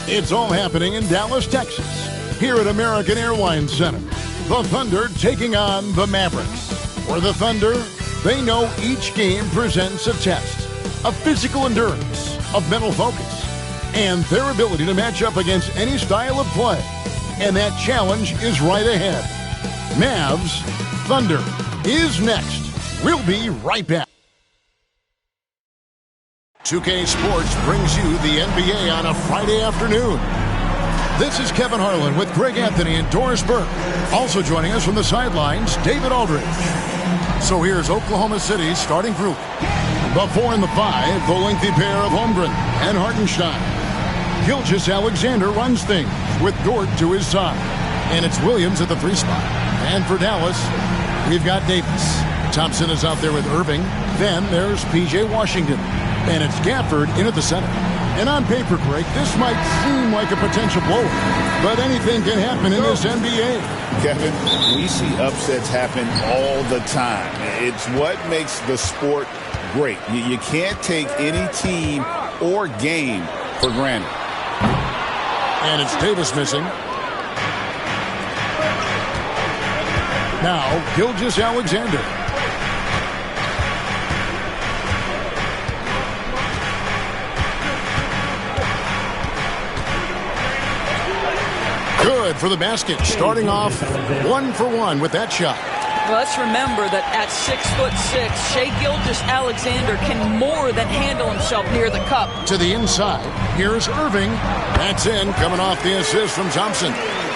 It's all happening in Dallas, Texas, here at American Airlines Center. The Thunder taking on the Mavericks. For the Thunder, they know each game presents a test of physical endurance, of mental focus, and their ability to match up against any style of play. And that challenge is right ahead. Mavs Thunder is next. We'll be right back. 2K Sports brings you the NBA on a Friday afternoon. This is Kevin Harlan with Greg Anthony and Doris Burke. Also joining us from the sidelines, David Aldridge. So here's Oklahoma City's starting group. The 4 and the 5, the lengthy pair of Holmgren and Hartenstein. Gilgeous-Alexander runs things with Dort to his side. And it's Williams at the 3 spot. And for Dallas, we've got Davis. Thompson is out there with Irving. Then there's P.J. Washington. And it's Gafford in at the center. And on paper, Greg, this might seem like a potential blowout, but anything can happen in this NBA. Kevin, we see upsets happen all the time. It's what makes the sport great. You can't take any team or game for granted. And it's Davis missing. Now, Gilgeous-Alexander. Good for the basket, starting off 1 for 1 with that shot. Well, let's remember that at 6'6", Shai Gilgeous-Alexander can more than handle himself near the cup. To the inside, here's Irving. That's in, coming off the assist from Thompson.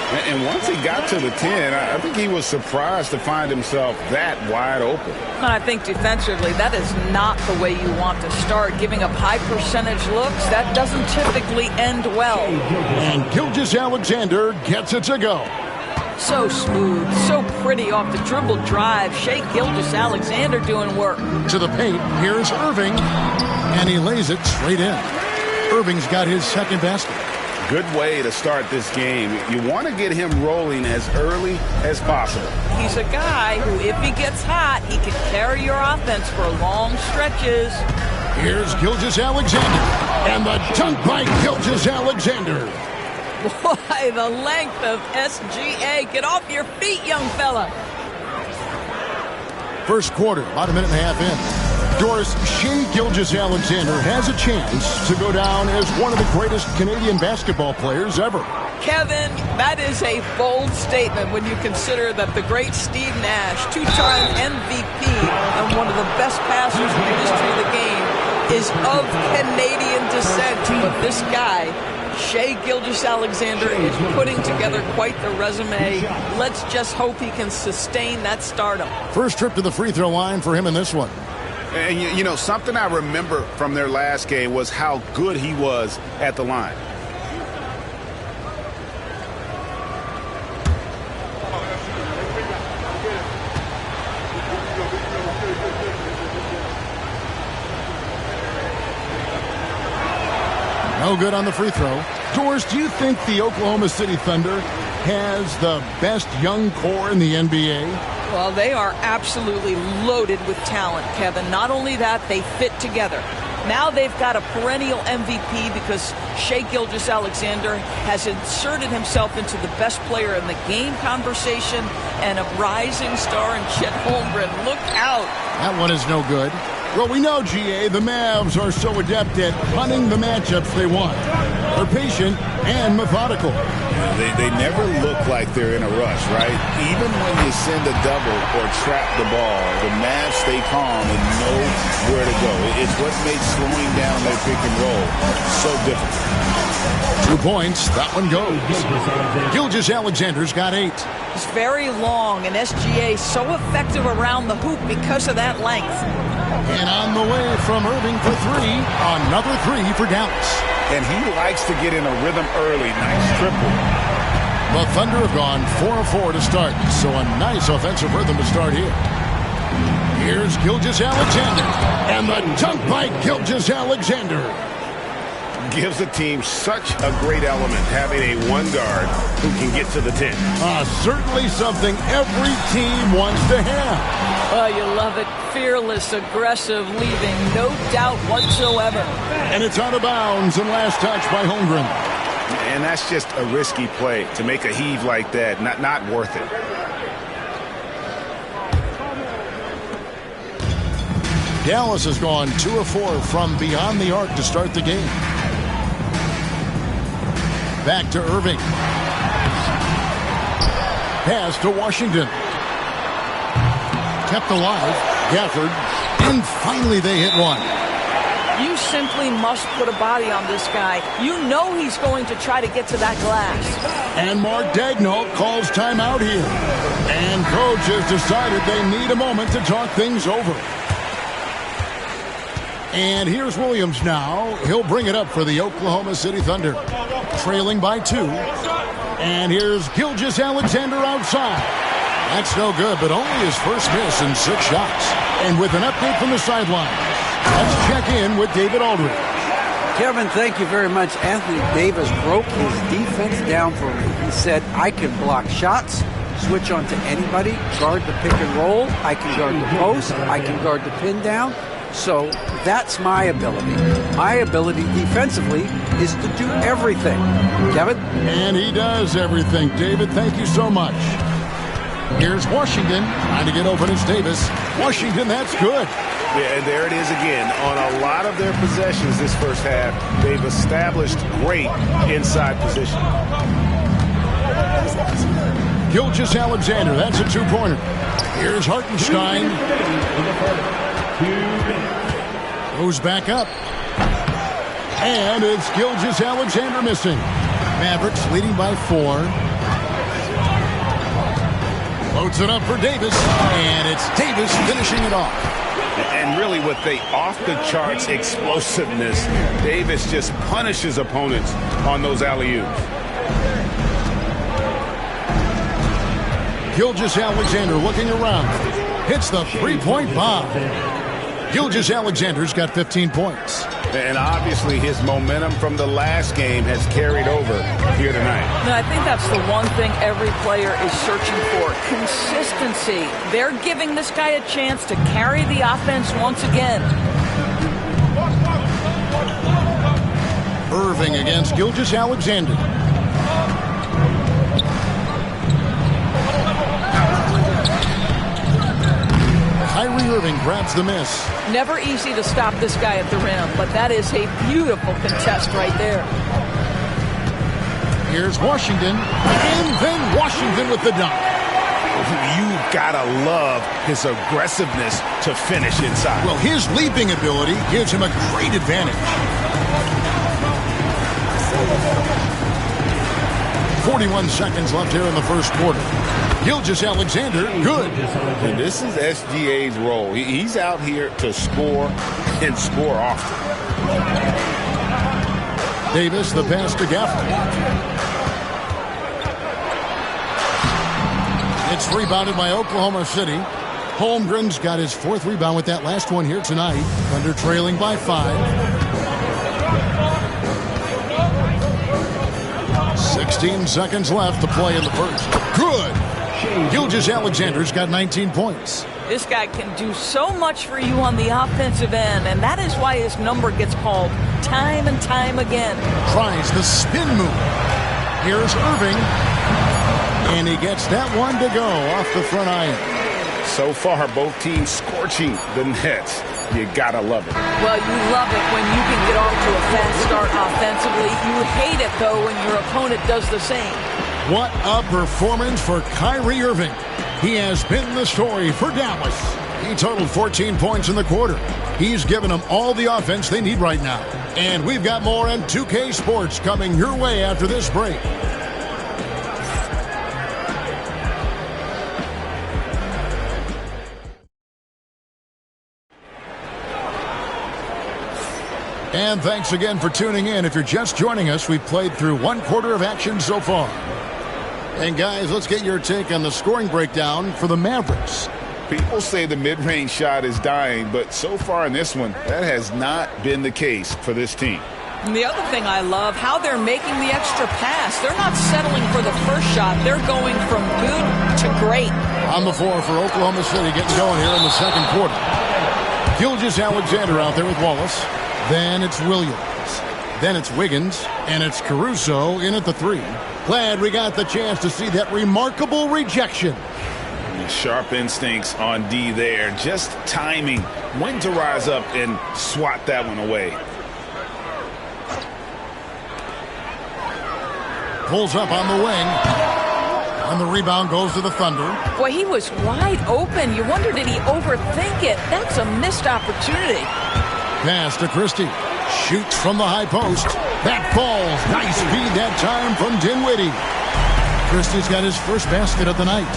And once he got to the 10, I think he was surprised to find himself that wide open. I think defensively, that is not the way you want to start. Giving up high percentage looks, that doesn't typically end well. And Gilgeous-Alexander gets it to go. So smooth, so pretty off the dribble drive. Shai Gilgeous-Alexander doing work. To the paint, here's Irving. And he lays it straight in. Irving's got his second basket. Good way to start this game. You want to get him rolling as early as possible. He's a guy who, if he gets hot, he can carry your offense for long stretches. Here's Gilgeous-Alexander. And the dunk by Gilgeous-Alexander. Boy, the length of SGA. Get off your feet, young fella. First quarter, about a minute and a half in. Doris, Shai Gilgeous-Alexander has a chance to go down as one of the greatest Canadian basketball players ever. Kevin, that is a bold statement when you consider that the great Steve Nash, 2-time MVP and one of the best passers in the history of the game, is of Canadian descent. But this guy, Shai Gilgeous-Alexander, is putting together quite the resume. Let's just hope he can sustain that stardom. First trip to the free throw line for him in this one. And, you know, something I remember from their last game was how good he was at the line. No good on the free throw. Doris, do you think the Oklahoma City Thunder has the best young core in the NBA? Well, they are absolutely loaded with talent, Kevin. Not only that, they fit together. Now they've got a perennial MVP because Shai Gilgeous-Alexander has inserted himself into the best player in the game conversation, and a rising star in Chet Holmgren. Look out. That one is no good. Well, we know, GA, the Mavs are so adept at hunting the matchups they want. They're patient and methodical. They never look like they're in a rush, right? Even when you send a double or trap the ball, the Mavs stay calm and know where to go. It's what makes slowing down their pick and roll so difficult. 2 points. That one goes. Gilgeous-Alexander's got 8. He's very long, and SGA so effective around the hoop because of that length. And on the way from Irving for 3, another 3 for Dallas. And he likes to get in a rhythm early. Nice triple. The Thunder have gone 4 of 4 to start, so a nice offensive rhythm to start here. Here's Gilgeous-Alexander, and the dunk by Gilgeous-Alexander. Gives the team such a great element having a one guard who can get to the 10. Certainly something every team wants to have. Oh, you love it. Fearless, aggressive, leaving no doubt whatsoever. And it's out of bounds, and last touch by Holmgren. And that's just a risky play to make a heave like that. Not worth it. Dallas has gone 2 of 4 from beyond the arc to start the game. Back to Irving. Pass to Washington. Kept alive. Gafford. And finally they hit one. You simply must put a body on this guy. You know he's going to try to get to that glass. And Mark Daigneault calls timeout here. And coach has decided they need a moment to talk things over. And here's Williams now. He'll bring it up for the Oklahoma City Thunder. Trailing by 2. And here's Gilgeous-Alexander outside. That's no good, but only his first miss in 6 shots. And with an update from the sideline, let's check in with David Aldridge. Kevin, thank you very much. Anthony Davis broke his defense down for me. He said, I can block shots, switch on to anybody, guard the pick and roll, I can guard the post, I can guard the pin down. So that's my ability. My ability defensively is to do everything. Kevin? And he does everything. David, thank you so much. Here's Washington trying to get open. It's Davis. Washington, that's good. Yeah, and there it is again. On a lot of their possessions this first half, they've established great inside position. Gilgeous-Alexander, that's a 2-pointer. Here's Hartenstein. Goes back up. And it's Gilgeous-Alexander missing. Mavericks leading by 4. Loads it up for Davis. And it's Davis finishing it off. And really with the off-the-charts explosiveness, Davis just punishes opponents on those alley-oops. Gilgeous-Alexander looking around. Hits the 3-point bomb. Gilgeous-Alexander's got 15 points. And obviously his momentum from the last game has carried over here tonight. And I think that's the one thing every player is searching for. Consistency. They're giving this guy a chance to carry the offense once again. Irving against Gilgeous-Alexander. Kyrie Irving grabs the miss. Never easy to stop this guy at the rim, but that is a beautiful contest right there. Here's Washington, and then Washington with the dunk. You've got to love his aggressiveness to finish inside. Well, his leaping ability gives him a great advantage. 41 seconds left here in the first quarter. Gilgeous-Alexander, good. And this is SGA's role. He's out here to score and score often. Davis, the pass to Gafford. It's rebounded by Oklahoma City. Holmgren's got his 4th rebound with that last one here tonight. Thunder trailing by 5. 16 seconds left to play in the first. Good. Gilgeous-Alexander's got 19 points. This guy can do so much for you on the offensive end, and that is why his number gets called time and time again. Tries the spin move. Here's Irving. And he gets that one to go off the front iron. So far, both teams scorching the nets. You gotta love it. Well, you love it when you can get off to a fast start offensively. You hate it, though, when your opponent does the same. What a performance for Kyrie Irving. He has been the story for Dallas. He totaled 14 points in the quarter. He's given them all the offense they need right now. And we've got more on 2K Sports coming your way after this break. And thanks again for tuning in. If you're just joining us, we've played through 1 quarter of action so far. And guys, let's get your take on the scoring breakdown for the Mavericks. People say the mid-range shot is dying, but so far in this one, that has not been the case for this team. And the other thing I love, how they're making the extra pass. They're not settling for the first shot. They're going from good to great. On the floor for Oklahoma City, getting going here in the second quarter. Gilgeous-Alexander out there with Wallace. Then it's Williams. Then it's Wiggins, and it's Caruso in at the 3. Glad we got the chance to see that remarkable rejection. Sharp instincts on D there. Just timing when to rise up and swat that one away. Pulls up on the wing. And the rebound goes to the Thunder. Boy, he was wide open. You wonder, did he overthink it? That's a missed opportunity. Pass to Christie. Shoots from the high post. That falls. Nice feed that time from Dinwiddie. Christie's got his first basket of the night.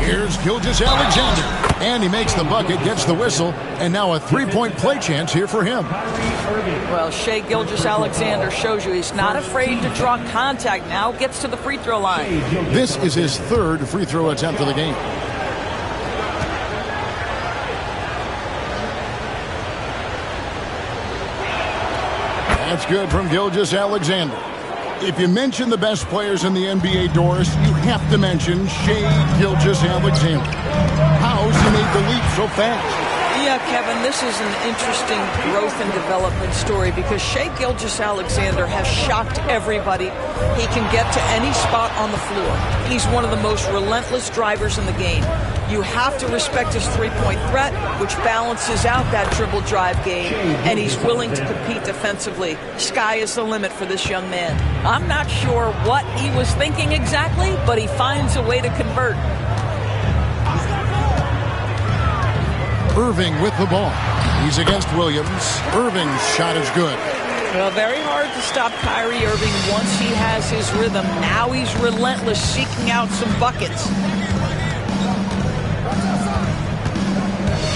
Here's Gilgeous-Alexander. And he makes the bucket, gets the whistle, and now a three-point play chance here for him. Well, Shai Gilgeous-Alexander shows you he's not afraid to draw contact. Now gets to the free throw line. This is his third free throw attempt of the game. That's good from Gilgeous-Alexander. If you mention the best players in the NBA, Doris, you have to mention Shai Gilgeous-Alexander. How's he made the leap so fast? Yeah, Kevin, this is an interesting growth and development story because Shai Gilgeous-Alexander has shocked everybody. He can get to any spot on the floor. He's one of the most relentless drivers in the game. You have to respect his three-point threat, which balances out that dribble drive game, and he's willing to compete defensively. Sky is the limit for this young man. I'm not sure what he was thinking exactly, but he finds a way to convert. Irving with the ball. He's against Williams. Irving's shot is good. Well, very hard to stop Kyrie Irving once he has his rhythm. Now he's relentless, seeking out some buckets.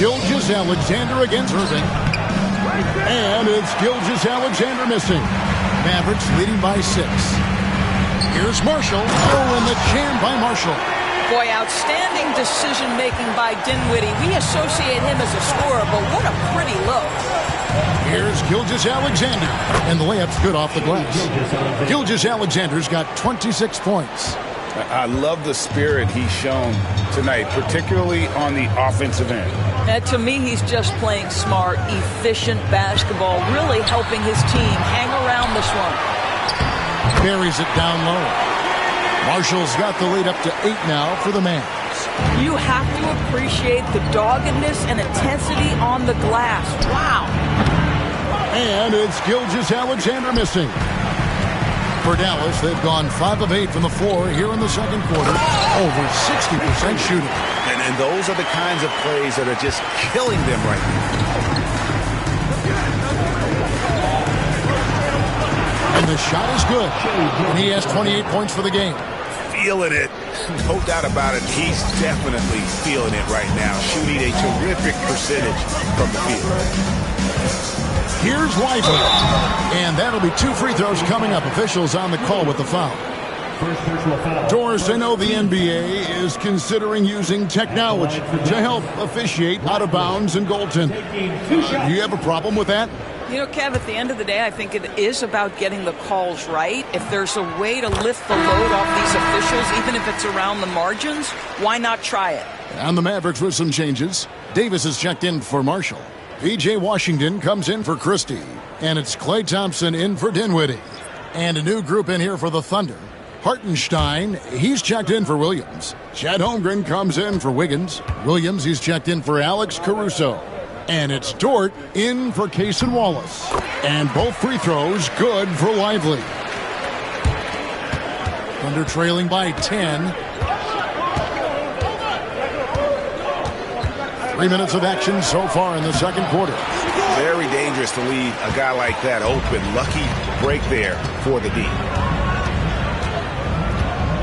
Gilgeous-Alexander against Irving. And it's Gilgeous-Alexander missing. Mavericks leading by 6. Here's Marshall. Oh, and the jam by Marshall. Boy, outstanding decision-making by Dinwiddie. We associate him as a scorer, but what a pretty look. Here's Gilgeous-Alexander, and the layup's good off the glass. Gilgeous-Alexander's got 26 points. I love the spirit he's shown tonight, particularly on the offensive end. To me, he's just playing smart, efficient basketball, really helping his team hang around this one. Buries it down low. Marshall's got the lead up to 8 now for the Mavs. You have to appreciate the doggedness and intensity on the glass. Wow. And it's Gilgeous-Alexander missing. For Dallas, they've gone 5 of 8 from the floor here in the second quarter. Over 60% shooting. And those are the kinds of plays that are just killing them right now. And the shot is good. And he has 28 points for the game. Feeling it. No doubt about it. He's definitely feeling it right now. Shooting a terrific percentage from the field. Here's Lively. And that'll be 2 free throws coming up. Officials on the call with the foul. Doris, I know the NBA is considering using technology to help officiate out of bounds and goaltending. Do you have a problem with that? You know, Kev, at the end of the day, I think it is about getting the calls right. If there's a way to lift the load off these officials, even if it's around the margins, why not try it? And the Mavericks with some changes. Davis is checked in for Marshall. P.J. Washington comes in for Christie. And it's Klay Thompson in for Dinwiddie. And a new group in here for the Thunder. Hartenstein, he's checked in for Williams. Chet Holmgren comes in for Wiggins. Williams, he's checked in for Alex Caruso. And it's Dort in for Cason Wallace. And both free throws good for Lively. Thunder trailing by 10. 3 minutes of action so far in the second quarter. Very dangerous to leave a guy like that open. Lucky break there for the D.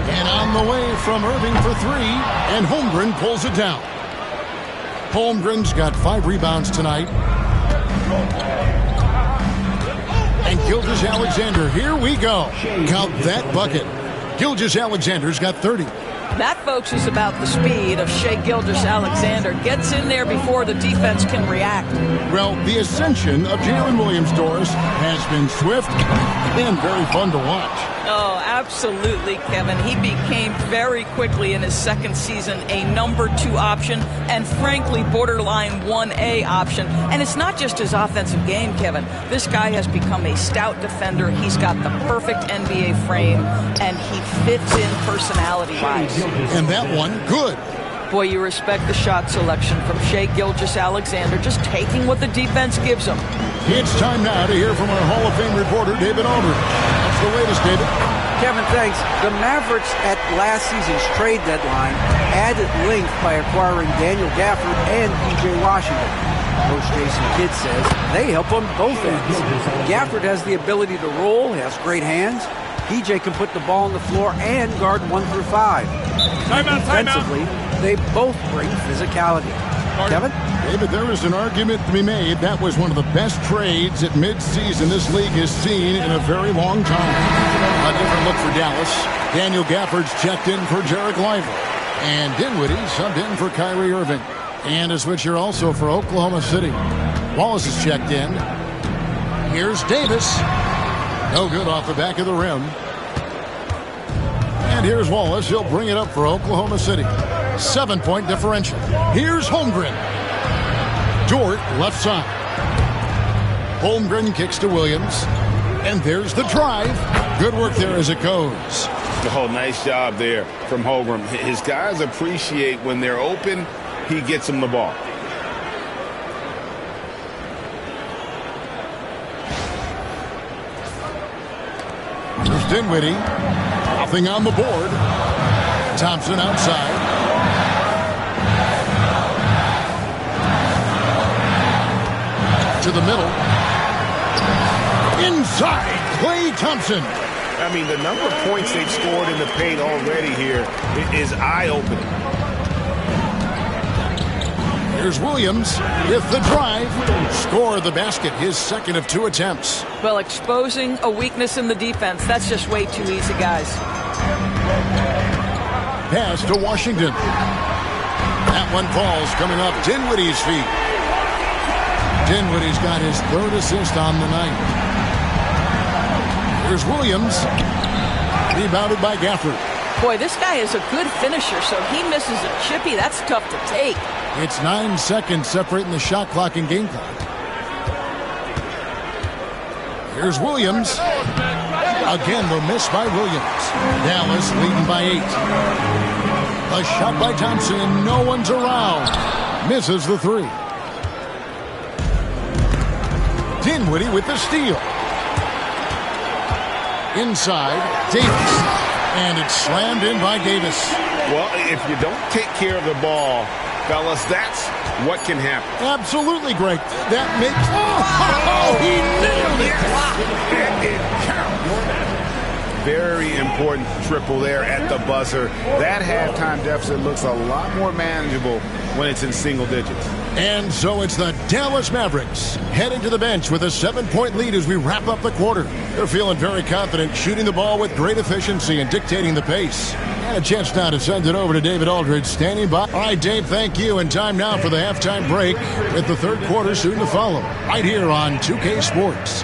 And on the way from Irving for 3, and Holmgren pulls it down. Holmgren's got 5 rebounds tonight. And Gilgeous-Alexander, here we go. Count that bucket. Gilgeous-Alexander's got 30. That, folks, is about the speed of Shai Gilgeous-Alexander. Gets in there before the defense can react. Well, the ascension of Jalen Williams, Doris, has been swift and very fun to watch. Oh, absolutely, Kevin. He became very quickly in his second season a number 2 option and, frankly, borderline 1A option. And it's not just his offensive game, Kevin. This guy has become a stout defender. He's got the perfect NBA frame, and he fits in personality-wise. And that one, good. Boy, you respect the shot selection from Shai Gilgeous-Alexander, just taking what the defense gives him. It's time now to hear from our Hall of Fame reporter, David Aldridge. What's the latest, David? Kevin, thanks. The Mavericks at last season's trade deadline added length by acquiring Daniel Gafford and P.J. Washington. Coach Jason Kidd says they help on both ends. Gafford has the ability to roll, has great hands. P.J. can put the ball on the floor and guard 1 through 5. Defensively, they both bring physicality. Kevin? David, there is an argument to be made. That was one of the best trades at midseason this league has seen in a very long time. A different look for Dallas. Daniel Gafford's checked in for Jarek Lively. And Dinwiddie subbed in for Kyrie Irving. And a switcher also for Oklahoma City. Wallace is checked in. Here's Davis. No good off the back of the rim. And here's Wallace. He'll bring it up for Oklahoma City. 7-point differential. Here's Holmgren. Dort left side. Holmgren kicks to Williams. And there's the drive. Good work there as it goes. Oh, nice job there from Holmgren. His guys appreciate when they're open, he gets them the ball. There's Dinwiddie. Nothing on the board. Thompson outside. To the middle. Inside, Klay Thompson. I mean, the number of points they've scored in the paint already here is eye-opening. Here's Williams with the drive. Score the basket, his second of 2 attempts. Well, exposing a weakness in the defense, that's just way too easy, guys. Pass to Washington. That one falls coming up Dinwiddie's feet. Dinwiddie's got his 3rd assist on the night. Here's Williams. Rebounded by Gafford. Boy, this guy is a good finisher, so he misses a chippy. That's tough to take. It's 9 seconds separating the shot clock and game clock. Here's Williams. Again, the miss by Williams. Dallas leading by 8. A shot by Thompson, and no one's around. Misses the 3. Dinwiddie with the steal. Inside, Davis. And it's slammed in by Davis. Well, if you don't take care of the ball, fellas, that's what can happen. Absolutely, Greg. That makes... Oh, he nailed it! And it counts. Very important triple there at the buzzer. That halftime deficit looks a lot more manageable when it's in single digits. And so it's the Dallas Mavericks heading to the bench with a 7-point lead as we wrap up the quarter. They're feeling very confident, shooting the ball with great efficiency and dictating the pace. And a chance now to send it over to David Aldridge standing by. All right, Dave, thank you. And time now for the halftime break with the third quarter soon to follow. Right here on 2K Sports.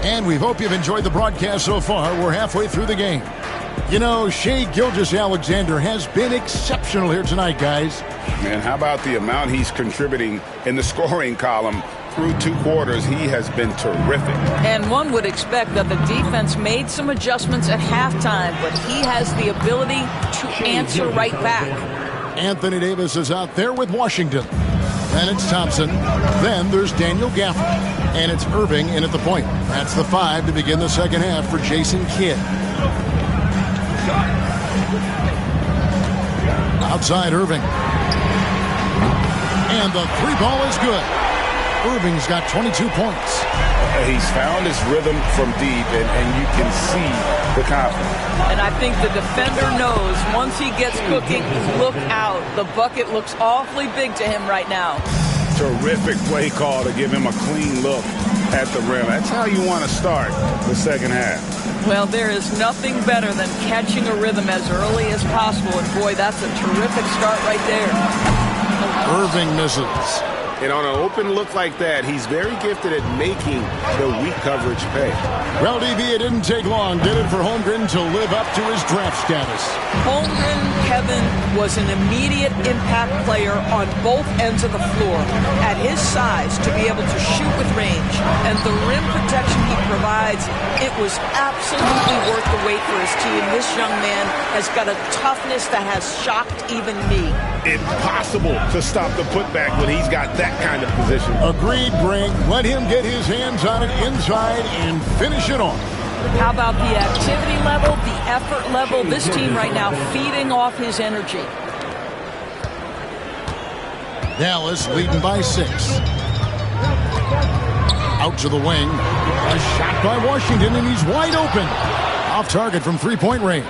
And we hope you've enjoyed the broadcast so far. We're halfway through the game. You know, Shai Gilgeous-Alexander has been exceptional here tonight, guys. Man, how about the amount he's contributing in the scoring column through 2 quarters? He has been terrific. And one would expect that the defense made some adjustments at halftime, but he has the ability to answer right back. Anthony Davis is out there with Washington. Then it's Thompson. Then there's Daniel Gafford. And it's Irving in at the point. That's the 5 to begin the second half for Jason Kidd. Outside Irving. And the 3-ball is good. Irving's got 22 points. He's found his rhythm from deep, and you can see the confidence. And I think the defender knows once he gets cooking, look out. The bucket looks awfully big to him right now. Terrific play call to give him a clean look at the rim. That's how you want to start the second half. Well, there is nothing better than catching a rhythm as early as possible. And, boy, that's a terrific start right there. Irving misses. And on an open look like that, he's very gifted at making the weak coverage pay. Well, DB, it didn't take long, did it, for Holmgren to live up to his draft status? Holmgren, Kevin, was an immediate impact player on both ends of the floor. At his size, to be able to shoot with range and the rim protection he provides, it was absolutely worth the wait for his team. This young man has got a toughness that has shocked even me. Impossible to stop the putback when he's got that kind of position. Agreed, Greg. Let him get his hands on it inside and finish it off. How about the activity level, the effort level? This team right now feeding off his energy. Dallas leading by 6. Out to the wing. A shot by Washington, and he's wide open. Off target from three-point range.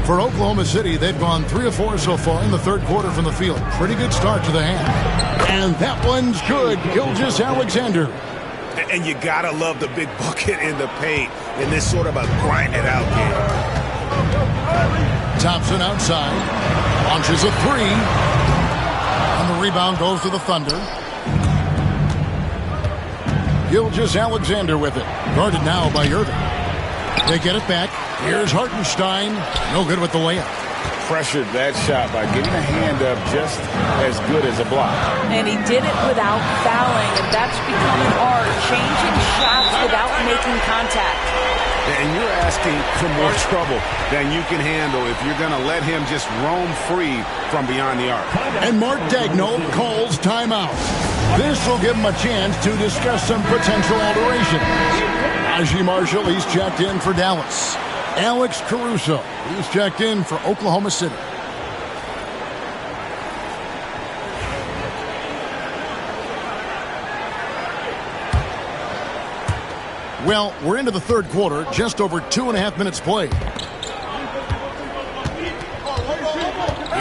For Oklahoma City, they've gone 3 of 4 so far in the third quarter from the field. Pretty good start to the half. And that one's good. Gilgeous-Alexander. And you gotta love the big bucket in the paint in this sort of a grind-it-out game. Thompson outside. Launches a 3. And the rebound goes to the Thunder. Gilgeous-Alexander with it. Guarded now by Irving. They get it back. Here's Hartenstein. No good with the layup. Pressured that shot by getting a hand up just as good as a block. And he did it without fouling, and that's become an art, changing shots without making contact. And you're asking for more trouble than you can handle if you're going to let him just roam free from beyond the arc. And Mark Daigneault calls timeout. This will give him a chance to discuss some potential alterations. Najee Marshall, he's checked in for Dallas. Alex Caruso, he's checked in for Oklahoma City. Well, we're into the third quarter, just over 2.5 minutes played.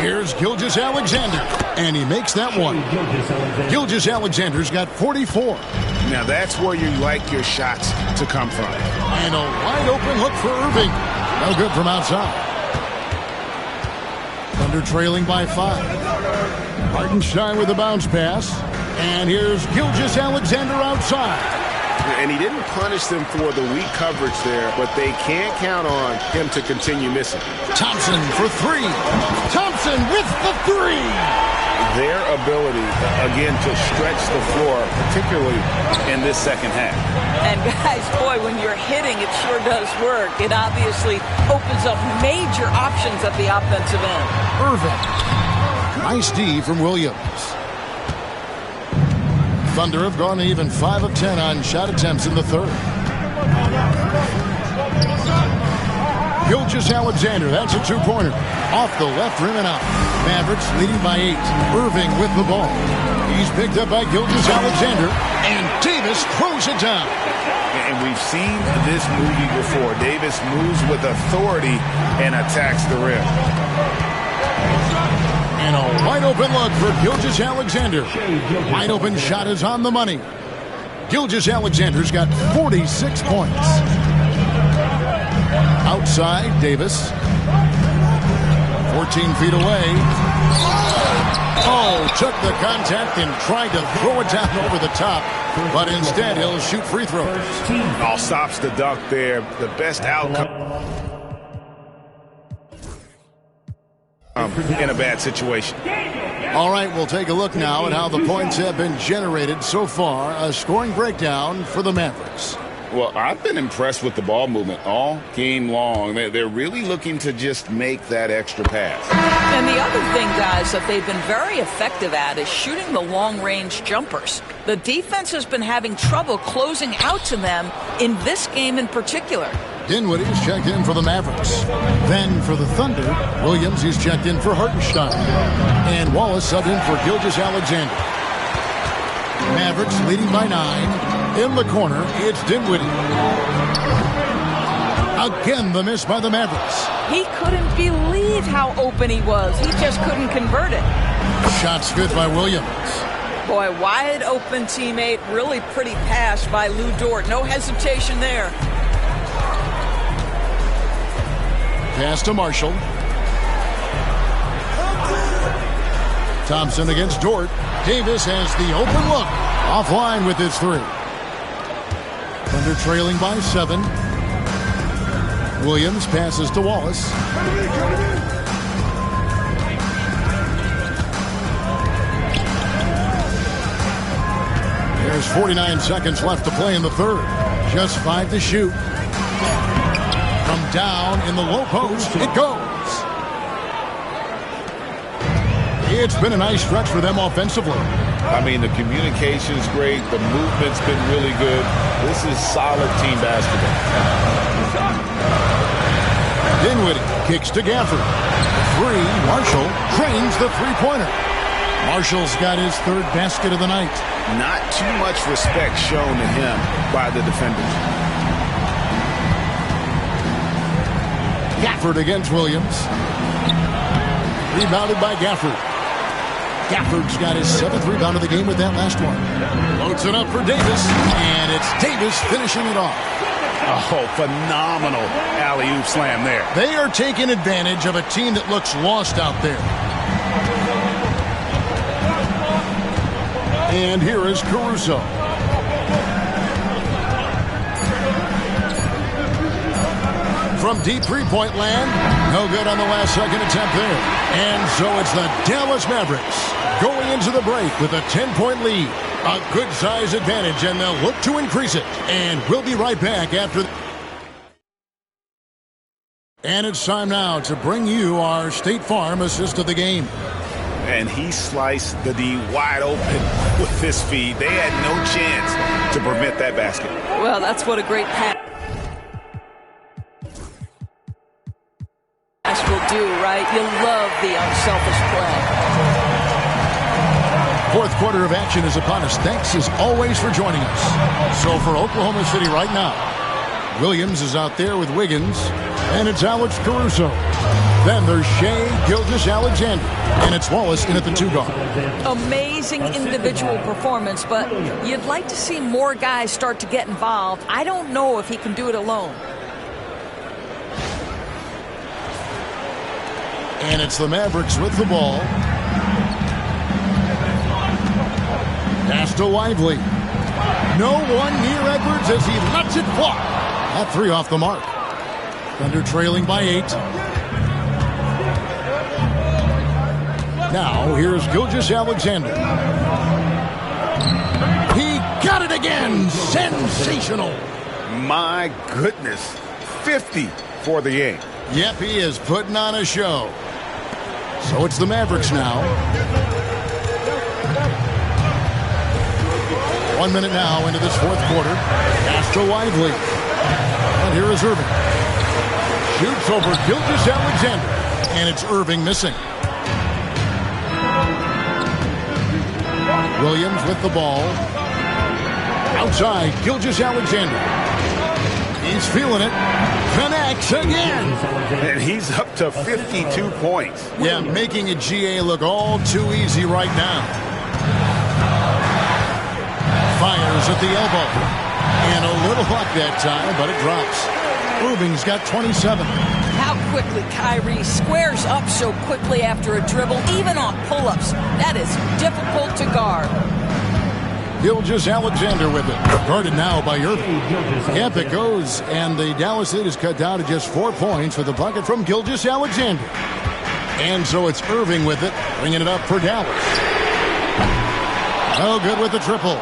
Here's Gilgeous-Alexander, and he makes that one. Gilgeous-Alexander's got 44. Now that's where you like your shots to come from. And a wide open look for Irving. No good from outside. Thunder trailing by 5. Hartenstein with a bounce pass. And here's Gilgeous-Alexander outside. And he didn't punish them for the weak coverage there, but they can't count on him to continue missing. Thompson for 3. Thompson with the 3. Their ability, again, to stretch the floor, particularly in this second half. And guys, boy, when you're hitting, it sure does work. It obviously opens up major options at the offensive end. Irving. Nice D from Williams. Thunder have gone even 5 of 10 on shot attempts in the third. Gilgeous-Alexander, that's a 2-pointer. Off the left rim and out. Mavericks leading by 8. Irving with the ball. He's picked up by Gilgeous-Alexander, and Davis throws it down. And we've seen this movie before. Davis moves with authority and attacks the rim. And a wide open look for Gilgeous-Alexander. Wide open shot is on the money. Gilgeous-Alexander's got 46 points. Outside, Davis. 14 feet away. Oh, took the contact and tried to throw it down over the top. But instead, he'll shoot free throws. All stops the dunk there. The best outcome in a bad situation. All right, we'll take a look now at how the points have been generated so far. A scoring breakdown for the Mavericks. Well, I've been impressed with the ball movement all game long. They're really looking to just make that extra pass. And the other thing, guys, that they've been very effective at is shooting the long-range jumpers. The defense has been having trouble closing out to them in this game in particular. Dinwiddie is checked in for the Mavericks. Then for the Thunder, Williams is checked in for Hartenstein. And Wallace subbed in for Gilgeous-Alexander. Mavericks leading by 9. In the corner, it's Dinwiddie. Again, the miss by the Mavericks. He couldn't believe how open he was. He just couldn't convert it. Shots good by Williams. Boy, wide open teammate. Really pretty pass by Lou Dort. No hesitation there. Pass to Marshall. Thompson against Dort. Davis has the open look. Offline with his 3. Thunder trailing by 7. Williams passes to Wallace. There's 49 seconds left to play in the third. Just 5 to shoot. From down in the low post, it goes. It's been a nice stretch for them offensively. I mean, the communication's great. The movement's been really good. This is solid team basketball. Dinwiddie kicks to Gafford. 3. Marshall drains the three-pointer. Marshall's got his 3rd basket of the night. Not too much respect shown to him by the defenders. Gafford against Williams. Rebounded by Gafford. Gafford's got his 7th rebound of the game with that last one. Loads it up for Davis, and it's Davis finishing it off. Oh, phenomenal alley-oop slam there. They are taking advantage of a team that looks lost out there. And here is Caruso. From deep three-point land, no good on the last second attempt there. And so it's the Dallas Mavericks going into the break with a 10-point lead. A good size advantage, and they'll look to increase it. And we'll be right back after. And it's time now to bring you our State Farm assist of the game. And he sliced the D wide open with his feet. They had no chance to prevent that basket. Well, that's what a great pass will do, right? You love the unselfish play. Fourth quarter of action is upon us. Thanks as always for joining us. So for Oklahoma City right now, Williams is out there with Wiggins, and it's Alex Caruso. Then there's Shea Gilgeous-Alexander, and it's Wallace in at the 2-guard. Amazing individual performance, but you'd like to see more guys start to get involved. I don't know if he can do it alone. And it's the Mavericks with the ball. Pass to Lively. No one near Edwards as he lets it fly. That 3 off the mark. Thunder trailing by 8. Now here's Gilgeous-Alexander. He got it again. Sensational. My goodness. 50 for the game. Yep, he is putting on a show. So it's the Mavericks now. 1 minute now into this fourth quarter. Pass to Lively. And here is Irving. Shoots over Gilgeous-Alexander. And it's Irving missing. Williams with the ball. Outside, Gilgeous-Alexander. He's feeling it. Connects again. And he's up to 52 points. Yeah, making a GA look all too easy right now. Fires at the elbow. And a little luck that time, but it drops. Irving's got 27. How quickly Kyrie squares up so quickly after a dribble, even on pull-ups. That is difficult to guard. Gilgeous-Alexander with it. Guarded now by Irving. Yep, it goes, and the Dallas lead is cut down to just 4 points with a bucket from Gilgeous-Alexander. And so it's Irving with it, bringing it up for Dallas. Oh, good with the triple.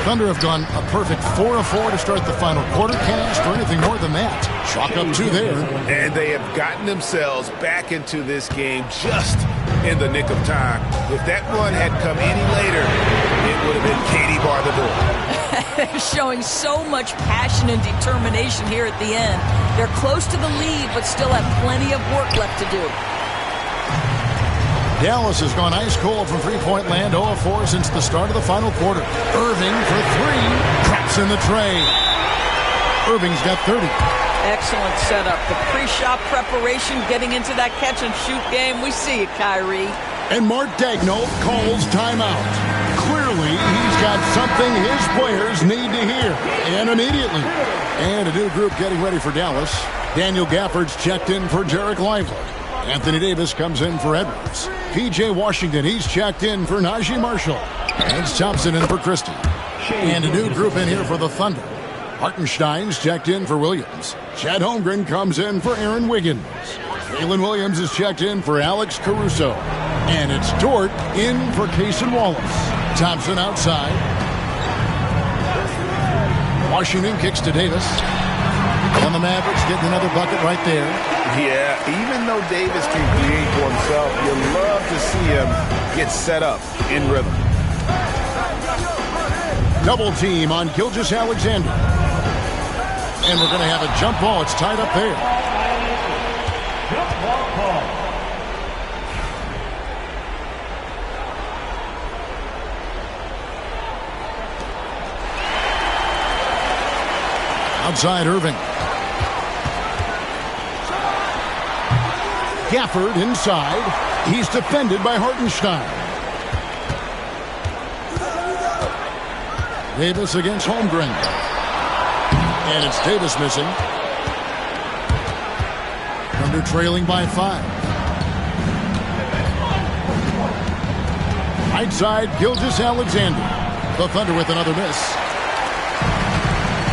Thunder have gone a perfect 4 of 4 to start the final quarter. Can't ask for anything more than that. Chalk up 2 there. And they have gotten themselves back into this game just in the nick of time. If that run had come any later, it would have been Katie bar the door. They're showing so much passion and determination here at the end. They're close to the lead, but still have plenty of work left to do. Dallas has gone ice cold from three-point land, 0 of 4 since the start of the final quarter. Irving for 3, traps in the tray. Irving's got 30. Excellent setup. The pre-shot preparation, getting into that catch-and-shoot game. We see it, Kyrie. And Mark Daigneault calls timeout. Clearly, he's got something his players need to hear, and immediately. And a new group getting ready for Dallas. Daniel Gafford's checked in for Jarek Lively. Anthony Davis comes in for Edwards. P.J. Washington, he's checked in for Najee Marshall. And Thompson in for Christie. And a new group in here for the Thunder. Hartenstein's checked in for Williams. Chad Holmgren comes in for Aaron Wiggins. Jalen Williams is checked in for Alex Caruso. And it's Dort in for Cason Wallace. Thompson outside. Washington kicks to Davis. And the Mavericks getting another bucket right there. Yeah, even though Davis can create for himself, you love to see him get set up in rhythm. Double team on Gilgeous-Alexander. And we're going to have a jump ball. It's tied up there. Jump ball call. Outside Irving. Gafford inside. He's defended by Hartenstein. Davis against Holmgren. And it's Davis missing. Thunder trailing by 5. Right side, Gilgeous-Alexander. The Thunder with another miss.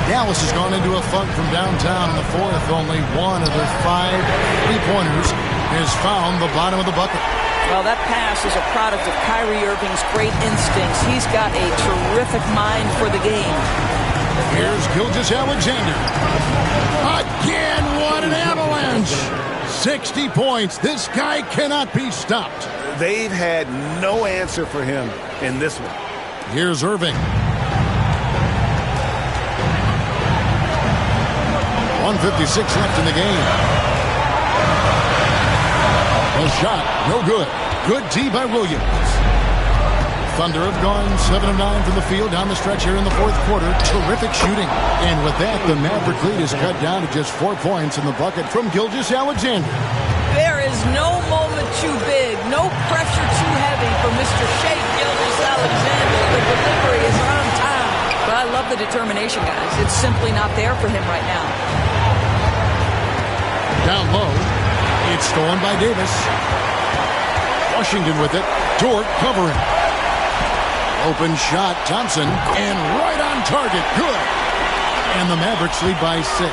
Dallas has gone into a funk from downtown in the fourth. Only one of their 5 three-pointers has found the bottom of the bucket. Well, that pass is a product of Kyrie Irving's great instincts. He's got a terrific mind for the game. Here's Gilgeous-Alexander. Again, what an avalanche! 60 points. This guy cannot be stopped. They've had no answer for him in this one. Here's Irving. 1:56 left in the game. A shot, no good. Good D by Williams. Thunder have gone 7 of 9 from the field down the stretch here in the fourth quarter. Terrific shooting. And with that, the Maverick lead is cut down to just 4 points in the bucket from Gilgeous-Alexander. There is no moment too big, no pressure too heavy for Mr. Shea Gilgeous-Alexander. The delivery is on time. But I love the determination, guys. It's simply not there for him right now. Down low. It's stolen by Davis. Washington with it. Dort covering. Open shot, Thompson. And right on target. Good. And the Mavericks lead by 6.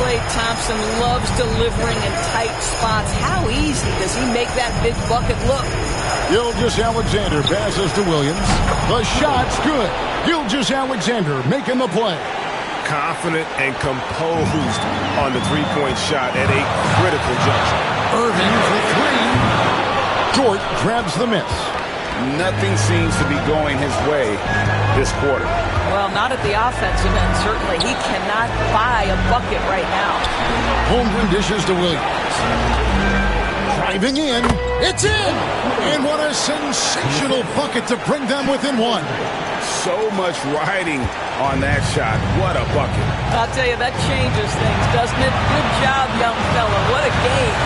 Klay Thompson loves delivering in tight spots. How easy does he make that big bucket look? Gilgeous-Alexander passes to Williams. The shot's good. Gilgeous-Alexander making the play. Confident and composed on the three-point shot at a critical juncture. Irving for 3. Dort grabs the miss. Nothing seems to be going his way this quarter. Well, not at the offensive end, certainly. He cannot buy a bucket right now. Holmgren dishes to Williams. Driving in. It's in! And what a sensational bucket to bring them within 1. So much riding on that shot. What a bucket. I'll tell you, that changes things, doesn't it? Good job, young fella. What a game.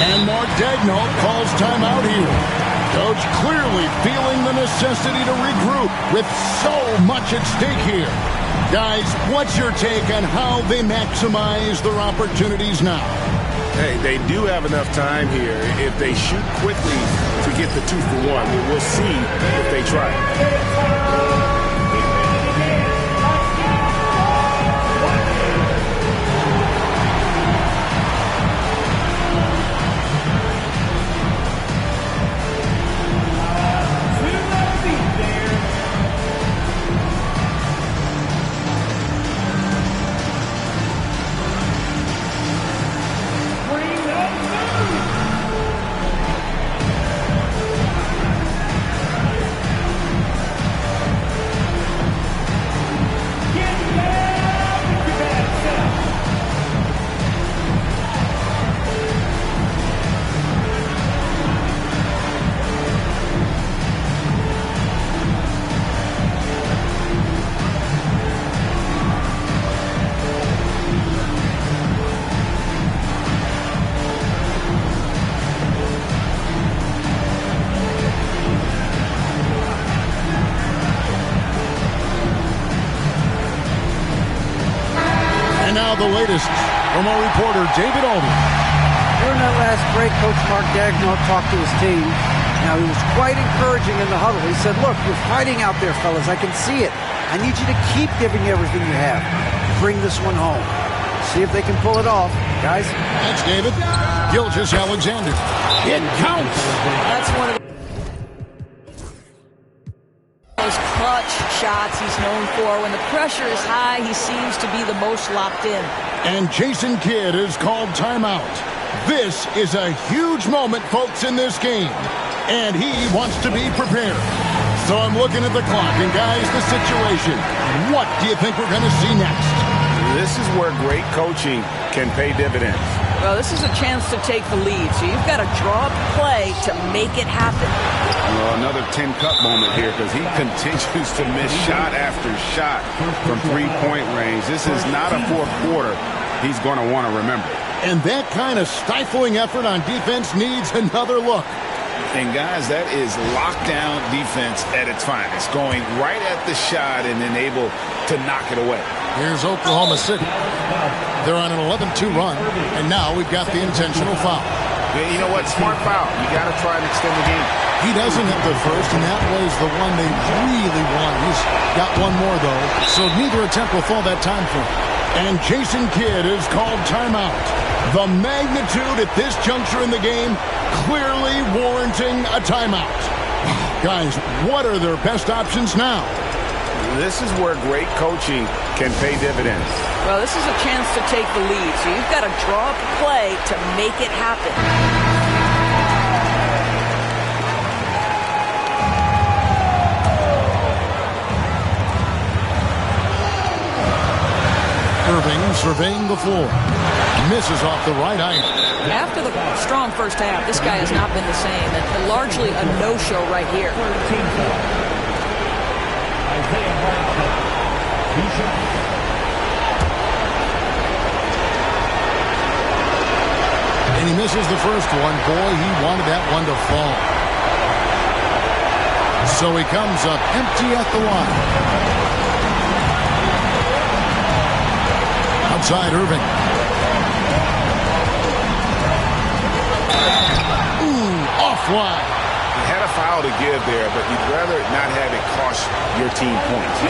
And Mark Daigneault calls timeout here. Coach clearly feeling the necessity to regroup with so much at stake here. Guys, what's your take on how they maximize their opportunities now? Hey, they do have enough time here. If they shoot quickly to get the 2 for 1, we'll see if they try. latest from our reporter, David Aldridge. During that last break, Coach Mark Daigneault talked to his team. Now, he was quite encouraging in the huddle. He said, look, you're fighting out there, fellas. I can see it. I need you to keep giving everything you have. Bring this one home. See if they can pull it off. Guys? Thanks, David. Gilgeous-Alexander. It counts. That's one of those clutch shots he's known for. When the pressure is high, he seems to be the most locked in. And Jason Kidd is called timeout. This is a huge moment, folks, in this game. And he wants to be prepared. So I'm looking at the clock. And, guys, the situation. What do you think we're going to see next? This is where great coaching can pay dividends. Well, this is a chance to take the lead. So you've got to draw up a play to make it happen. Well, another 10-cut moment here because he continues to miss shot after shot from three-point range. This is not a fourth quarter he's going to want to remember. And that kind of stifling effort on defense needs another look. And, guys, that is lockdown defense at its finest, going right at the shot and then able to knock it away. Here's Oklahoma City. They're on an 11-2 run, and now we've got the intentional foul. Yeah, you know what? Smart foul. You got to try and extend the game. He doesn't hit the first, and that was the one they really won. He's got one more, though, so neither attempt will fall that time for him. And Jason Kidd is called timeout. The magnitude at this juncture in the game clearly warranting a timeout. Guys, what are their best options now? This is where great coaching can pay dividends. Well, this is a chance to take the lead. So you've got to draw up a play to make it happen. Irving surveying the floor. Misses off the right eye. After the strong first half, this guy has not been the same. And largely a no-show right here. And he misses the first one. Boy, he wanted that one to fall. So he comes up empty at the line. Outside Irving. Offline. You had a foul to give there, but you'd rather not have it cost your team points.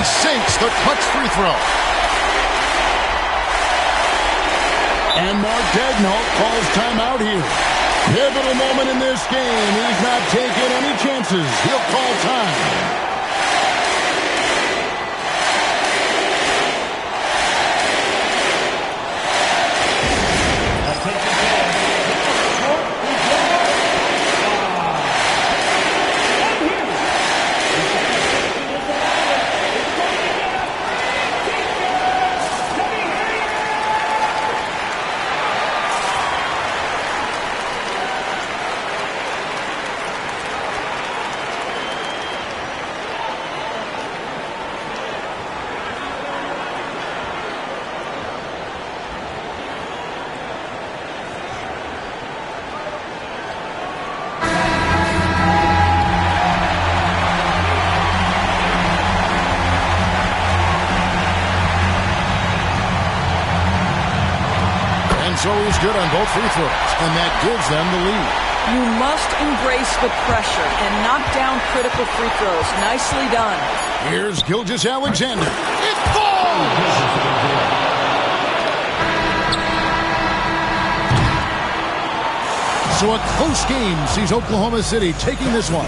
Sinks the clutch free throw. And Mark Daigneault calls timeout here. Pivotal moment in this game. He's not taking any chances. He'll call time. So he's good on both free throws, and that gives them the lead. You must embrace the pressure and knock down critical free throws. Nicely done. Here's Gilgeous-Alexander. It falls! So a close game sees Oklahoma City taking this one.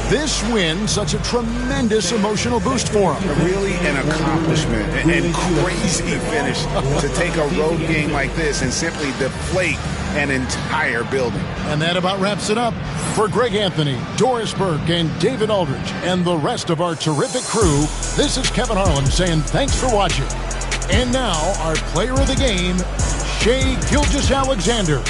This win, such a tremendous emotional boost for them. Really an accomplishment and crazy finish to take a road game like this and simply deflate an entire building. And that about wraps it up. For Greg Anthony, Doris Burke, and David Aldridge, and the rest of our terrific crew, this is Kevin Harlan saying thanks for watching. And now, our player of the game, Shai Gilgeous-Alexander.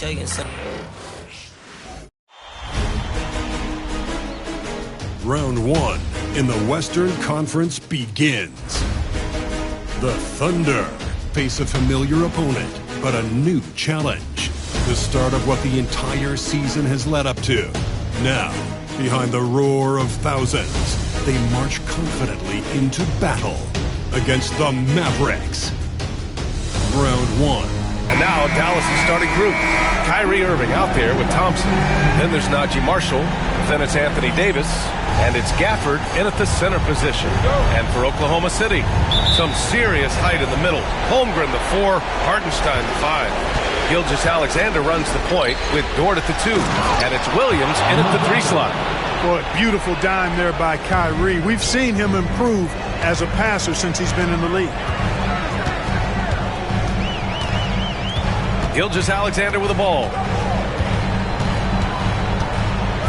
taking some. Round one in the Western Conference begins. The Thunder face a familiar opponent, but a new challenge. The start of what the entire season has led up to. Now, behind the roar of thousands, they march confidently into battle against the Mavericks. Round one. And now Dallas' starting group. Kyrie Irving out there with Thompson. Then there's Najee Marshall. Then it's Anthony Davis. And it's Gafford in at the center position. And for Oklahoma City, some serious height in the middle. Holmgren the 4, Hartenstein the 5. Gilgeous-Alexander runs the point with Dort at the 2. And it's Williams in at the 3 slot. Boy, beautiful dime there by Kyrie. We've seen him improve as a passer since he's been in the league. Gilgeous-Alexander with the ball.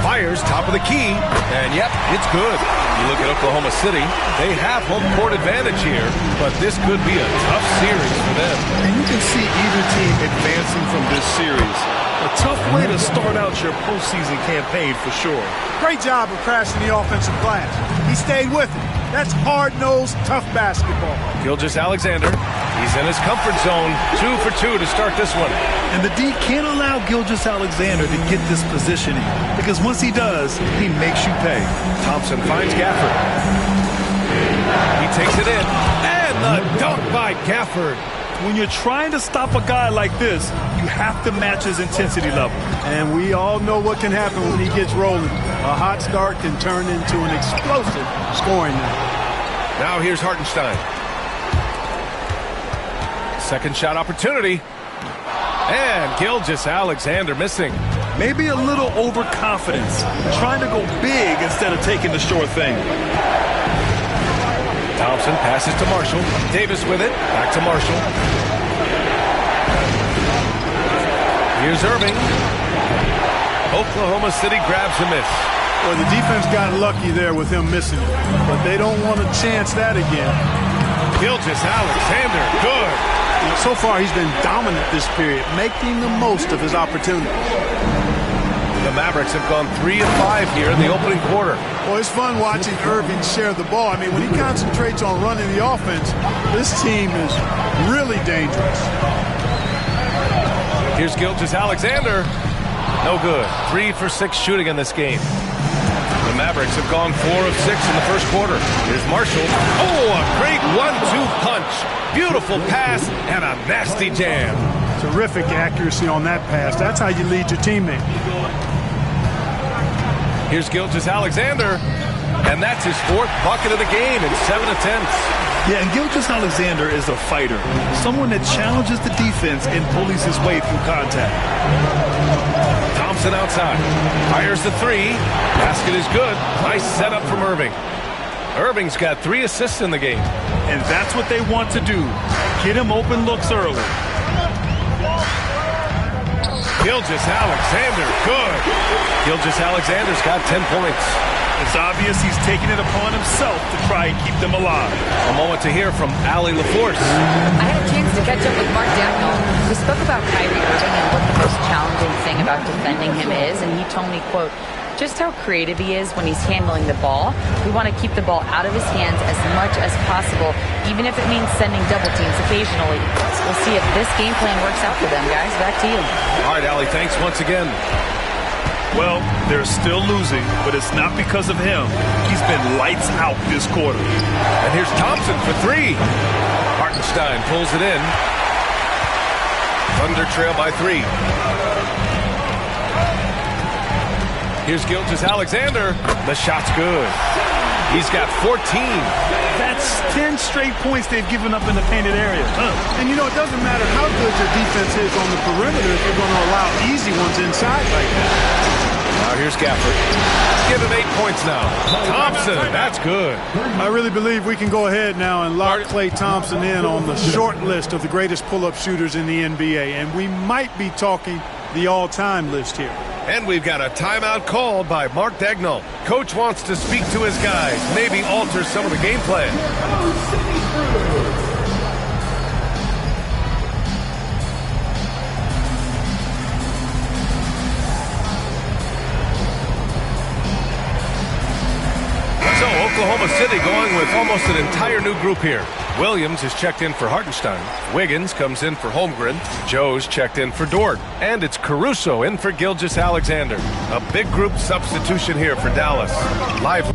Fires top of the key, and yep, it's good. You look at Oklahoma City, they have home court advantage here, but this could be a tough series for them. And you can see either team advancing from this series. A tough way to start out your postseason campaign for sure. Great job of crashing the offensive glass. He stayed with it. That's hard-nosed, tough basketball. Gilgeous-Alexander, he's in his comfort zone. 2 for 2 to start this one. And the D can't allow Gilgeous-Alexander to get this positioning, because once he does, he makes you pay. Thompson finds Gafford. He takes it in, and the dunk by Gafford. When you're trying to stop a guy like this, you have to match his intensity level. And we all know what can happen when he gets rolling. A hot start can turn into an explosive scoring night. Now here's Hartenstein. Second shot opportunity. And Gilgeous-Alexander missing. Maybe a little overconfidence, trying to go big instead of taking the short thing. Thompson passes to Marshall. Davis with it. Back to Marshall. Here's Irving. Oklahoma City grabs a miss. Well, the defense got lucky there with him missing it, but they don't want to chance that again. Gilgeous-Alexander, good. So far, he's been dominant this period, making the most of his opportunities. The Mavericks have gone 3 of 5 here in the opening quarter. Well, it's fun watching Irving share the ball. I mean, when he concentrates on running the offense, this team is really dangerous. Here's Gilgeous-Alexander. No good. 3 for 6 shooting in this game. The Mavericks have gone 4 of 6 in the first quarter. Here's Marshall. Oh, a great 1-2 punch. Beautiful pass and a nasty jam. Terrific accuracy on that pass. That's how you lead your teammate. Here's Gilgeous-Alexander, and that's his 4th bucket of the game in 7 attempts. Yeah, and Gilgeous-Alexander is a fighter, someone that challenges the defense and bullies his way through contact. Thompson outside, fires the 3. Basket is good. Nice setup from Irving. Irving's got 3 assists in the game. And that's what they want to do. Get him open looks early. Gilgeous-Alexander, good. Gilgeous-Alexander's got 10 points. It's obvious he's taking it upon himself to try and keep them alive. A moment to hear from Allie LaForce. I had a chance to catch up with Mark Dagnall. We spoke about Kyrie Irving and what the most challenging thing about defending him is, and he told me, quote, just how creative he is when he's handling the ball. We want to keep the ball out of his hands as much as possible, even if it means sending double teams occasionally. We'll see if this game plan works out for them, guys. Back to you. All right, Allie, thanks once again. Well, they're still losing, but it's not because of him. He's been lights out this quarter. And here's Thompson for 3. Hartenstein pulls it in. Thunder trail by 3. Here's Gilgeous-Alexander. The shot's good. He's got 14. That's 10 straight points they've given up in the painted area. And, you know, it doesn't matter how good your defense is on the perimeter if you're going to allow easy ones inside like that. Now here's Gafford. Getting 8 points now. Thompson, that's good. I really believe we can go ahead now and lock Klay Thompson in on the short list of the greatest pull-up shooters in the NBA. And we might be talking the all-time list here. And we've got a timeout called by Mark Dagnall. Coach wants to speak to his guys, maybe alter some of the game plan. Oklahoma City going with almost an entire new group here. Williams is checked in for Hartenstein. Wiggins comes in for Holmgren. Joe's checked in for Dort. And it's Caruso in for Gilgeous-Alexander. A big group substitution here for Dallas. Live.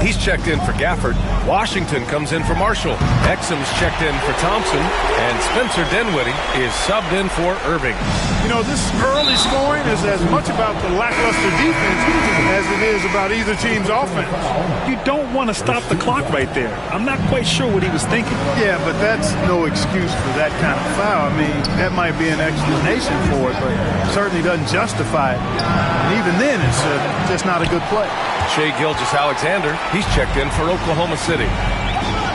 He's checked in for Gafford. Washington comes in for Marshall. Exum's checked in for Thompson. And Spencer Dinwiddie is subbed in for Irving. You know, this early scoring is as much about the lackluster defense as it is about either team's offense. You don't want to stop the clock right there. I'm not quite sure what he was thinking. Yeah, but that's no excuse for that kind of foul. I mean, that might be an explanation for it, but certainly doesn't justify it. And even then, it's just not a good play. Shai Gilgeous-Alexander, he's checked in for Oklahoma City.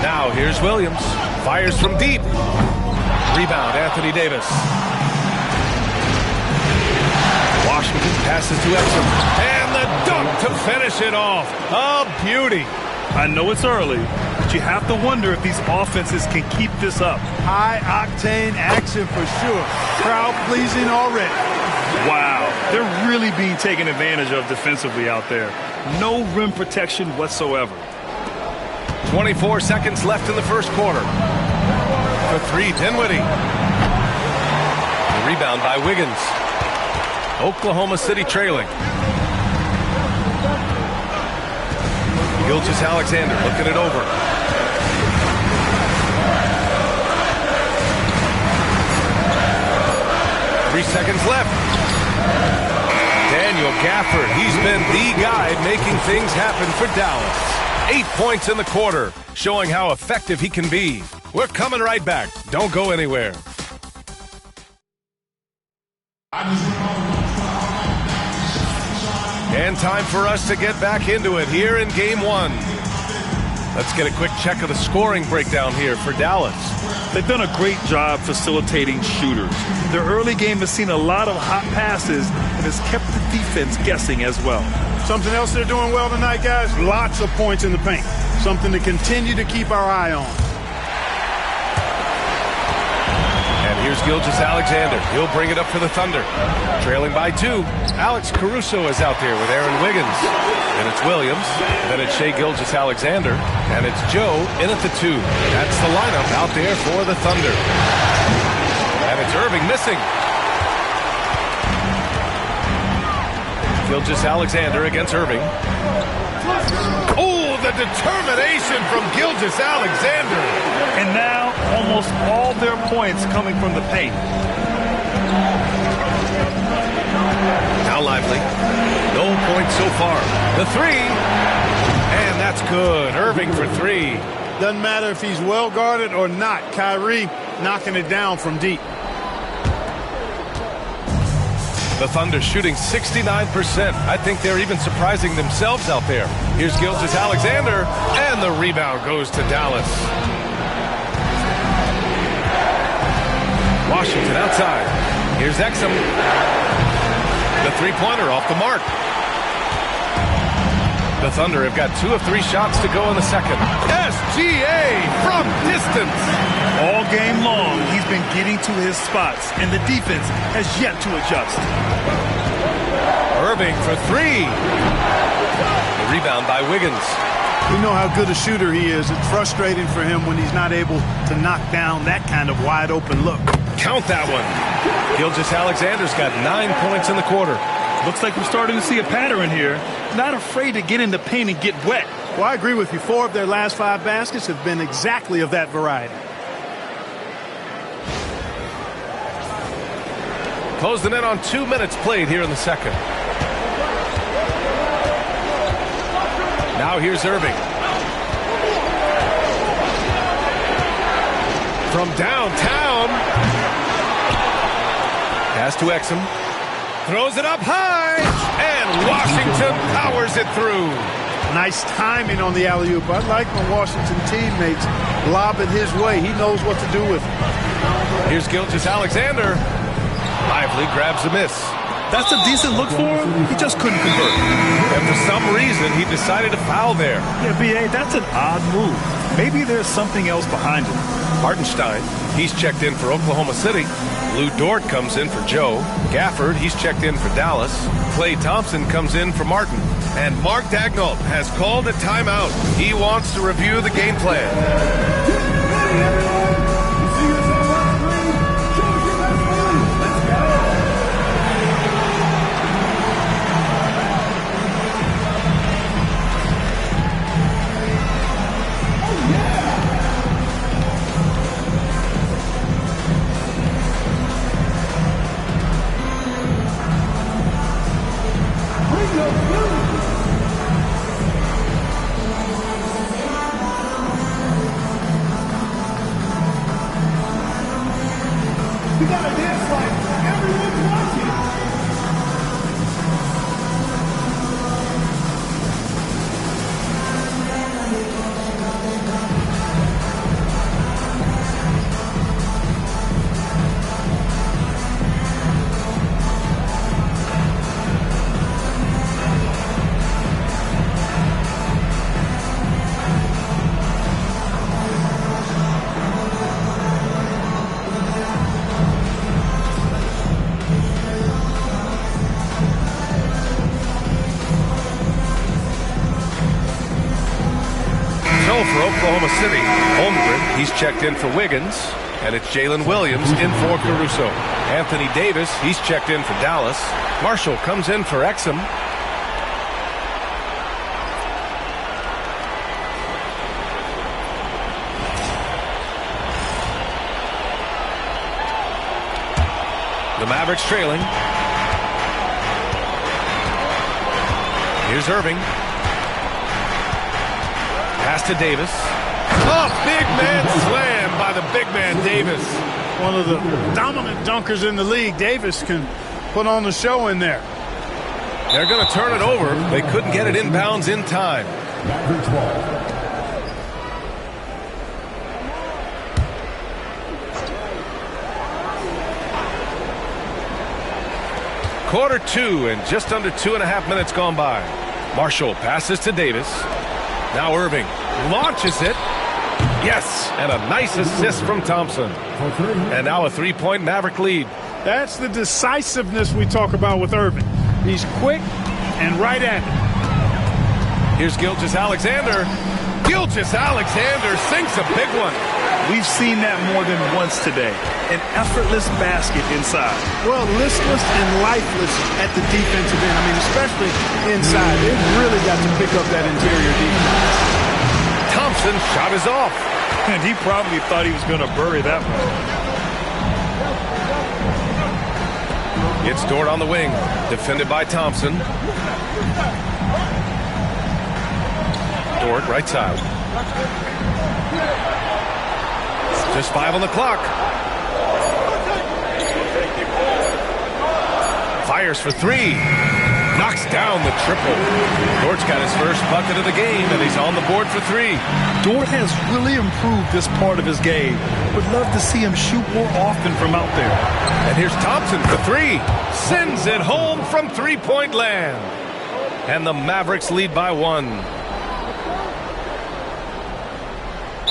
Now here's Williams. Fires from deep. Rebound, Anthony Davis. Washington passes to Exum. And the dunk to finish it off. A beauty. I know it's early, but you have to wonder if these offenses can keep this up. High-octane action for sure. Crowd-pleasing already. Wow, they're really being taken advantage of defensively out there. No rim protection whatsoever. 24 seconds left in the first quarter. For three, Dinwiddie. The rebound by Wiggins. Oklahoma City trailing. Gilgeous-Alexander looking it over. Three seconds left. Daniel Gafford, he's been the guy making things happen for Dallas. 8 points in the quarter, showing how effective he can be. We're coming right back. Don't go anywhere. And time for us to get back into it here in Game 1. Let's get a quick check of the scoring breakdown here for Dallas. They've done a great job facilitating shooters. Their early game has seen a lot of hot passes and has kept the defense guessing as well. Something else they're doing well tonight, guys, lots of points in the paint. Something to continue to keep our eye on. And here's Gilgeous-Alexander. He'll bring it up for the Thunder. Trailing by 2. Alex Caruso is out there with Aaron Wiggins. Then it's Williams. Then it's Shai Gilgeous-Alexander. And it's Joe in at the 2. That's the lineup out there for the Thunder. And it's Irving missing. Gilgeous-Alexander against Irving. Oh, the determination from Gilgeous-Alexander. And now almost all their points coming from the paint. Now Lively. No points so far. The 3. And that's good. Irving for 3. Doesn't matter if he's well guarded or not. Kyrie knocking it down from deep. The Thunder shooting 69%. I think they're even surprising themselves out there. Here's Gilgeous-Alexander, and the rebound goes to Dallas. Washington outside. Here's Exum. The three-pointer off the mark. The Thunder have got 2 of 3 shots to go in the second. SGA from distance. All game long, he's been getting to his spots, and the defense has yet to adjust. Irving for 3. The rebound by Wiggins. We know how good a shooter he is. It's frustrating for him when he's not able to knock down that kind of wide-open look. Count that one. Gilgeous-Alexander's got 9 points in the quarter. Looks like we're starting to see a pattern here. Not afraid to get in the paint and get wet. Well, I agree with you. 4 of their last 5 baskets have been exactly of that variety. Closing in on 2 minutes played here in the second. Now here's Irving. From downtown. Pass to Exum. Throws it up high. And Washington powers it through. Nice timing on the alley-oop. I like when Washington teammates lob it his way. He knows what to do with it. Here's Gilgeous-Alexander. Lively grabs the miss. That's a decent look for him. He just couldn't convert. And for some reason, he decided to foul there. Yeah, B.A., that's an odd move. Maybe there's something else behind it. Hartenstein, he's checked in for Oklahoma City. Lou Dort comes in for Joe. Gafford, he's checked in for Dallas. Klay Thompson comes in for Martin. And Mark Daigneault has called a timeout. He wants to review the game plan. For Oklahoma City, Holmgren, he's checked in for Wiggins, and it's Jalen Williams in for Caruso. Anthony Davis, he's checked in for Dallas. Marshall comes in for Exum. The Mavericks trailing. Here's Irving. Pass to Davis. Oh, big man slam by the big man Davis. One of the dominant dunkers in the league. Davis can put on the show in there. They're going to turn it over. They couldn't get it inbounds in time. Quarter two and just under 2.5 minutes gone by. Marshall passes to Davis. Now Irving launches it. Yes, and a nice assist from Thompson. And now a three-point Maverick lead. That's the decisiveness we talk about with Irving. He's quick and right at it. Here's Gilgeous-Alexander. Gilgeous-Alexander sinks a big one. We've seen that more than once today. An effortless basket inside. Well, listless and lifeless at the defensive end. I mean, especially inside. They've really got to pick up that interior defense. Thompson shot is off. And he probably thought he was going to bury that one. It's Dort on the wing. Defended by Thompson. Dort, right side. Just 5 on the clock. Fires for 3. Knocks down the triple. Dort's got his first bucket of the game, and he's on the board for 3. Dort has really improved this part of his game. Would love to see him shoot more often from out there. And here's Thompson for 3. Sends it home from three-point land. And the Mavericks lead by 1.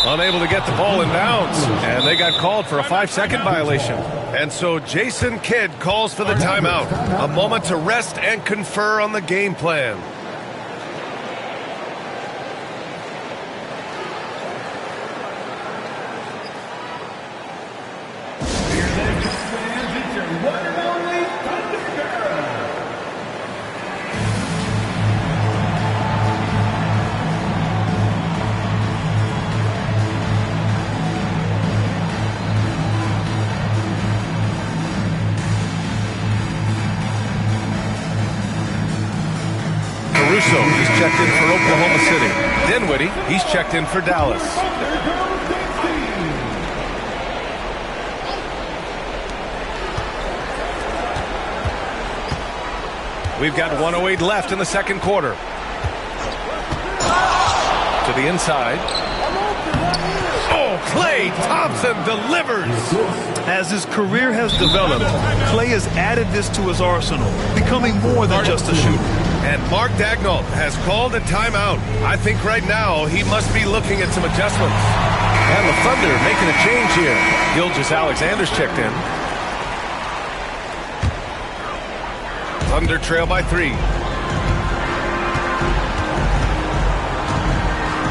Unable to get the ball in bounds, and they got called for a 5-second violation. And so Jason Kidd calls for the timeout. A moment to rest and confer on the game plan. Caruso, he's checked in for Oklahoma City. Dinwiddie, he's checked in for Dallas. We've got 1:08 left in the second quarter. To the inside. Oh, Klay Thompson delivers. As his career has developed, Klay has added this to his arsenal, becoming more than just a shooter. And Mark Daigneault has called a timeout. I think right now he must be looking at some adjustments. And the Thunder making a change here. Gilgeous-Alexander's checked in. Thunder trail by 3.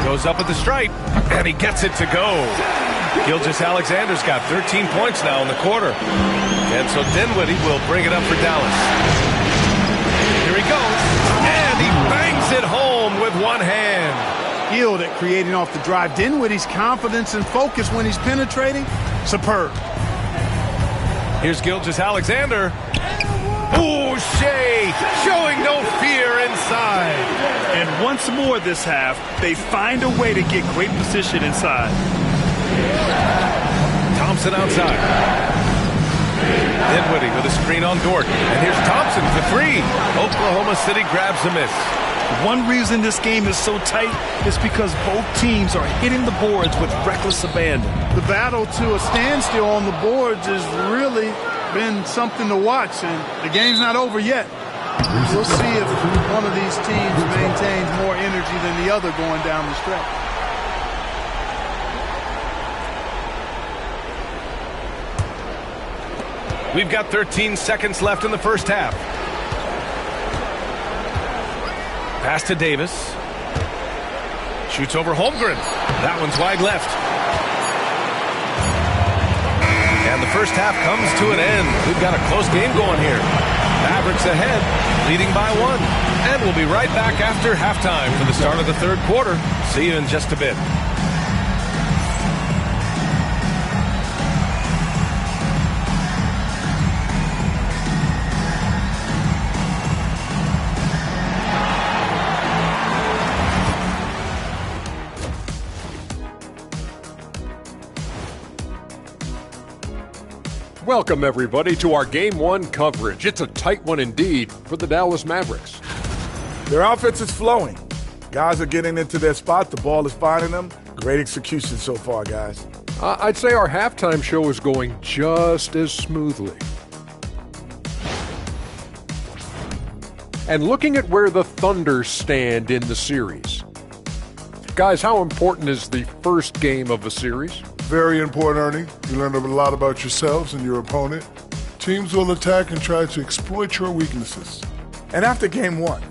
Goes up at the stripe, and he gets it to go. Gilgeous-Alexander's got 13 points now in the quarter. And so Dinwiddie will bring it up for Dallas. Here he goes, and he bangs it home with one hand. Skilled at creating off the drive. Dinwiddie's confidence and focus when he's penetrating, superb. Here's Gilgeous-Alexander. Ooh, Shea showing no fear inside. And once more this half, they find a way to get great position inside. Thompson outside. Dinwiddie with a screen on Dort. And here's Thompson for 3. Oklahoma City grabs the miss. One reason this game is so tight is because both teams are hitting the boards with reckless abandon. The battle to a standstill on the boards has really been something to watch, and the game's not over yet. We'll see if one of these teams maintains more energy than the other going down the stretch. We've got 13 seconds left in the first half. Pass to Davis. Shoots over Holmgren. That one's wide left. And the first half comes to an end. We've got a close game going here. Mavericks ahead, leading by 1. And we'll be right back after halftime for the start of the third quarter. See you in just a bit. Welcome, everybody, to our Game 1 coverage. It's a tight one indeed for the Dallas Mavericks. Their offense is flowing. Guys are getting into their spot. The ball is finding them. Great execution so far, guys. I'd say our halftime show is going just as smoothly. And looking at where the Thunder stand in the series. Guys, how important is the first game of a series? Very important, Ernie. You learn a lot about yourselves and your opponent. Teams will attack and try to exploit your weaknesses. And after game 1,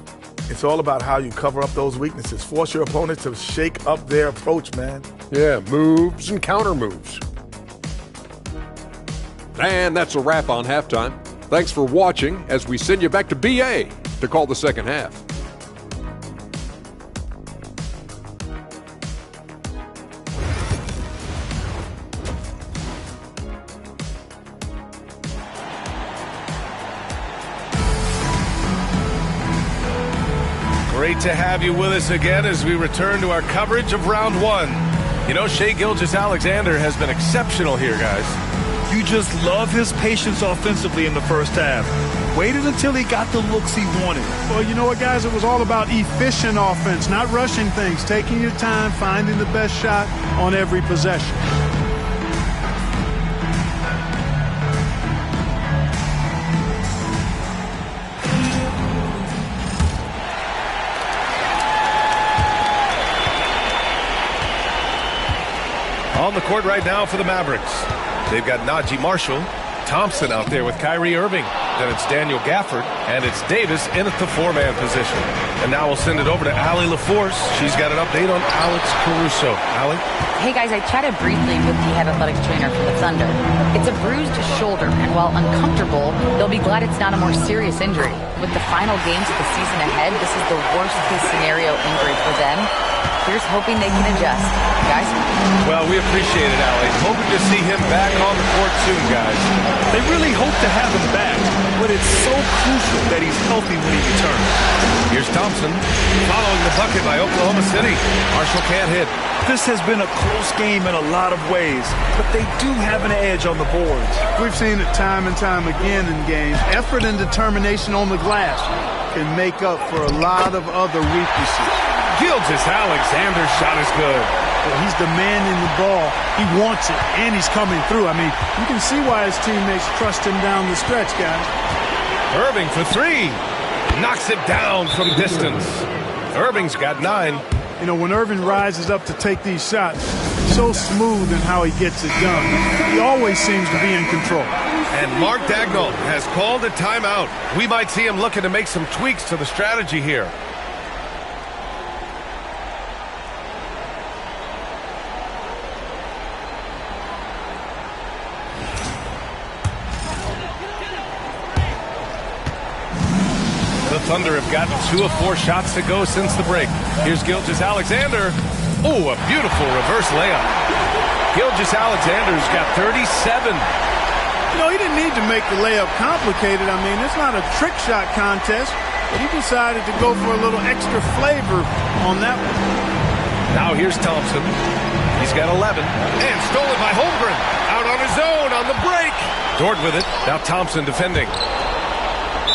it's all about how you cover up those weaknesses. Force your opponent to shake up their approach, man. Yeah, moves and counter moves. And that's a wrap on halftime. Thanks for watching as we send you back to BA to call the second half. Great to have you with us again as we return to our coverage of round 1. You know, Shai Gilgeous-Alexander has been exceptional here, guys. You just love his patience offensively in the first half. Waited until he got the looks he wanted. Well, you know what, guys? It was all about efficient offense, not rushing things, taking your time, finding the best shot on every possession. On the court right now for the Mavericks. They've got Najee Marshall, Thompson out there with Kyrie Irving. Then it's Daniel Gafford, and it's Davis in at the 4-man position. And now we'll send it over to Allie LaForce. She's got an update on Alex Caruso. Allie? Hey guys, I chatted briefly with the head athletic trainer for the Thunder. It's a bruised shoulder, and while uncomfortable, they'll be glad it's not a more serious injury. With the final games of the season ahead, this is the worst-case scenario injury for them. Here's hoping they can adjust. Guys? Well, we appreciate it, Allie. Hoping to see him back on the court soon, guys. They really hope to have him back, but it's so crucial that he's healthy when he returns. Here's Thompson following the bucket by Oklahoma City. Marshall can't hit. This has been a close game in a lot of ways, but they do have an edge on the boards. We've seen it time and time again in games. Effort and determination on the glass can make up for a lot of other weaknesses. Gilgeous-Alexander's shot is good. Well, he's demanding the ball. He wants it, and he's coming through. I mean, you can see why his teammates trust him down the stretch, guys. Irving for three. Knocks it down from distance. Irving's got 9. You know, when Irving rises up to take these shots, so smooth in how he gets it done. He always seems to be in control. And Mark Dagnall has called a timeout. We might see him looking to make some tweaks to the strategy here. The Thunder have gotten 2 of 4 shots to go since the break. Here's Gilgeous-Alexander. Oh, a beautiful reverse layup. Gilgeous-Alexander's got 37. You know, he didn't need to make the layup complicated. I mean, it's not a trick shot contest, but he decided to go for a little extra flavor on that one. Now here's Thompson. He's got 11. And stolen by Holmgren. Out on his own on the break. Dort with it. Now Thompson defending.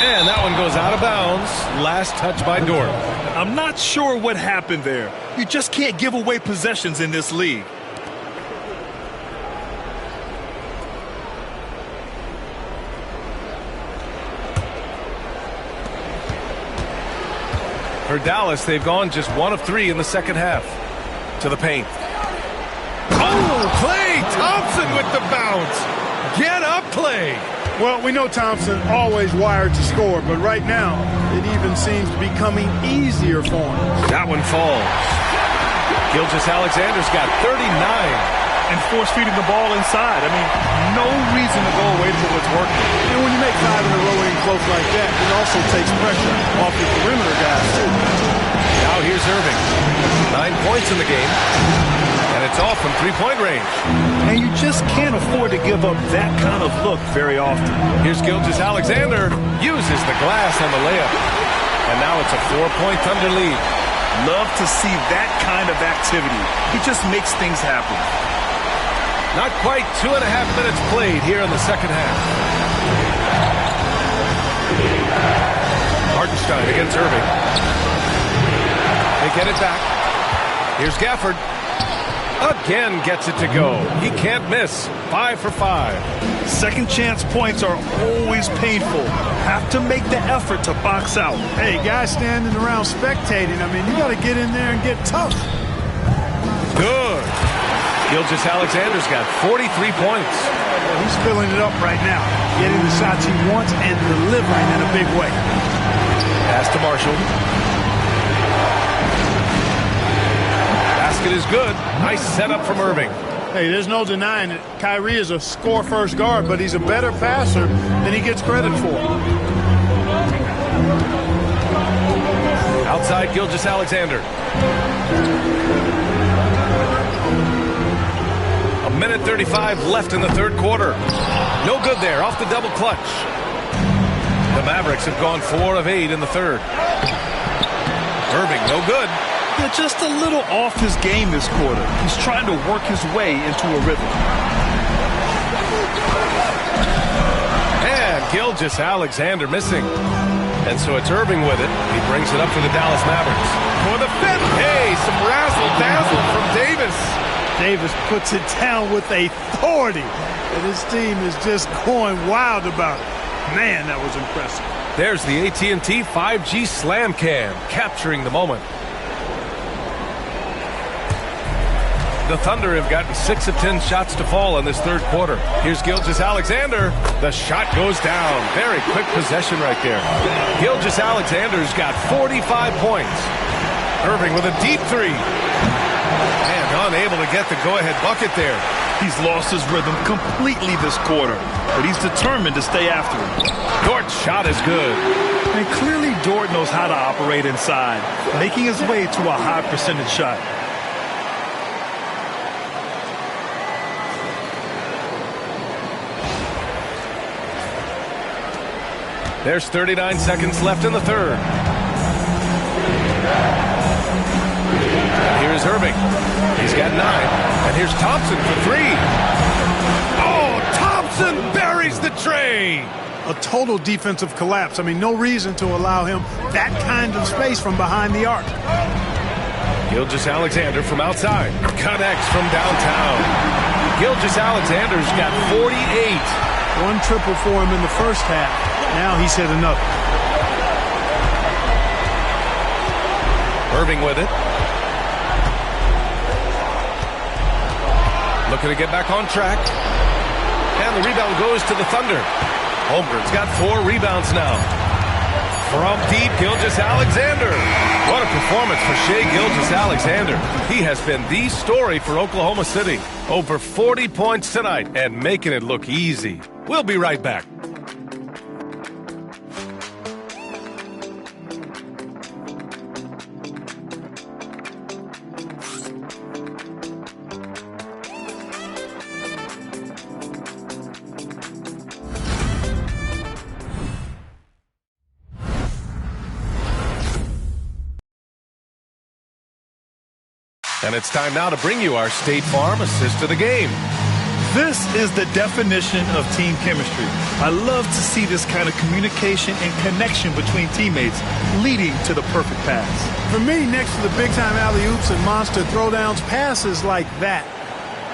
And that one goes out of bounds. Last touch by Dort. I'm not sure what happened there. You just can't give away possessions in this league. For Dallas, they've gone just 1 of 3 in the second half. To the paint. Oh, Klay Thompson with the bounce. Get up, Klay. Well, we know Thompson always wired to score, but right now it even seems to be coming easier for him. That one falls. Gilgeous-Alexander's got 39. And force-feeding the ball inside. I mean, no reason to go away from what's working. And when you make 5 in a row in close like that, it also takes pressure off the perimeter guys, too. Now here's Irving. 9 points in the game. And it's off from three-point range. And you just can't afford to give up that kind of look very often. Here's Gilgeous-Alexander. Uses the glass on the layup. And now it's a 4-point Thunder lead. Love to see that kind of activity. He just makes things happen. Not quite 2.5 minutes played here in the second half. Hartenstein against Irving. They get it back. Here's Gafford. Again gets it to go. He can't miss. 5 for 5. Second chance points are always painful. Have to make the effort to box out. Hey, guys standing around spectating, I mean, you got to get in there and get tough. Good. Gilgeous-Alexander's got 43 points. Well, he's filling it up right now, getting the shots he wants and delivering in a big way. Pass to Marshall. Basket is good. Nice setup from Irving. Hey, there's no denying it. Kyrie is a score-first guard, but he's a better passer than he gets credit for. Outside Gilgeous-Alexander. 1:35 left in the third quarter. No good there, off the double clutch. The Mavericks have gone 4 of 8 in the third. Irving, no good. Yeah, just a little off his game this quarter. He's trying to work his way into a rhythm. And Gilgeous-Alexander missing. And so it's Irving with it. He brings it up for the Dallas Mavericks. For the fifth. Hey, some razzle-dazzle from Davis. Davis puts it down with authority. And his team is just going wild about it. Man, that was impressive. There's the AT&T 5G Slam Cam, capturing the moment. The Thunder have gotten 6 of 10 shots to fall in this third quarter. Here's Gilgeous-Alexander. The shot goes down. Very quick possession right there. Gilgeous-Alexander's got 45 points. Irving with a deep three. And unable to get the go-ahead bucket there. He's lost his rhythm completely this quarter, but he's determined to stay after it. Dort's shot is good. And clearly Dort knows how to operate inside, making his way to a high percentage shot. There's 39 seconds left in the third. Here's Irving. He's got 9. And here's Thompson for 3. Oh, Thompson buries the tray. A total defensive collapse. I mean, no reason to allow him that kind of space from behind the arc. Gilgeous-Alexander from outside. Connects from downtown. Gilgeous-Alexander's got 48. One triple for him in the first half. Now he's hit another. Irving with it. Looking to get back on track. And the rebound goes to the Thunder. Holmgren's got 4 rebounds now. From deep, Gilgeous-Alexander. What a performance for Shai Gilgeous-Alexander. He has been the story for Oklahoma City. Over 40 points tonight and making it look easy. We'll be right back. And it's time now to bring you our State Farm assist of the game. This is the definition of team chemistry. I love to see this kind of communication and connection between teammates leading to the perfect pass. For me, next to the big-time alley-oops and monster throwdowns, passes like that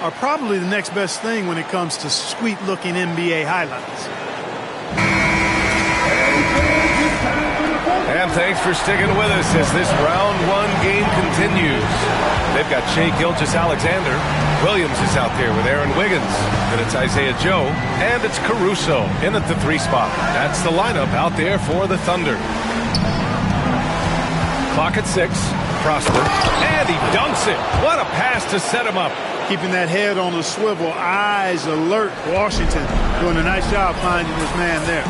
are probably the next best thing when it comes to sweet-looking NBA highlights. And thanks for sticking with us as this round 1 game continues. They've got Shai Gilgeous-Alexander. Williams is out there with Aaron Wiggins. Then it's Isaiah Joe. And it's Caruso in at the 3 spot. That's the lineup out there for the Thunder. Clock at 6. Prosper. And he dunks it. What a pass to set him up. Keeping that head on the swivel, eyes alert. Washington doing a nice job finding his man there.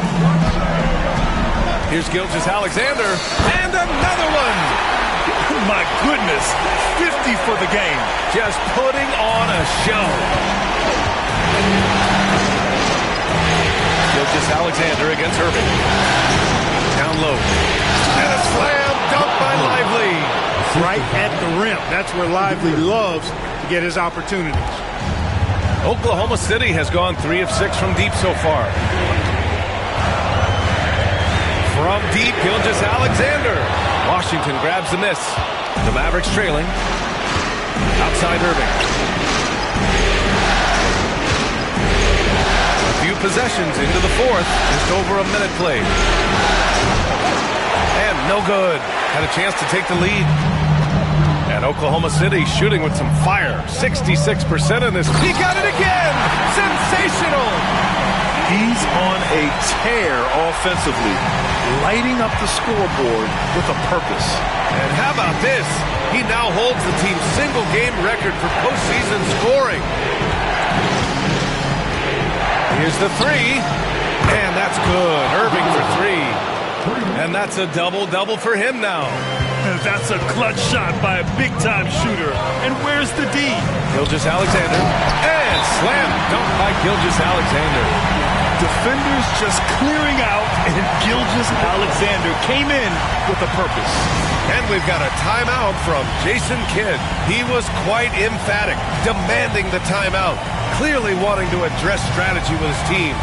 Here's Gilgeous-Alexander, and another one! My goodness, 50 for the game. Just putting on a show. Gilgeous-Alexander against Irving. Down low. And a slam dunk by Lively. Right at the rim. That's where Lively loves to get his opportunities. Oklahoma City has gone 3 of 6 from deep so far. From deep, Gilgeous-Alexander. Washington grabs the miss. The Mavericks trailing. Outside Irving. A few possessions into the 4th. Just over a minute played. And no good. Had a chance to take the lead. And Oklahoma City shooting with some fire. 66% in this. He got it again. Sensational. He's on a tear offensively, lighting up the scoreboard with a purpose. And how about this? He now holds the team's single-game record for postseason scoring. Here's the 3, and that's good. Irving for 3. And that's a double-double for him now. That's a clutch shot by a big-time shooter. And where's the D? Gilgeous-Alexander, and slam dunk by Gilgeous-Alexander. Defenders just clearing out, and Gilgeous-Alexander came in with a purpose. And we've got a timeout from Jason Kidd. He was quite emphatic, demanding the timeout, clearly wanting to address strategy with his team.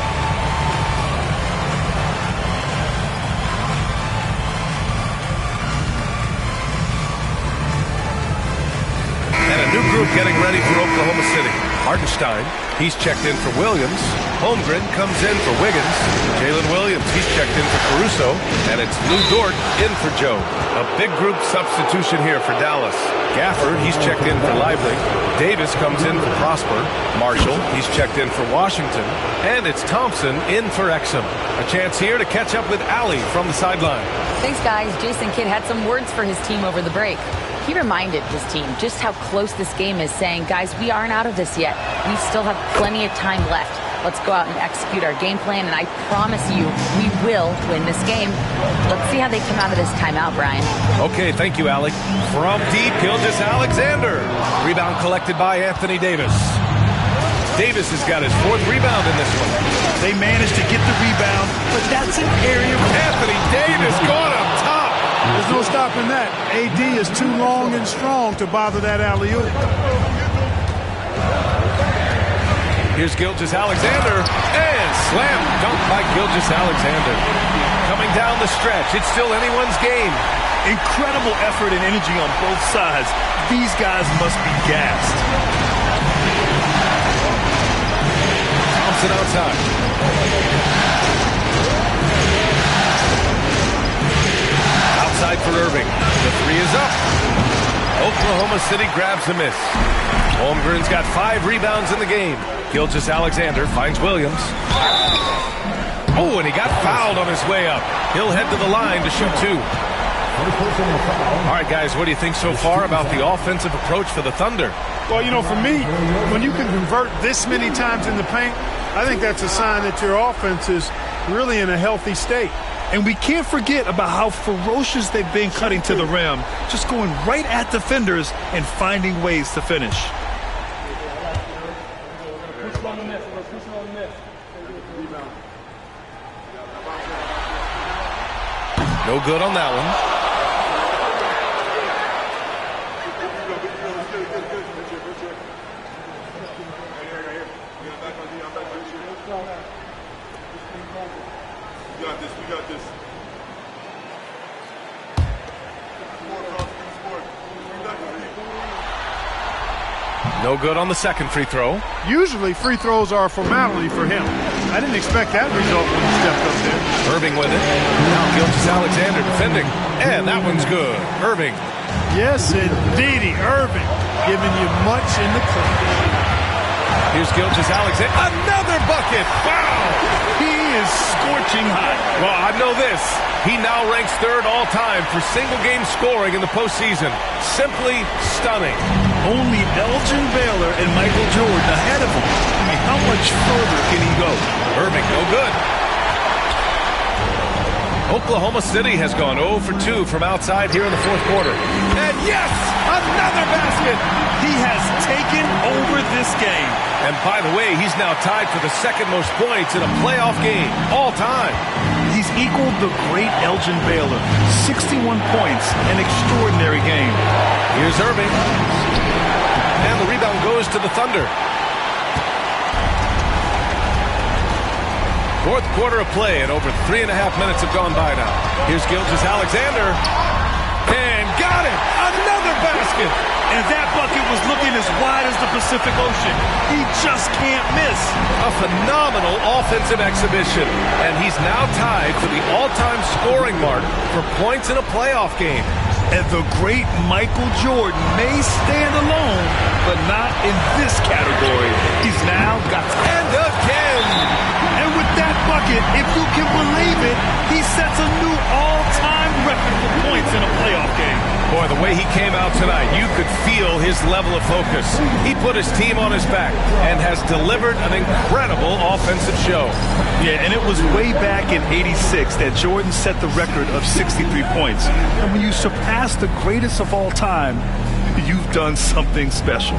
And a new group getting ready for Oklahoma City. Hartenstein, he's checked in for Williams. Holmgren comes in for Wiggins. Jalen Williams, he's checked in for Caruso. And it's Lou Dort in for Joe. A big group substitution here for Dallas. Gafford, he's checked in for Lively. Davis comes in for Prosper. Marshall, he's checked in for Washington. And it's Thompson in for Exum. A chance here to catch up with Allie from the sideline. Thanks, guys. Jason Kidd had some words for his team over the break. He reminded his team just how close this game is, saying, guys, we aren't out of this yet. We still have plenty of time left. Let's go out and execute our game plan, and I promise you, we will win this game. Let's see how they come out of this timeout, Brian. Okay, thank you, Allie. From deep, Gilgeous-Alexander. Rebound collected by Anthony Davis. Davis has got his 4th rebound in this one. They managed to get the rebound, but that's an area where Anthony Davis going up top. There's no stopping that. AD is too long and strong to bother that alley-oop. Here's Gilgeous-Alexander, and slam dunk by Gilgeous-Alexander. Coming down the stretch, it's still anyone's game. Incredible effort and energy on both sides. These guys must be gassed. Thompson outside. Outside for Irving. The three is up. Oklahoma City grabs the miss. Holmgren's got 5 rebounds in the game. Gilgeous-Alexander finds Williams. Oh, and he got fouled on his way up. He'll head to the line to shoot 2. All right, guys, what do you think so far about the offensive approach for the Thunder? Well, you know, for me, when you can convert this many times in the paint, I think that's a sign that your offense is really in a healthy state. And we can't forget about how ferocious they've been cutting to the rim, just going right at defenders and finding ways to finish. No good on that one. We got this. No good on the second free throw. Usually free throws are a formality for him. I didn't expect that result when he stepped up there. Irving with it. Now Gilgeous-Alexander defending. And that one's good. Irving. Yes, indeedy. Irving giving you much in the clutch. Here's Gilgeous-Alexander. Another bucket. Wow. He is scorching hot. Well, I know this. He now ranks 3rd all-time for single-game scoring in the postseason. Simply stunning. Only Elgin Baylor and Michael Jordan ahead of him. I mean, how much further can he go? Irving, no good. Oklahoma City has gone 0 for 2 from outside here in the 4th quarter. And yes, another basket. He has taken over this game. And by the way, he's now tied for the 2nd most points in a playoff game all time. He's equaled the great Elgin Baylor. 61 points, an extraordinary game. Here's Irving. And the rebound goes to the Thunder. 4th quarter of play, and over 3.5 minutes have gone by now. Here's Gilgeous-Alexander. And got it! Another basket! And that bucket was looking as wide as the Pacific Ocean. He just can't miss. A phenomenal offensive exhibition. And he's now tied for the all-time scoring mark for points in a playoff game. And the great Michael Jordan may stand alone, but not in this category. He's now got... And again! And with that bucket, if you can believe it, he sets a new all-time record for points in a playoff game. Boy, the way he came out tonight, you could feel his level of focus. He put his team on his back and has delivered an incredible offensive show. Yeah, and it was way back in '86 that Jordan set the record of 63 points. And when you surpass the greatest of all time, you've done something special.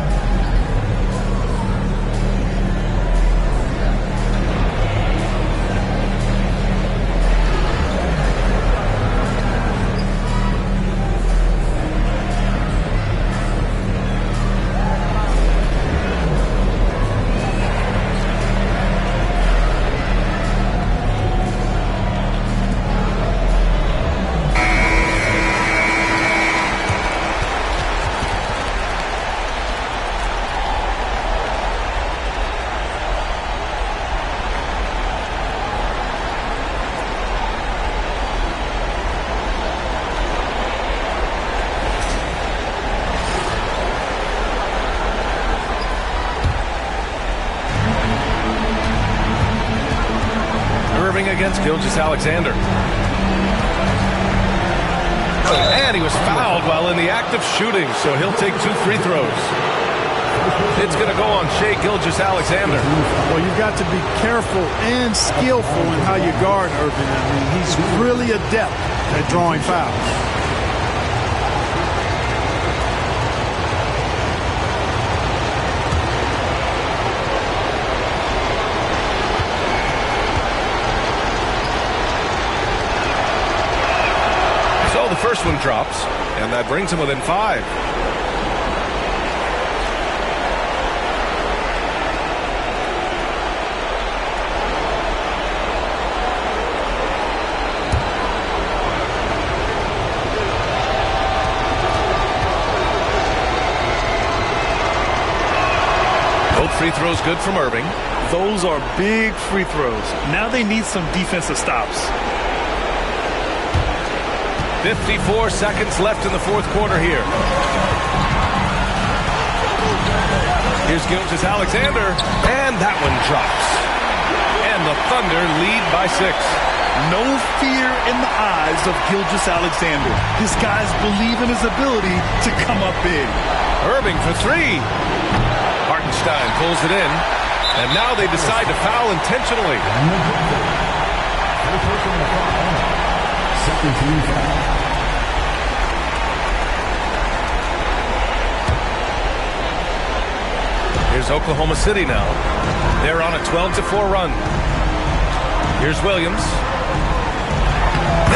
Against Gilgeous-Alexander. And he was fouled while in the act of shooting, so he'll take 2 free throws. It's going to go on Shai Gilgeous-Alexander. Well, you've got to be careful and skillful in how you guard Irving. I mean, he's really adept at drawing fouls. The first one drops, and that brings him within 5. throw's good from Irving. Those are big free throws. Now they need some defensive stops. 54 seconds left in the fourth quarter here. Here's Gilgeous-Alexander, and that one drops. And the Thunder lead by 6. No fear in the eyes of Gilgeous-Alexander. His guys believe in his ability to come up big. Irving for 3. Hartenstein pulls it in, and now they decide to foul intentionally. Second team foul. Here's Oklahoma City now. They're on a 12-4 run. Here's Williams.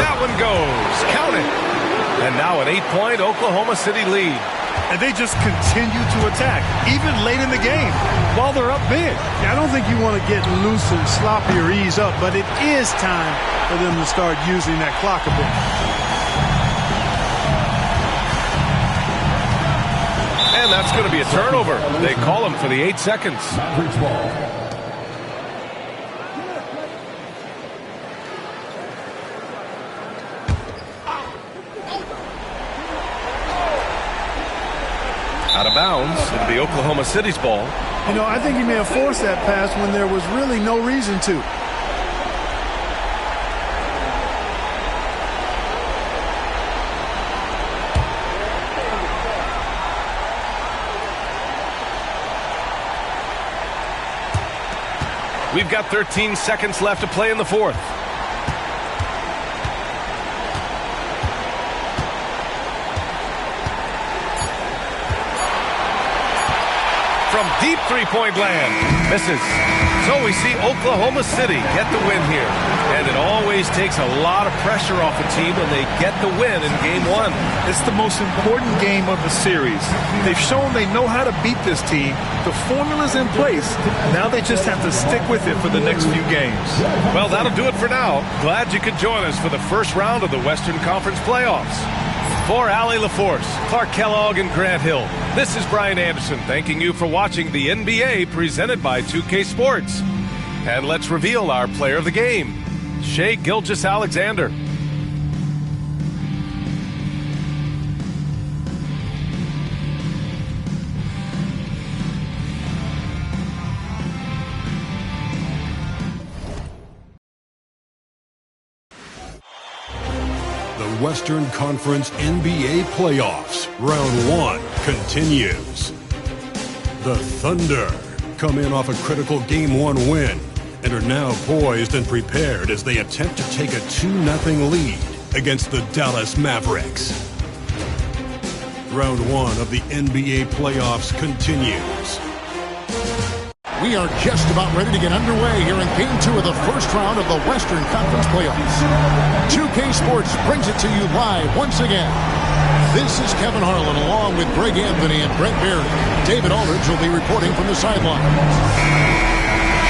That one goes. Count it. And now an 8-point Oklahoma City lead. And they just continue to attack, even late in the game, while they're up big. I don't think you want to get loose and sloppy or ease up, but it is time for them to start using that clock a bit. And that's going to be a turnover. They call him for the 8 seconds. Mavericks ball. Out of bounds. It'll be Oklahoma City's ball. You know, I think he may have forced that pass when there was really no reason to. We've got 13 seconds left to play in the fourth. From deep three-point land. Misses. So we see Oklahoma City get the win here. And it always takes a lot of pressure off a team when they get the win in game one. It's the most important game of the series. They've shown they know how to beat this team. The formula's in place. Now they just have to stick with it for the next few games. Well, that'll do it for now. Glad you could join us for the first round of the Western Conference playoffs. For Allie LaForce, Clark Kellogg, and Grant Hill, this is Brian Anderson thanking you for watching the NBA presented by 2K Sports. And let's reveal our player of the game, Shai Gilgeous-Alexander. Western Conference NBA Playoffs. Round 1 continues. The Thunder come in off a critical Game 1 win and are now poised and prepared as they attempt to take a 2-0 lead against the Dallas Mavericks. Round 1 of the NBA Playoffs continues. We are just about ready to get underway here in Game 2 of the first round of the Western Conference Playoffs. 2K Sports brings it to you live once again. This is Kevin Harlan along with Greg Anthony and Brent Barry. David Aldridge will be reporting from the sideline.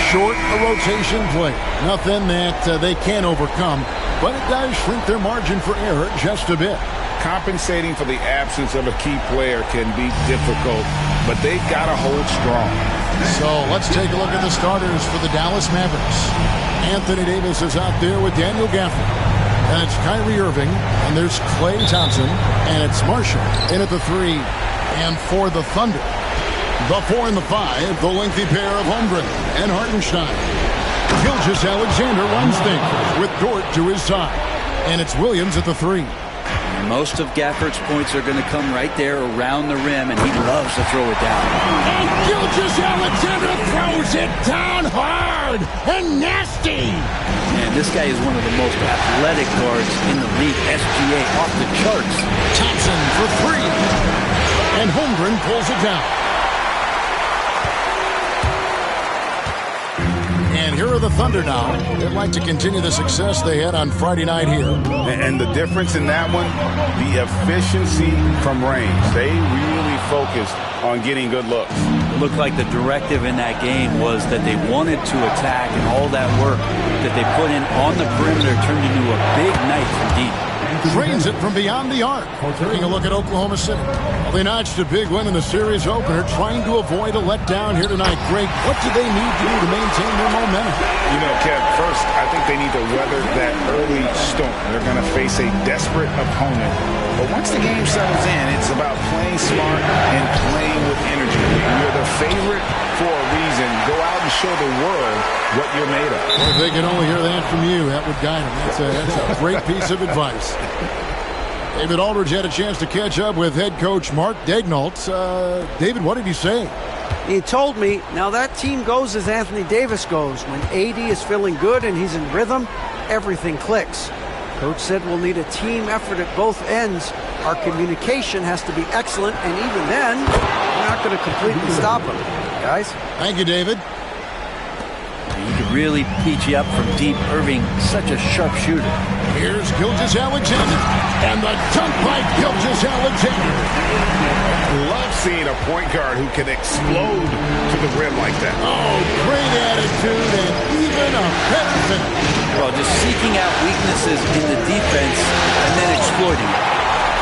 Short a rotation play. Nothing that they can't overcome, but it does shrink their margin for error just a bit. Compensating for the absence of a key player can be difficult, but they've got to hold strong. So let's take a look at the starters for the Dallas Mavericks. Anthony Davis is out there with Daniel Gafford. And it's Kyrie Irving. And there's Klay Thompson. And it's Marshall in at the 3. And for the Thunder, the 4 and the 5, the lengthy pair of Holmgren and Hartenstein. Gilgeous-Alexander runs things with Dort to his side. And it's Williams at the 3. Most of Gafford's points are going to come right there around the rim, and he loves to throw it down. And Gilgeous-Alexander throws it down hard and nasty. And this guy is one of the most athletic guards in the league. SGA off the charts. Thompson for 3. And Holmgren pulls it down. And here are the Thunder now. They'd like to continue the success they had on Friday night here. And the difference in that one, the efficiency from range. They really focused on getting good looks. It looked like the directive in that game was that they wanted to attack, and all that work that they put in on the perimeter turned into a big night from deep. Drains it from beyond the arc. Taking a look at Oklahoma City. Well, they notched a big win in the series opener, trying to avoid a letdown here tonight. Greg, what do they need to do to maintain their momentum? You know, Kev, first, I think they need to weather that early storm. They're going to face a desperate opponent. But once the game settles in, it's about playing smart and playing with energy. You're the favorite for a reason. Go out and show the world what you're made of. Well, if they could only hear that from you, that would guide them. That's a great piece of advice. David Aldridge had a chance to catch up with head coach Mark Daignault. David, what did he say? He told me, now that team goes as Anthony Davis goes. When AD is feeling good and he's in rhythm, everything clicks. Coach said we'll need a team effort at both ends. Our communication has to be excellent, and even then, we're not going to completely stop them. Guys? Thank you, David. He can really beat you up from deep. Irving, such a sharp shooter. Here's Gilgeous-Alexander, and the dunk by Gilgeous-Alexander. Love seeing a point guard who can explode to the rim like that. Oh, great attitude and even a better finish. Well, just seeking out weaknesses in the defense and then exploiting it.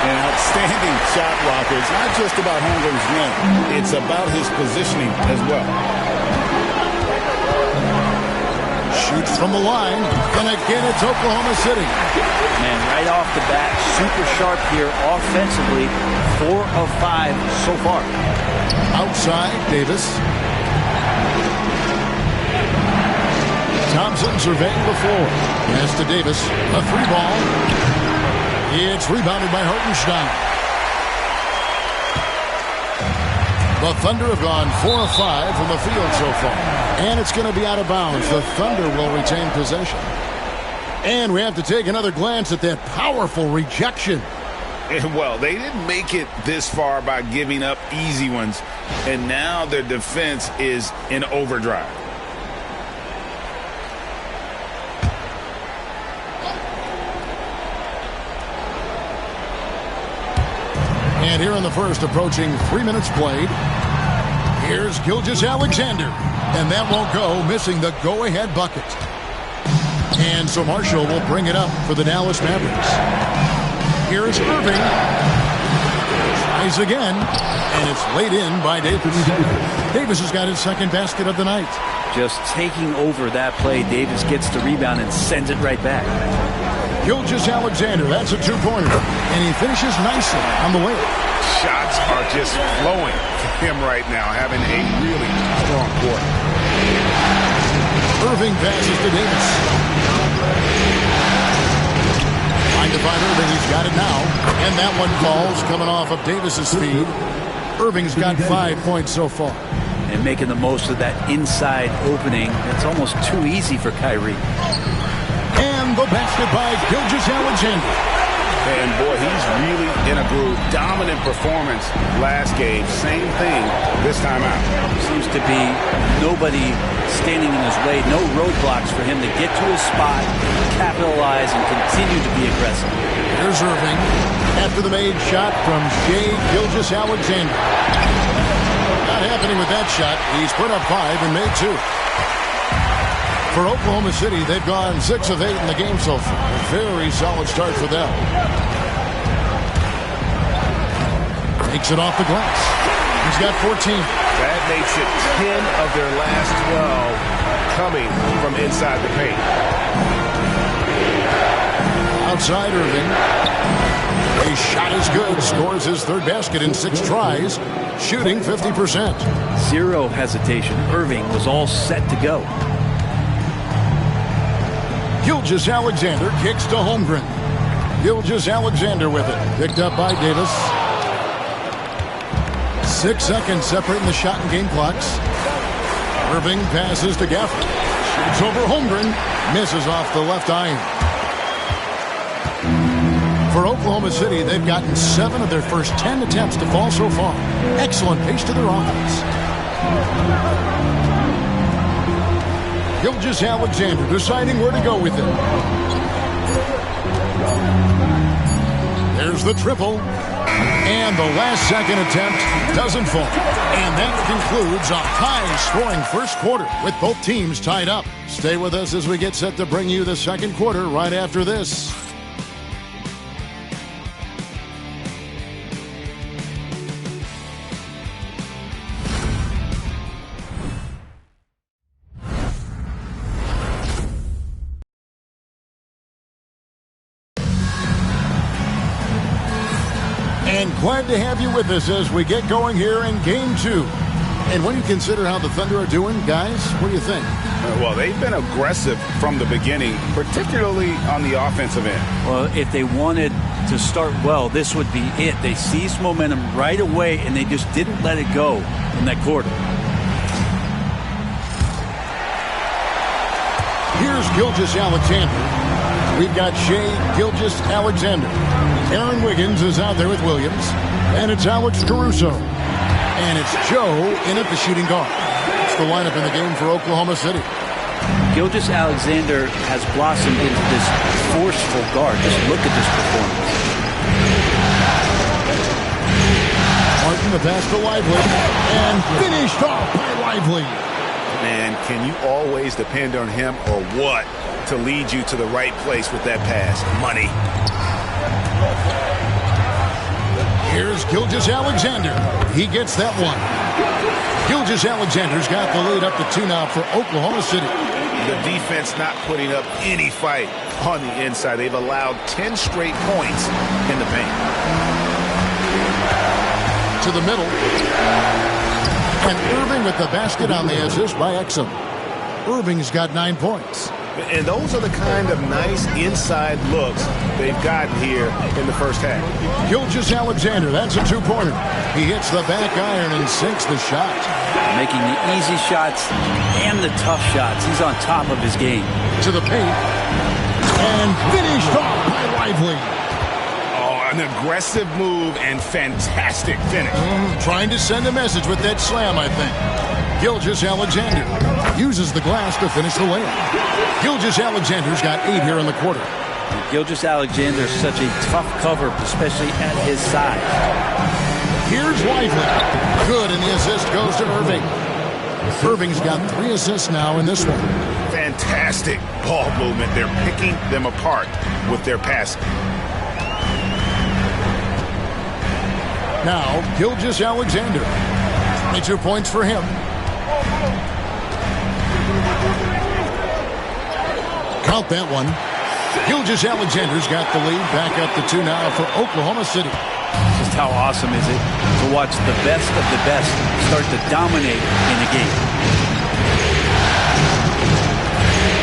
An outstanding shot blocker. It's not just about Holmgren's length. It's about his positioning as well. Shoots from the line, and again it's Oklahoma City. Man, right off the bat, super sharp here offensively. 4 of 5 so far. Outside, Davis. Thompson surveying the floor. Pass to Davis. A 3-ball. It's rebounded by Hartenstein. The Thunder have gone 4 of 5 from the field so far. And it's going to be out of bounds. The Thunder will retain possession. And we have to take another glance at that powerful rejection. Well, they didn't make it this far by giving up easy ones. And now their defense is in overdrive. And here in the first, approaching 3 minutes played. Here's Gilgeous-Alexander. And that won't go, missing the go-ahead bucket. And so Marshall will bring it up for the Dallas Mavericks. Here is Irving. Tries again. And it's laid in by Davis. Davis has got his second basket of the night. Just taking over that play. Davis gets the rebound and sends it right back. Gilgeous-Alexander, that's a 2-pointer. And he finishes nicely on the way. Shots are just flowing for him right now, having a really strong quarter. Irving passes to Davis. Trying to find Irving, he's got it now. And that one falls, coming off of Davis's speed. Irving's got 5 points so far. And making the most of that inside opening. It's almost too easy for Kyrie. And the basket by Gilgeous-Alexander. And boy, he's really in a groove. Dominant performance last game. Same thing this time out. Seems to be nobody standing in his way. No roadblocks for him to get to his spot, capitalize, and continue to be aggressive. Here's Irving after the made shot from Shai Gilgeous-Alexander. Not happening with that shot. He's put up 5 and made 2. For Oklahoma City, they've gone 6 of 8 in the game so far. A very solid start for them. Takes it off the glass. He's got 14. That makes it 10 of their last 12 coming from inside the paint. Outside Irving. A shot is good. Scores his third basket in 6 tries. Shooting 50%. Zero hesitation. Irving was all set to go. Gilgeous-Alexander kicks to Holmgren. Gilgeous-Alexander with it. Picked up by Davis. 6 seconds separating the shot and game clocks. Irving passes to Gafford. Shoots over Holmgren. Misses off the left iron. For Oklahoma City, they've gotten 7 of their first 10 attempts to fall so far. Excellent pace to their offense. Gilgeous-Alexander deciding where to go with it. There's the triple. And the last second attempt doesn't fall. And that concludes a high-scoring first quarter with both teams tied up. Stay with us as we get set to bring you the second quarter right after this. Glad to have you with us as we get going here in Game 2. And when you consider how the Thunder are doing, guys, what do you think? Well, they've been aggressive from the beginning, particularly on the offensive end. Well, if they wanted to start well, this would be it. They seized momentum right away, and they just didn't let it go in that quarter. Here's Gilgeous-Alexander. We've got Shea Gilgeous-Alexander. Aaron Wiggins is out there with Williams. And it's Alex Caruso. And it's Joe in at the shooting guard. It's the lineup in the game for Oklahoma City. Gilgeous-Alexander has blossomed into this forceful guard. Just look at this performance. Martin the pass to Lively. And finished off by Lively. Man, can you always depend on him or what to lead you to the right place with that pass? Money. Here's Gilgeous-Alexander. He gets that one. Gilgeous-Alexander's got the lead up to 2 now for Oklahoma City. The defense not putting up any fight on the inside. They've allowed 10 straight points in the paint. To the middle. And Irving with the basket on the assist by Exum. Irving's got 9 points. And those are the kind of nice inside looks they've gotten here in the first half. Gilgeous-Alexander, that's a 2-pointer. He hits the back iron and sinks the shot. Making the easy shots and the tough shots. He's on top of his game. To the paint. And finished off by Lively. Oh, an aggressive move and fantastic finish. Trying to send a message with that slam, I think. Gilgeous-Alexander uses the glass to finish the layup. Gilgeous-Alexander's got 8 here in the quarter. Gilgeous-Alexander is such a tough cover, especially at his size. Here's Lively. Good, and the assist goes to Irving. Irving's got 3 assists now in this one. Fantastic ball movement. They're picking them apart with their passing. Now, Gilgeous-Alexander. 22 points for him. Count that one. Gilgeous-Alexander's got the lead. Back up to 2 now for Oklahoma City. Just how awesome is it to watch the best of the best start to dominate in a game.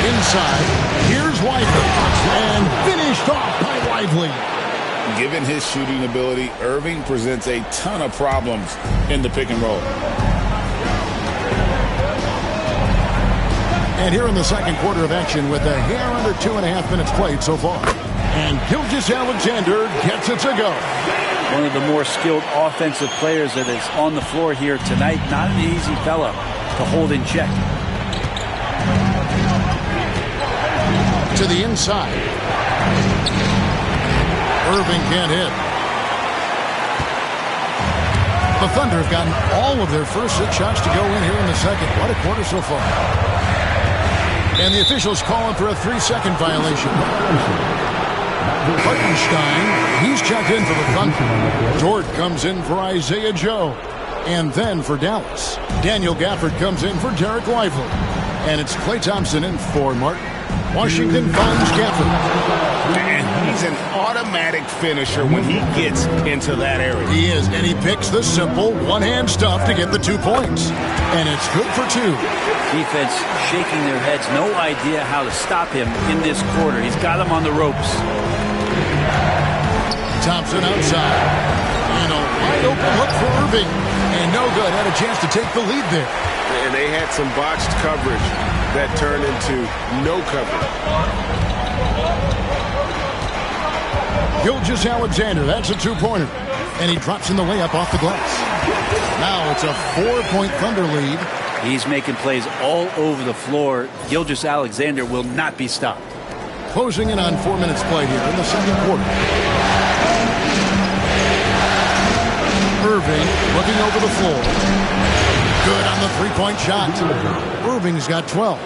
Inside, here's Lively. And finished off by Lively. Given his shooting ability, Irving presents a ton of problems in the pick and roll. And here in the second quarter of action with a hair under 2.5 minutes played so far. And Gilgeous-Alexander gets it to go. One of the more skilled offensive players that is on the floor here tonight. Not an easy fella to hold in check. To the inside. Irving can't hit. The Thunder have gotten all of their first 6 shots to go in here in the second. What a quarter so far. And the officials calling for a 3-second violation. Hartenstein, he's checked in for the Thunder. Dort comes in for Isaiah Joe. And then for Dallas, Daniel Gafford comes in for Derek Lively. And it's Klay Thompson in for Martin. Washington finds Gafford. And he's an automatic finisher when he gets into that area. He is, and he picks the simple one-hand stuff to get the 2 points. And it's good for 2. Defense shaking their heads, no idea how to stop him in this quarter. He's got him on the ropes. Thompson outside. And a wide open look for Irving. And no good. Had a chance to take the lead there. And they had some botched coverage that turned into no coverage. Gilgeous-Alexander, that's a 2-pointer. And he drops in the layup off the glass. Now it's a 4-point Thunder lead. He's making plays all over the floor. Gilgeous-Alexander will not be stopped. Closing in on 4 minutes played here in the second quarter. Irving looking over the floor. Good on the 3-point shot. Irving's got 12.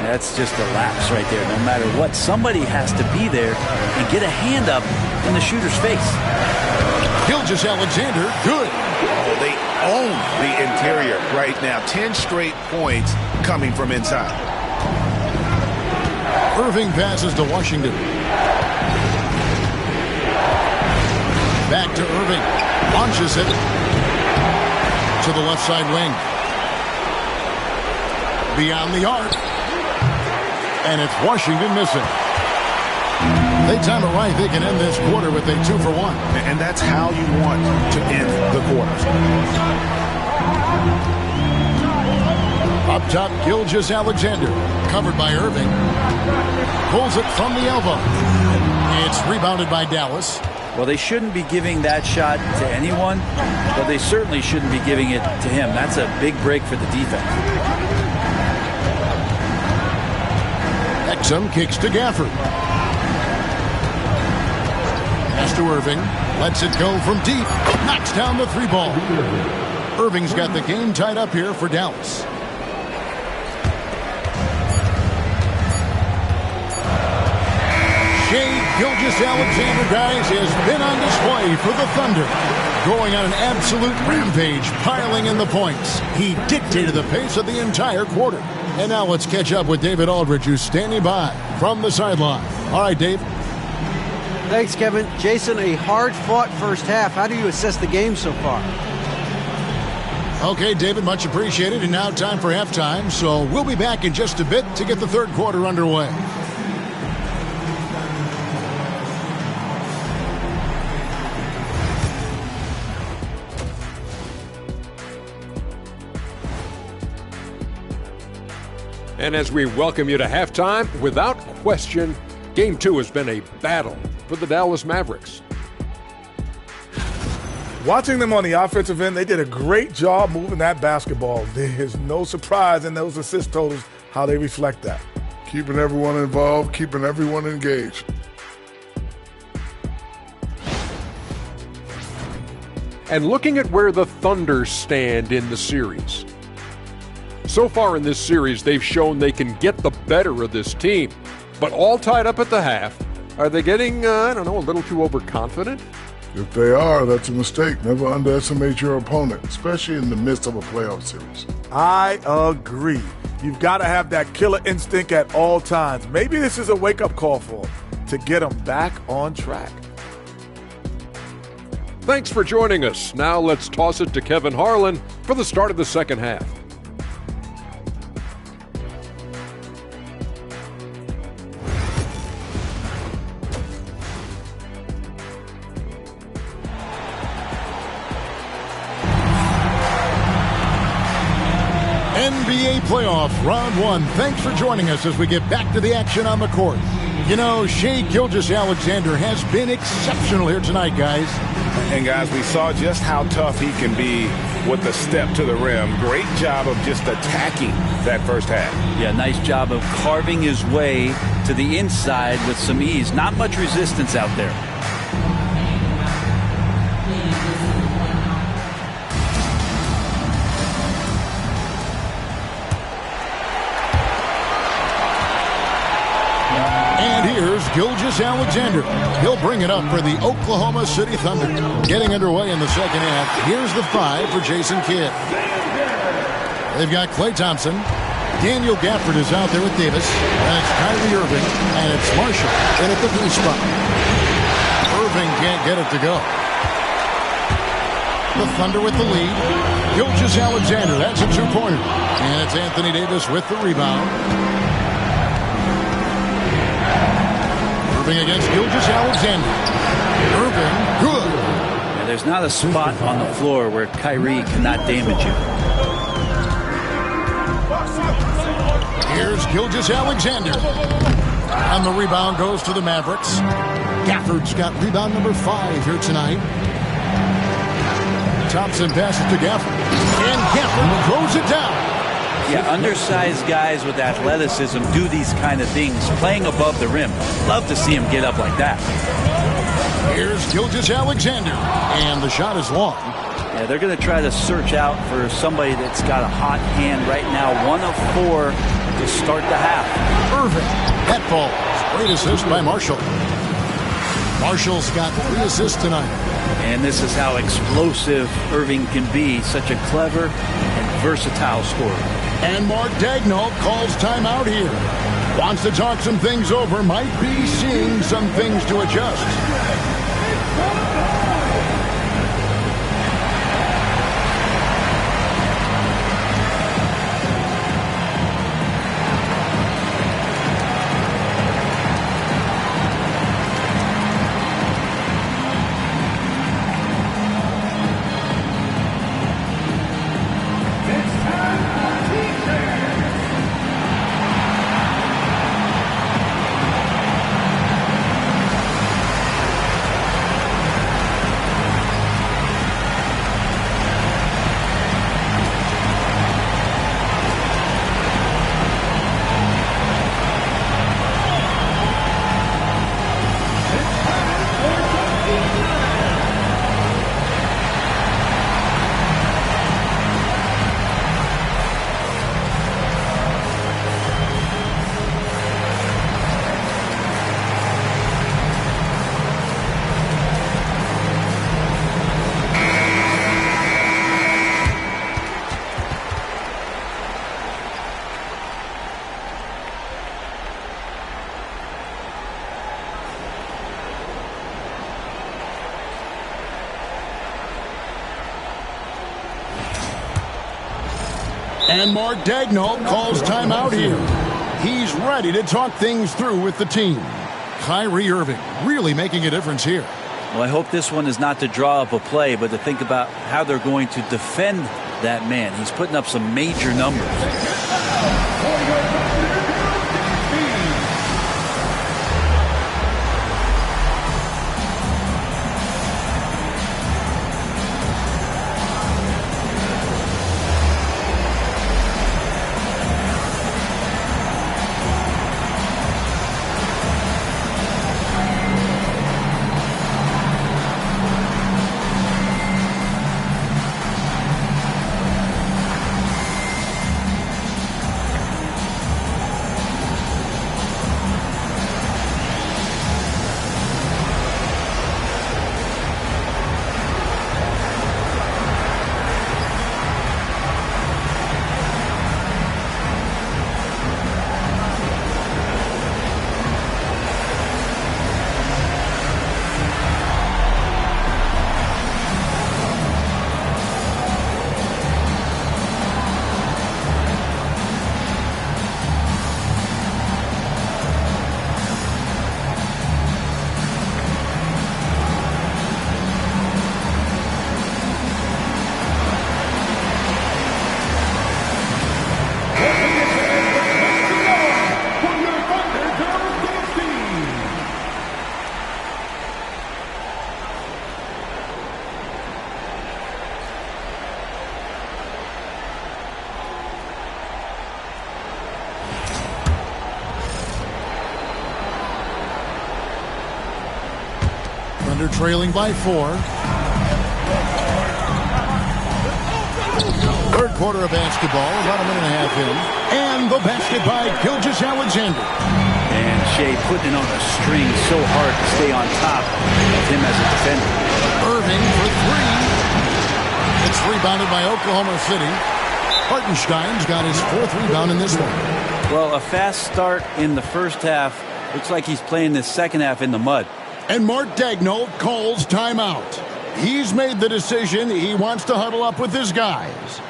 That's just a lapse right there. No matter what, somebody has to be there and get a hand up in the shooter's face. Gilgeous-Alexander, good. Oh, they own the interior right now. 10 straight points coming from inside. Irving passes to Washington. Back to Irving. Launches it to the left side wing. Beyond the arc. And it's Washington missing. They time it right. They can end this quarter with a 2-for-1. And that's how you want to end the quarter. Up top, Gilgeous-Alexander. Covered by Irving. Pulls it from the elbow. It's rebounded by Dallas. Well, they shouldn't be giving that shot to anyone, but they certainly shouldn't be giving it to him. That's a big break for the defense. Exum kicks to Gafford. Pass to Irving. Lets it go from deep. Knocks down the 3-ball. Irving's got the game tied up here for Dallas. Gilgeous-Alexander, guys, has been on display for the Thunder. Going on an absolute rampage, piling in the points. He dictated the pace of the entire quarter. And now let's catch up with David Aldridge, who's standing by from the sideline. All right, Dave. Thanks, Kevin. Jason, a hard-fought first half. How do you assess the game so far? Okay, David, much appreciated. And now time for halftime. So we'll be back in just a bit to get the third quarter underway. And as we welcome you to halftime, without question, Game 2 has been a battle for the Dallas Mavericks. Watching them on the offensive end, they did a great job moving that basketball. There's no surprise in those assist totals, how they reflect that. Keeping everyone involved, keeping everyone engaged. And looking at where the Thunder stand in the series. So far in this series, they've shown they can get the better of this team. But all tied up at the half. Are they getting, a little too overconfident? If they are, that's a mistake. Never underestimate your opponent, especially in the midst of a playoff series. I agree. You've got to have that killer instinct at all times. Maybe this is a wake-up call for them to get them back on track. Thanks for joining us. Now let's toss it to Kevin Harlan for the start of the second half. NBA playoff round 1. Thanks for joining us as we get back to the action on the court. You know, Shai Gilgeous-Alexander has been exceptional here tonight, guys. And guys, we saw just how tough he can be with the step to the rim. Great job of just attacking that first half. Yeah, nice job of carving his way to the inside with some ease. Not much resistance out there. Gilgeous-Alexander. He'll bring it up for the Oklahoma City Thunder. Getting underway in the second half. Here's the 5 for Jason Kidd. They've got Klay Thompson. Daniel Gafford is out there with Davis. And it's Kyrie Irving. And it's Marshall in at the 3 spot. Irving can't get it to go. The Thunder with the lead. Gilgeous-Alexander. That's a 2-pointer. And it's Anthony Davis with the rebound. Against Gilgeous-Alexander. Irving, good. Yeah, there's not a spot on the floor where Kyrie cannot damage you. Here's Gilgeous-Alexander. And the rebound goes to the Mavericks. Gafford's got rebound number 5 here tonight. Thompson passes to Gafford. And Gafford throws it down. Yeah, undersized guys with athleticism do these kind of things, playing above the rim. Love to see him get up like that. Here's Gilgeous-Alexander, and the shot is long. Yeah, they're going to try to search out for somebody that's got a hot hand right now. 1 of 4 to start the half. Irving, that ball. Great assist by Marshall. Marshall's got 3 assists tonight. And this is how explosive Irving can be. Such a clever and versatile scorer. And Mark Daigneault calls timeout here. Wants to talk some things over. Might be seeing some things to adjust. And Mark Daigneault calls timeout here. He's ready to talk things through with the team. Kyrie Irving really making a difference here. Well, I hope this one is not to draw up a play, but to think about how they're going to defend that man. He's putting up some major numbers. Thunder trailing by 4. Third quarter of basketball, about a minute and a half in. And the basket by Gilgeous-Alexander. And Shea putting it on a string so hard to stay on top of him as a defender. Irving for 3. It's rebounded by Oklahoma City. Hartenstein's got his 4th rebound in this one. Well, a fast start in the first half. Looks like he's playing the second half in the mud. And Mark Daigneault calls timeout. He's made the decision. He wants to huddle up with his guys.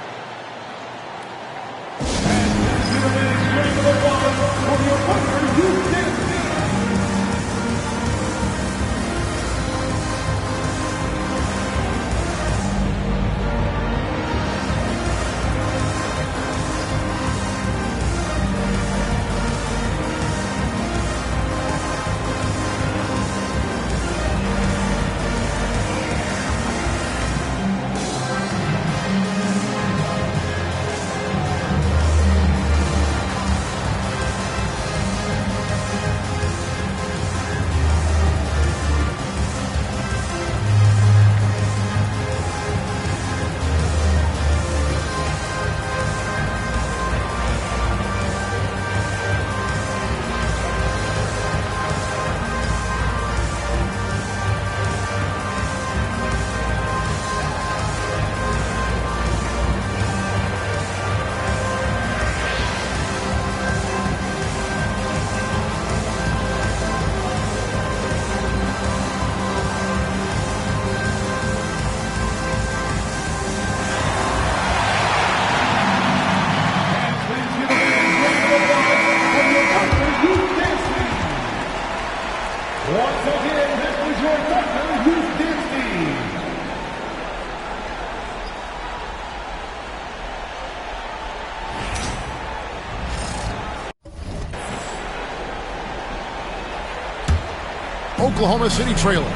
Oklahoma City trailing.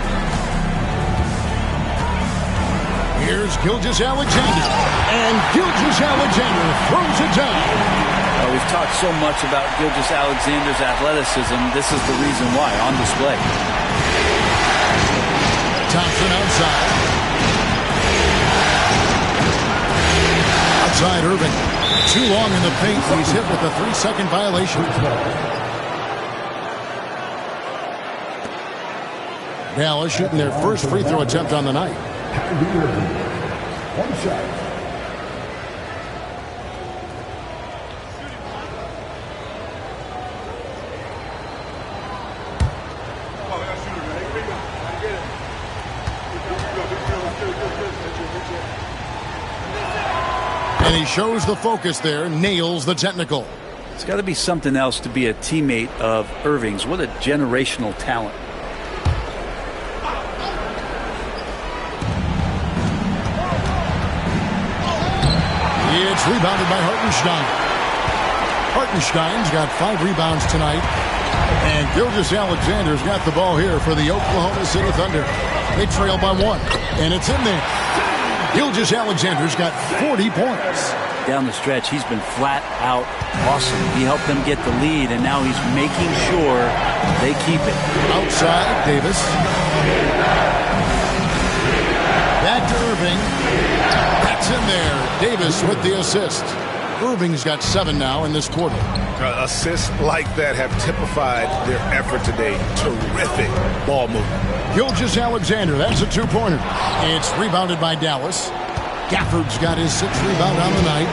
Here's Gilgeous-Alexander. And Gilgeous-Alexander throws it down. Well, we've talked so much about Gilgeous-Alexander's athleticism. This is the reason why, on display. Thompson outside. Outside Irving. Too long in the paint. He's hit with a 3-second violation. Dallas shooting their first free throw attempt on the night. One shot. And he shows the focus there, nails the technical. It's got to be something else to be a teammate of Irving's. What a generational talent. It's rebounded by Hartenstein. Hartenstein's got 5 rebounds tonight. And Gilgeous-Alexander's got the ball here for the Oklahoma City Thunder. They trail by 1, and it's in there. Gilgeous-Alexander's got 40 points. Down the stretch, he's been flat out awesome. He helped them get the lead, and now he's making sure they keep it. Outside, Davis. Back to Irving. That's in there. Davis with the assist. Irving's got 7 now in this quarter. Assists like that have typified their effort today. Terrific ball movement. Gilgeous-Alexander, that's a 2-pointer. It's rebounded by Dallas. Gafford's got his 6th rebound on the night.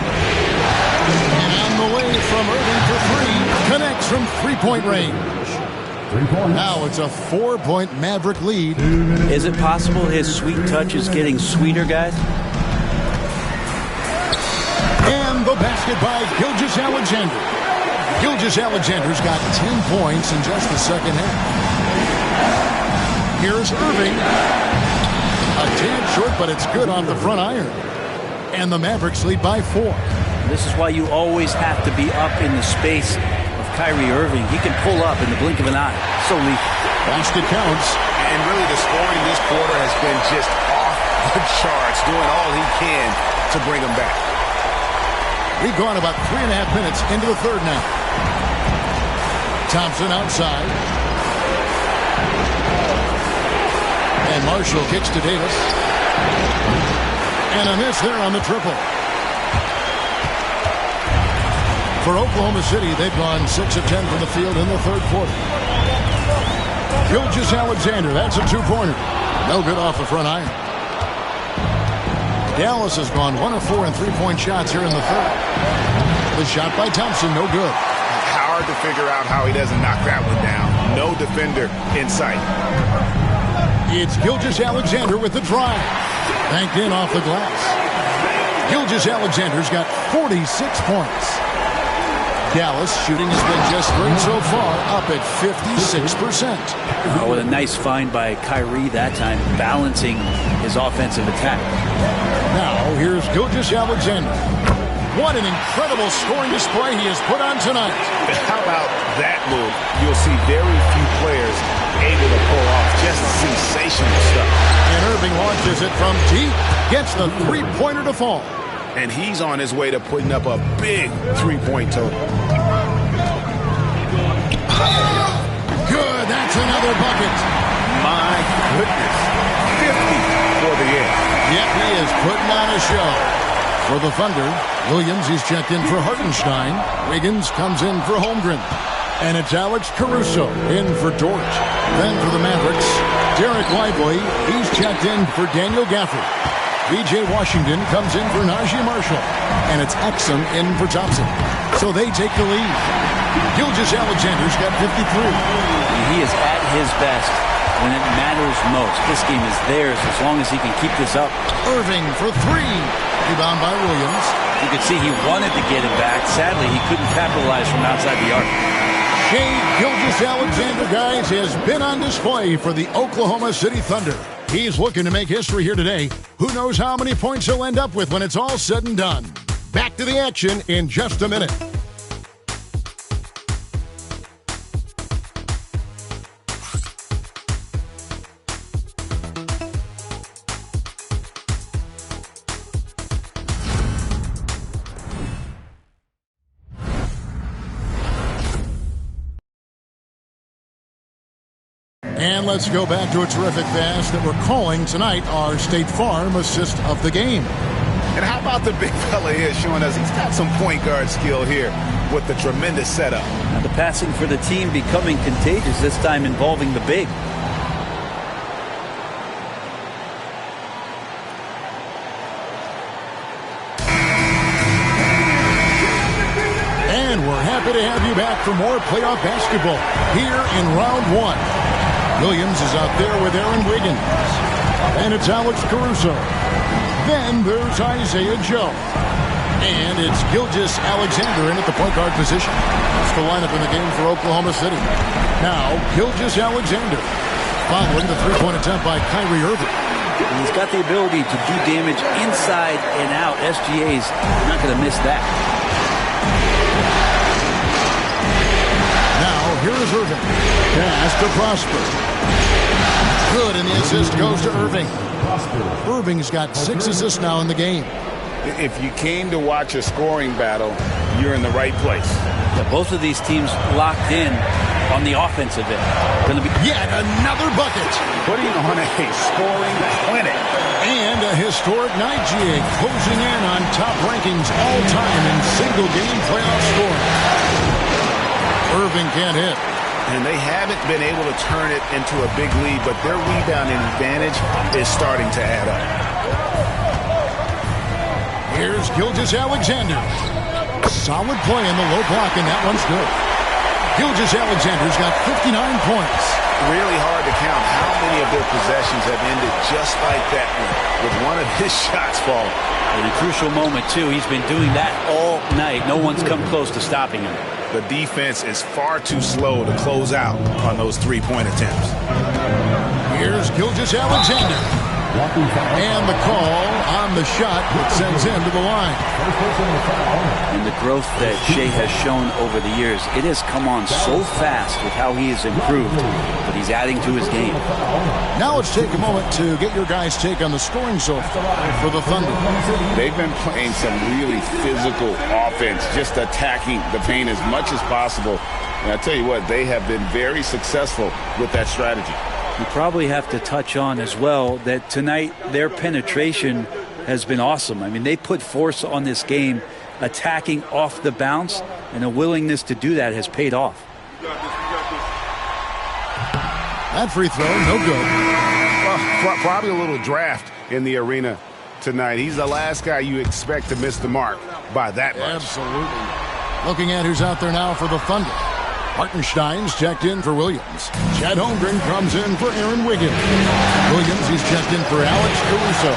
And on the way from Irving for 3. Connects from 3-point range. Now it's a 4-point Maverick lead. Is it possible his sweet touch is getting sweeter, guys? And the basket by Gilgeous-Alexander. Gilgeous-Alexander's got 10 points in just the second half. Here's Irving. A tad short, but it's good on the front iron. And the Mavericks lead by 4. This is why you always have to be up in the space of Kyrie Irving. He can pull up in the blink of an eye. So lethal. Basket counts. And really the scoring this quarter has been just off the charts, doing all he can to bring them back. We've gone about 3.5 minutes into the third now. Thompson outside. And Marshall kicks to Davis. And a miss there on the triple. For Oklahoma City, they've gone 6 of 10 from the field in the third quarter. Gilgeous-Alexander, that's a 2-pointer. No good off the front iron. Dallas has gone 1 of 4 in 3-point shots here in the third. The shot by Thompson, no good. Hard to figure out how he doesn't knock that one down. No defender in sight. It's Gilgeous-Alexander with the drive. Banked in off the glass. Gilgeous-Alexander's got 46 points. Dallas shooting has been just great so far, up at 56%. Oh, what a nice find by Kyrie that time, balancing his offensive attack. Now, here's Gilgeous-Alexander. What an incredible scoring display he has put on tonight. How about that move? You'll see very few players able to pull off just sensational stuff. And Irving launches it from deep, gets the 3-pointer to fall. And he's on his way to putting up a big 3-point total. Good, that's another bucket. My goodness. 50 for the end. Yep, he is putting on a show. For the Thunder, Williams, he's checked in for Hartenstein. Wiggins comes in for Holmgren. And it's Alex Caruso in for Dort. Then for the Mavericks, Derek Lively, he's checked in for Daniel Gafford. B.J. Washington comes in for Najee Marshall. And it's Exum in for Thompson. So they take the lead. Gilgeous-Alexander's got 53. He is at his best when it matters most. This game is theirs as long as he can keep this up. Irving for 3. Rebound by Williams. You could see he wanted to get it back. Sadly, he couldn't capitalize from outside the arc. Shai Gilgeous-Alexander, guys, has been on display for the Oklahoma City Thunder. He's looking to make history here today. Who knows how many points he'll end up with when it's all said and done. Back to the action in just a minute. And let's go back to a terrific pass that we're calling tonight our State Farm assist of the game. And how about the big fella here showing us he's got some point guard skill here with the tremendous setup. Now the passing for the team becoming contagious, this time involving the big. And we're happy to have you back for more playoff basketball here in round 1. Williams is out there with Aaron Wiggins. And it's Alex Caruso. Then there's Isaiah Joe. And it's Gilgeous-Alexander in at the point guard position. That's the lineup in the game for Oklahoma City. Now, Gilgeous-Alexander following the three-point attempt by Kyrie Irving. He's got the ability to do damage inside and out. SGA's not going to miss that. Now, here is Irving. Pass to Prosper. Good, and the assist goes to Irving. Irving's got 6 assists now in the game. If you came to watch a scoring battle, you're in the right place. Yeah, both of these teams locked in on the offensive end. Going to be yet another bucket. Putting on a scoring clinic. And a historic night, GA, closing in on top rankings all time in single-game playoff scoring. Irving can't hit. And they haven't been able to turn it into a big lead, but their rebounding advantage is starting to add up. Here's Gilgeous-Alexander. Solid play in the low block, and that one's good. Gilgeous-Alexander's got 59 points. Really hard to count how many of their possessions have ended just like that one, with one of his shots falling. In a crucial moment, too. He's been doing that all night. No one's come close to stopping him. The defense is far too slow to close out on those three-point attempts. Here's Gilgeous-Alexander. And the call on the shot that sends him to the line. And the growth that Shea has shown over the years, it has come on so fast with how he has improved, but he's adding to his game. Now let's take a moment to get your guys' take on the scoring so far for the Thunder. They've been playing some really physical offense, just attacking the paint as much as possible. And I tell you what, they have been very successful with that strategy. You probably have to touch on as well that tonight their penetration has been awesome. I mean, they put force on this game, attacking off the bounce, and a willingness to do that has paid off. That free throw, no good. Well, probably a little draft in the arena tonight. He's the last guy you expect to miss the mark by that much. Absolutely. Looking at who's out there now for the Thunder. Hartenstein's checked in for Williams. Chad Holmgren comes in for Aaron Wiggins. Williams, he's checked in for Alex Caruso.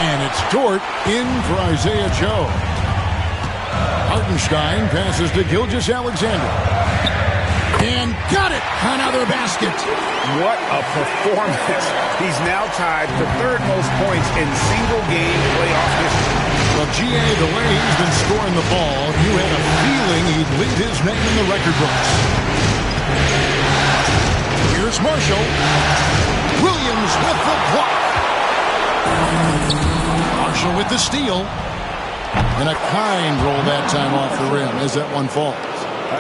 And it's Dort in for Isaiah Joe. Hartenstein passes to Gilgeous-Alexander. And got it! Another basket. What a performance. He's now tied for third most points in single-game playoff history. Well, GA, the way he's been scoring the ball, you had a feeling he'd leave his name in the record books. Here's Marshall. Williams with the block. Marshall with the steal. And a kind roll that time off the rim as that one falls.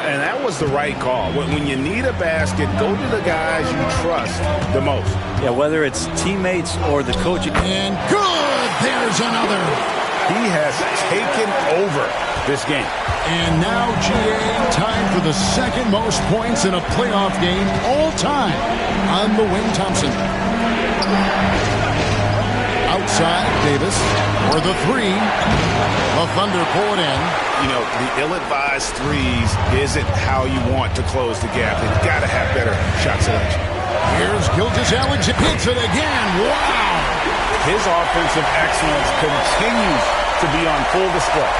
And that was the right call. When you need a basket, go to the guys you trust the most. Yeah, whether it's teammates or the coach. And good! There's another. He has taken over this game. And now GA time for the second most points in a playoff game all time on the Wayne Thompson. Outside, Davis for the three. The Thunder pull it in. You know, the ill-advised threes isn't how you want to close the gap. They've got to have better shot selection. Here's Gilgeous-Alexander. Hits it again. Wow! His offensive excellence continues to be on full display.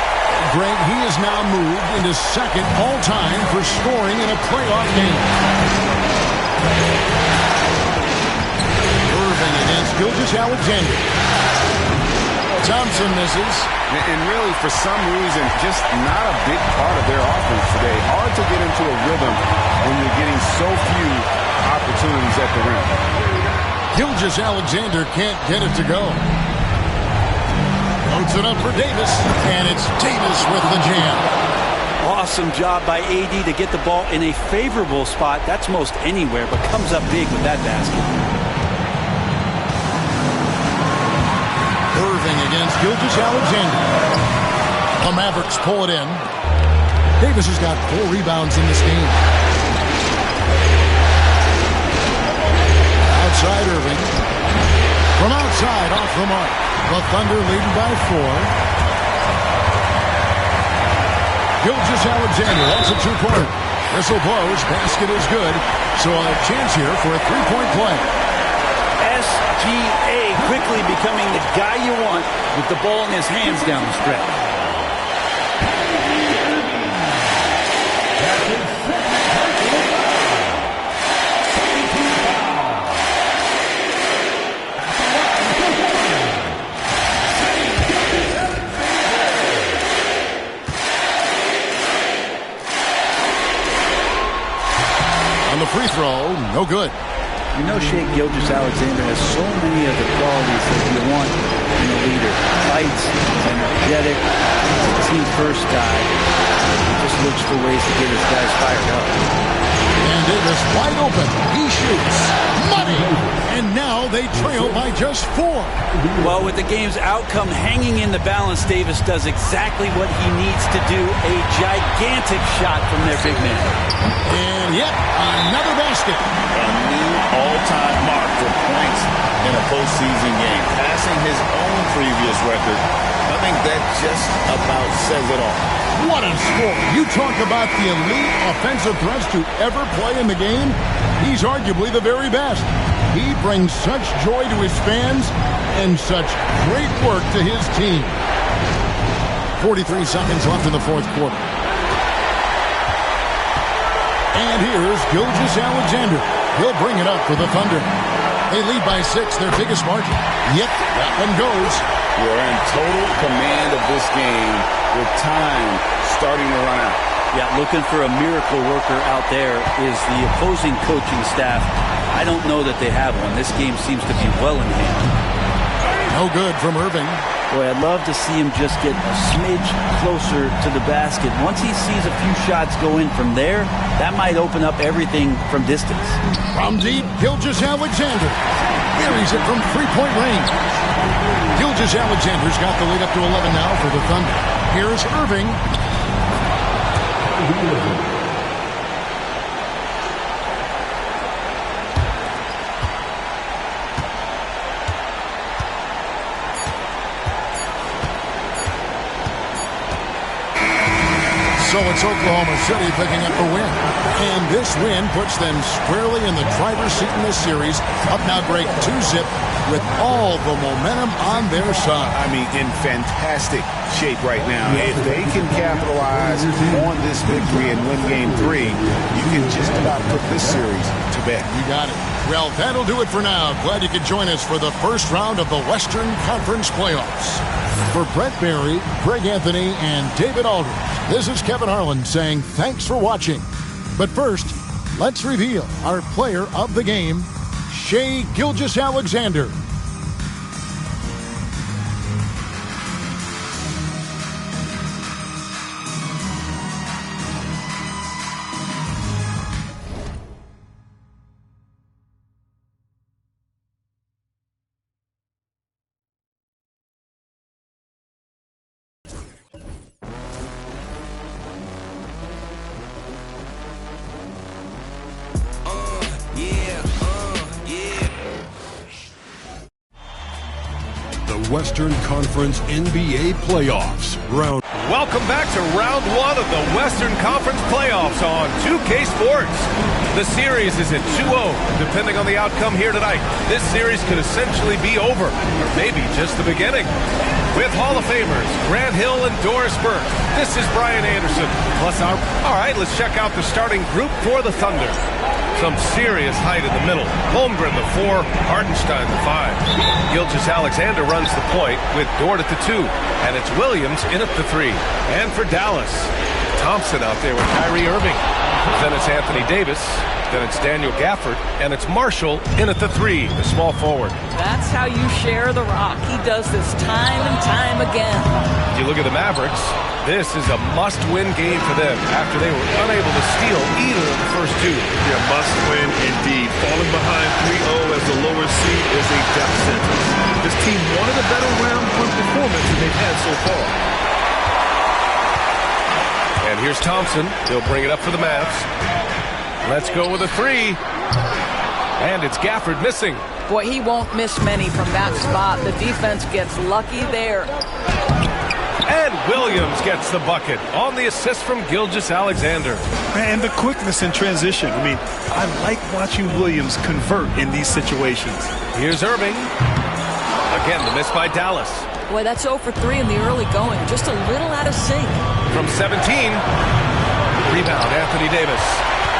Greg, he has now moved into second all-time for scoring in a playoff game. Irving against Gilgeous-Alexander. Thompson misses. And really, for some reason, just not a big part of their offense today. Hard to get into a rhythm when you're getting so few opportunities at the rim. Gilgeous-Alexander can't get it to go. Loads it up for Davis, and it's Davis with the jam. Awesome job by AD to get the ball in a favorable spot. That's most anywhere, but comes up big with that basket. Irving against Gilgeous-Alexander. The Mavericks pull it in. Davis has got 4 rebounds in this game. Outside Irving. From outside, off the mark. The Thunder leading by 4. Gilgeous-Alexander, that's a two-pointer. Whistle blows, basket is good. So a chance here for a three-point play. SGA quickly becoming the guy you want with the ball in his hands down the stretch. No good. You know, Shea Gilgeous-Alexander has so many of the qualities that you want in a leader. Fights, energetic, he's a team-first guy. He just looks for ways to get his guys fired up. And Davis wide open. He shoots. Money! And now they trail by just 4. Well, with the game's outcome hanging in the balance, Davis does exactly what he needs to do. A gigantic shot from their big man. And yet, another basket. A new all-time mark for points in a postseason game. Passing his own previous record. I think that just about says it all. What a score. You talk about the elite offensive threats to ever play in the game. He's arguably the very best. He brings such joy to his fans and such great work to his team. 43 seconds left in the fourth quarter. And here's Gilgeous-Alexander. He'll bring it up for the Thunder. They lead by 6, their biggest margin. Yep, that one goes. We're in total command of this game with time starting to run out. Yeah, looking for a miracle worker out there is the opposing coaching staff. I don't know that they have one. This game seems to be well in hand. No good from Irving. Boy, I'd love to see him just get a smidge closer to the basket. Once he sees a few shots go in from there, that might open up everything from distance. From deep, Gilgeous-Alexander buries it from three-point range. Gilgeous-Alexander's got the lead up to 11 now for the Thunder. Here's Irving. So it's Oklahoma City picking up the win. And this win puts them squarely in the driver's seat in this series. Up now, Greg, 2-zip with all the momentum on their side. I mean, in fantastic shape right now. If they can capitalize on this victory and win Game 3, you can just about put this series to bed. You got it. Well, that'll do it for now. Glad you could join us for the first round of the Western Conference Playoffs. For Brett Barry, Greg Anthony, and David Aldridge, this is Kevin Harlan saying thanks for watching. But first, let's reveal our player of the game, Shea Gilgeous-Alexander. Western Conference NBA Playoffs round. Welcome back to round 1 of the Western Conference Playoffs on 2K Sports. The series is at 2-0. Depending on the outcome here tonight, this series could essentially be over, or maybe just the beginning. With Hall of Famers Grant Hill and Doris Burke, this is Brian Anderson. Plus our... All right, let's check out the starting group for the Thunder. Some serious height in the middle. Holmgren the 4, Hartenstein the 5. Gilgeous-Alexander runs the point with Dort at the 2, and it's Williams in at the 3. And for Dallas, Thompson out there with Kyrie Irving. Then it's Anthony Davis. Then it's Daniel Gafford, and it's Marshall in at the 3, the small forward. That's how you share the rock. He does this time and time again. If you look at the Mavericks, this is a must-win game for them after they were unable to steal either of the first 2. Yeah, must-win indeed. Falling behind 3-0 as the lower seed is a death sentence. This team wanted a better round 1 performance than they've had so far. And here's Thompson. He'll bring it up for the Mavs. Let's go with a 3. And it's Gafford missing. Boy, he won't miss many from that spot. The defense gets lucky there. And Williams gets the bucket on the assist from Gilgeous-Alexander. And the quickness in transition. I mean, I like watching Williams convert in these situations. Here's Irving. Again, the miss by Dallas. Boy, that's 0 for 3 in the early going. Just a little out of sync. From 17. Rebound, Anthony Davis.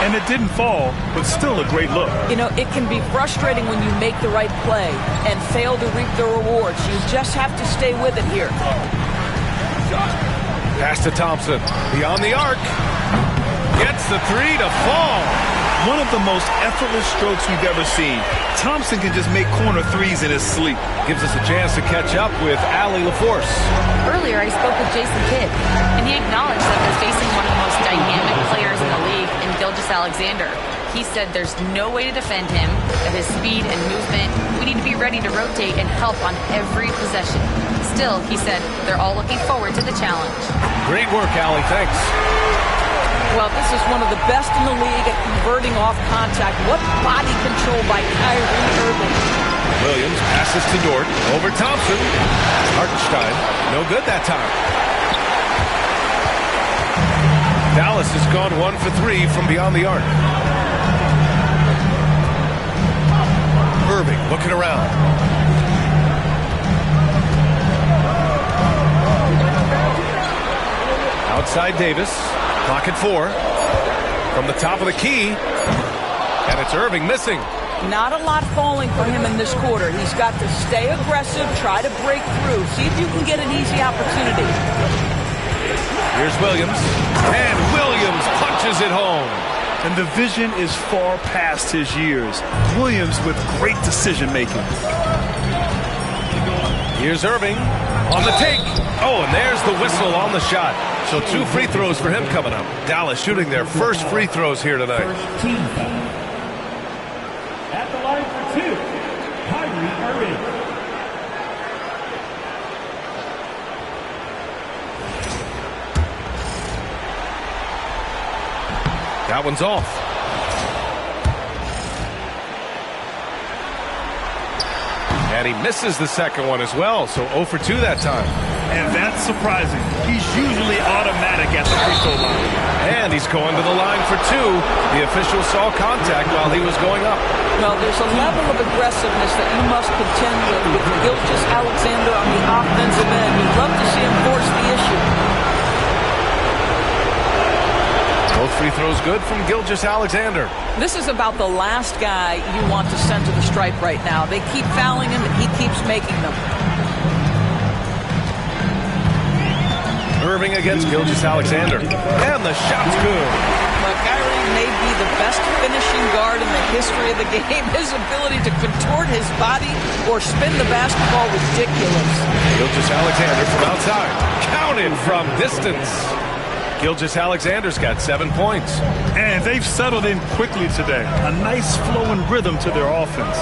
And it didn't fall, but still a great look. You know, it can be frustrating when you make the right play and fail to reap the rewards. You just have to stay with it here. Pass to Thompson. Beyond the arc. Gets the 3 to fall. One of the most effortless strokes we've ever seen. Thompson can just make corner threes in his sleep. Gives us a chance to catch up with Allie LaForce. Earlier, I spoke with Jason Kidd, and he acknowledged that they're facing one of the most dynamic players in the league in Gilgeous-Alexander. He said there's no way to defend him, that his speed and movement, we need to be ready to rotate and help on every possession. Still, he said, they're all looking forward to the challenge. Great work, Allie. Thanks. Well, this is one of the best in the league at converting off contact. What body control by Kyrie Irving. Williams passes to Dort. Over Thompson. Hartenstein. No good that time. Dallas has gone 1 for 3 from beyond the arc. Irving looking around. Outside Davis. Clock at 4. From the top of the key. And it's Irving missing. Not a lot falling for him in this quarter. He's got to stay aggressive, try to break through. See if you can get an easy opportunity. Here's Williams. And Williams punches it home. And the vision is far past his years. Williams with great decision-making. Here's Irving on the take. Oh, and there's the whistle on the shot. So 2 free throws for him coming up. Dallas shooting their first free throws here tonight. At the line for 2, Kyrie Irving. That one's off. And he misses the second one as well, so 0 for 2 that time. And that's surprising. He's usually automatic at the free throw line. And he's going to the line for 2. The official saw contact while he was going up. Well, there's a level of aggressiveness that you must contend with Gilgeous-Alexander on the offensive end. You'd love to see him force the issue. Both free throws good from Gilgeous-Alexander. This is about the last guy you want to send to the stripe right now. They keep fouling him, and he keeps making them. Irving against Gilgeous-Alexander. And the shot's good. Well, Kyrie may be the best finishing guard in the history of the game. His ability to contort his body or spin the basketball ridiculous. Gilgeous-Alexander from outside. Counted from distance. Gilgeous-Alexander's got 7 points. And they've settled in quickly today. A nice flow and rhythm to their offense.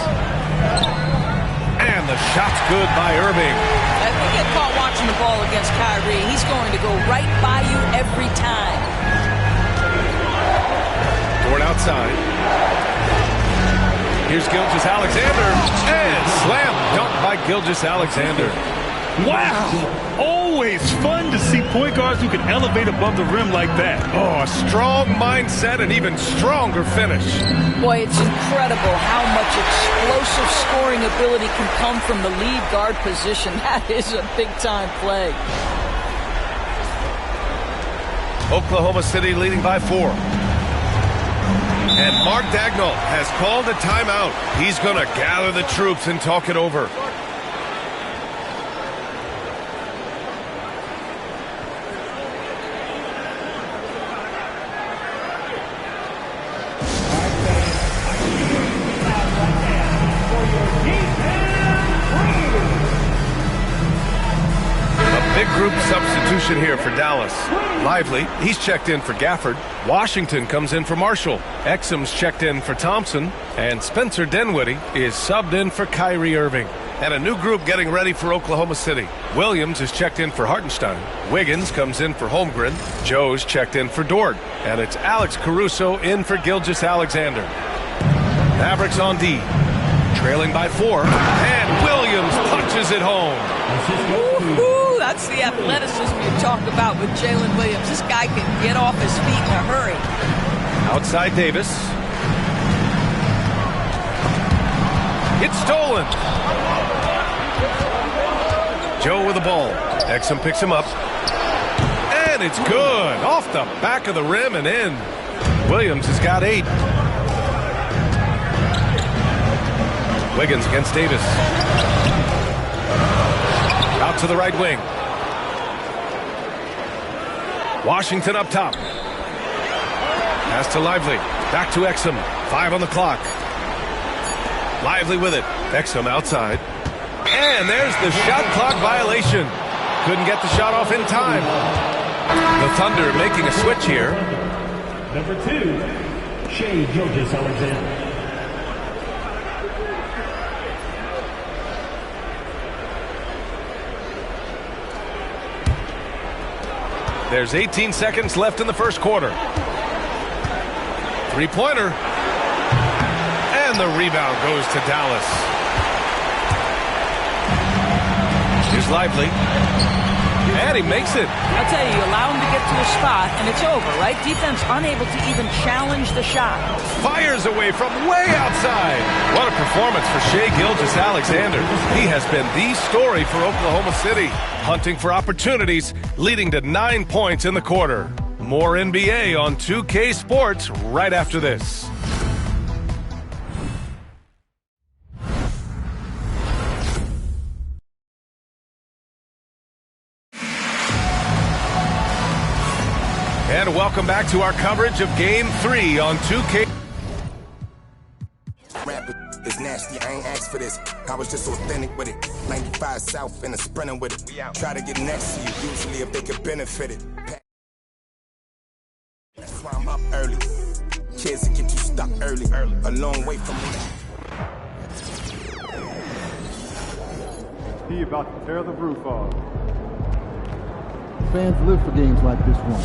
And the shot's good by Irving. If you get caught watching the ball against Kyrie, he's going to go right by you every time. Dort outside. Here's Gilgeous-Alexander. And slam dunk by Gilgeous-Alexander. Wow! Always fun to see point guards who can elevate above the rim like that. Oh, a strong mindset and even stronger finish. Boy, it's incredible how much explosive scoring ability can come from the lead guard position. That is a big-time play. Oklahoma City leading by 4. And Mark Dagnall has called a timeout. He's going to gather the troops and talk it over. Group substitution here for Dallas. Lively, he's checked in for Gafford. Washington comes in for Marshall. Exum's checked in for Thompson. And Spencer Dinwiddie is subbed in for Kyrie Irving. And a new group getting ready for Oklahoma City. Williams is checked in for Hartenstein. Wiggins comes in for Holmgren. Joe's checked in for Dort. And it's Alex Caruso in for Gilgeous-Alexander. Mavericks on D. Trailing by 4. And Williams punches it home. That's the athleticism you talk about with Jalen Williams. This guy can get off his feet in a hurry. Outside Davis. It's stolen. Joe with the ball. Exum picks him up. And it's good. Off the back of the rim and in. Williams has got 8. Wiggins against Davis. Out to the right wing. Washington up top. Pass to Lively. Back to Exum. 5 on the clock. Lively with it. Exum outside. And there's the shot clock violation. Couldn't get the shot off in time. The Thunder making a switch here. Number 2, Shea Gilgeous-Alexander. There's 18 seconds left in the first quarter. Three-pointer. And the rebound goes to Dallas. Here's Lively. And he makes it. I'll tell you allow him to get to a spot, and it's over, right? Defense unable to even challenge the shot. Fires away from way outside. What a performance for Shea Gilgeous-Alexander. He has been the story for Oklahoma City. Hunting for opportunities, leading to 9 points in the quarter. More NBA on 2K Sports right after this. And welcome back to our coverage of Game 3 on 2K. It's nasty, I ain't asked for this. I was just authentic with it. 95 South and a sprinting with it. Try to get next to you, usually if they could benefit it. That's why I'm up early. Kids that get you stuck early. A long way from me. He about to tear the roof off. Fans live for games like this one.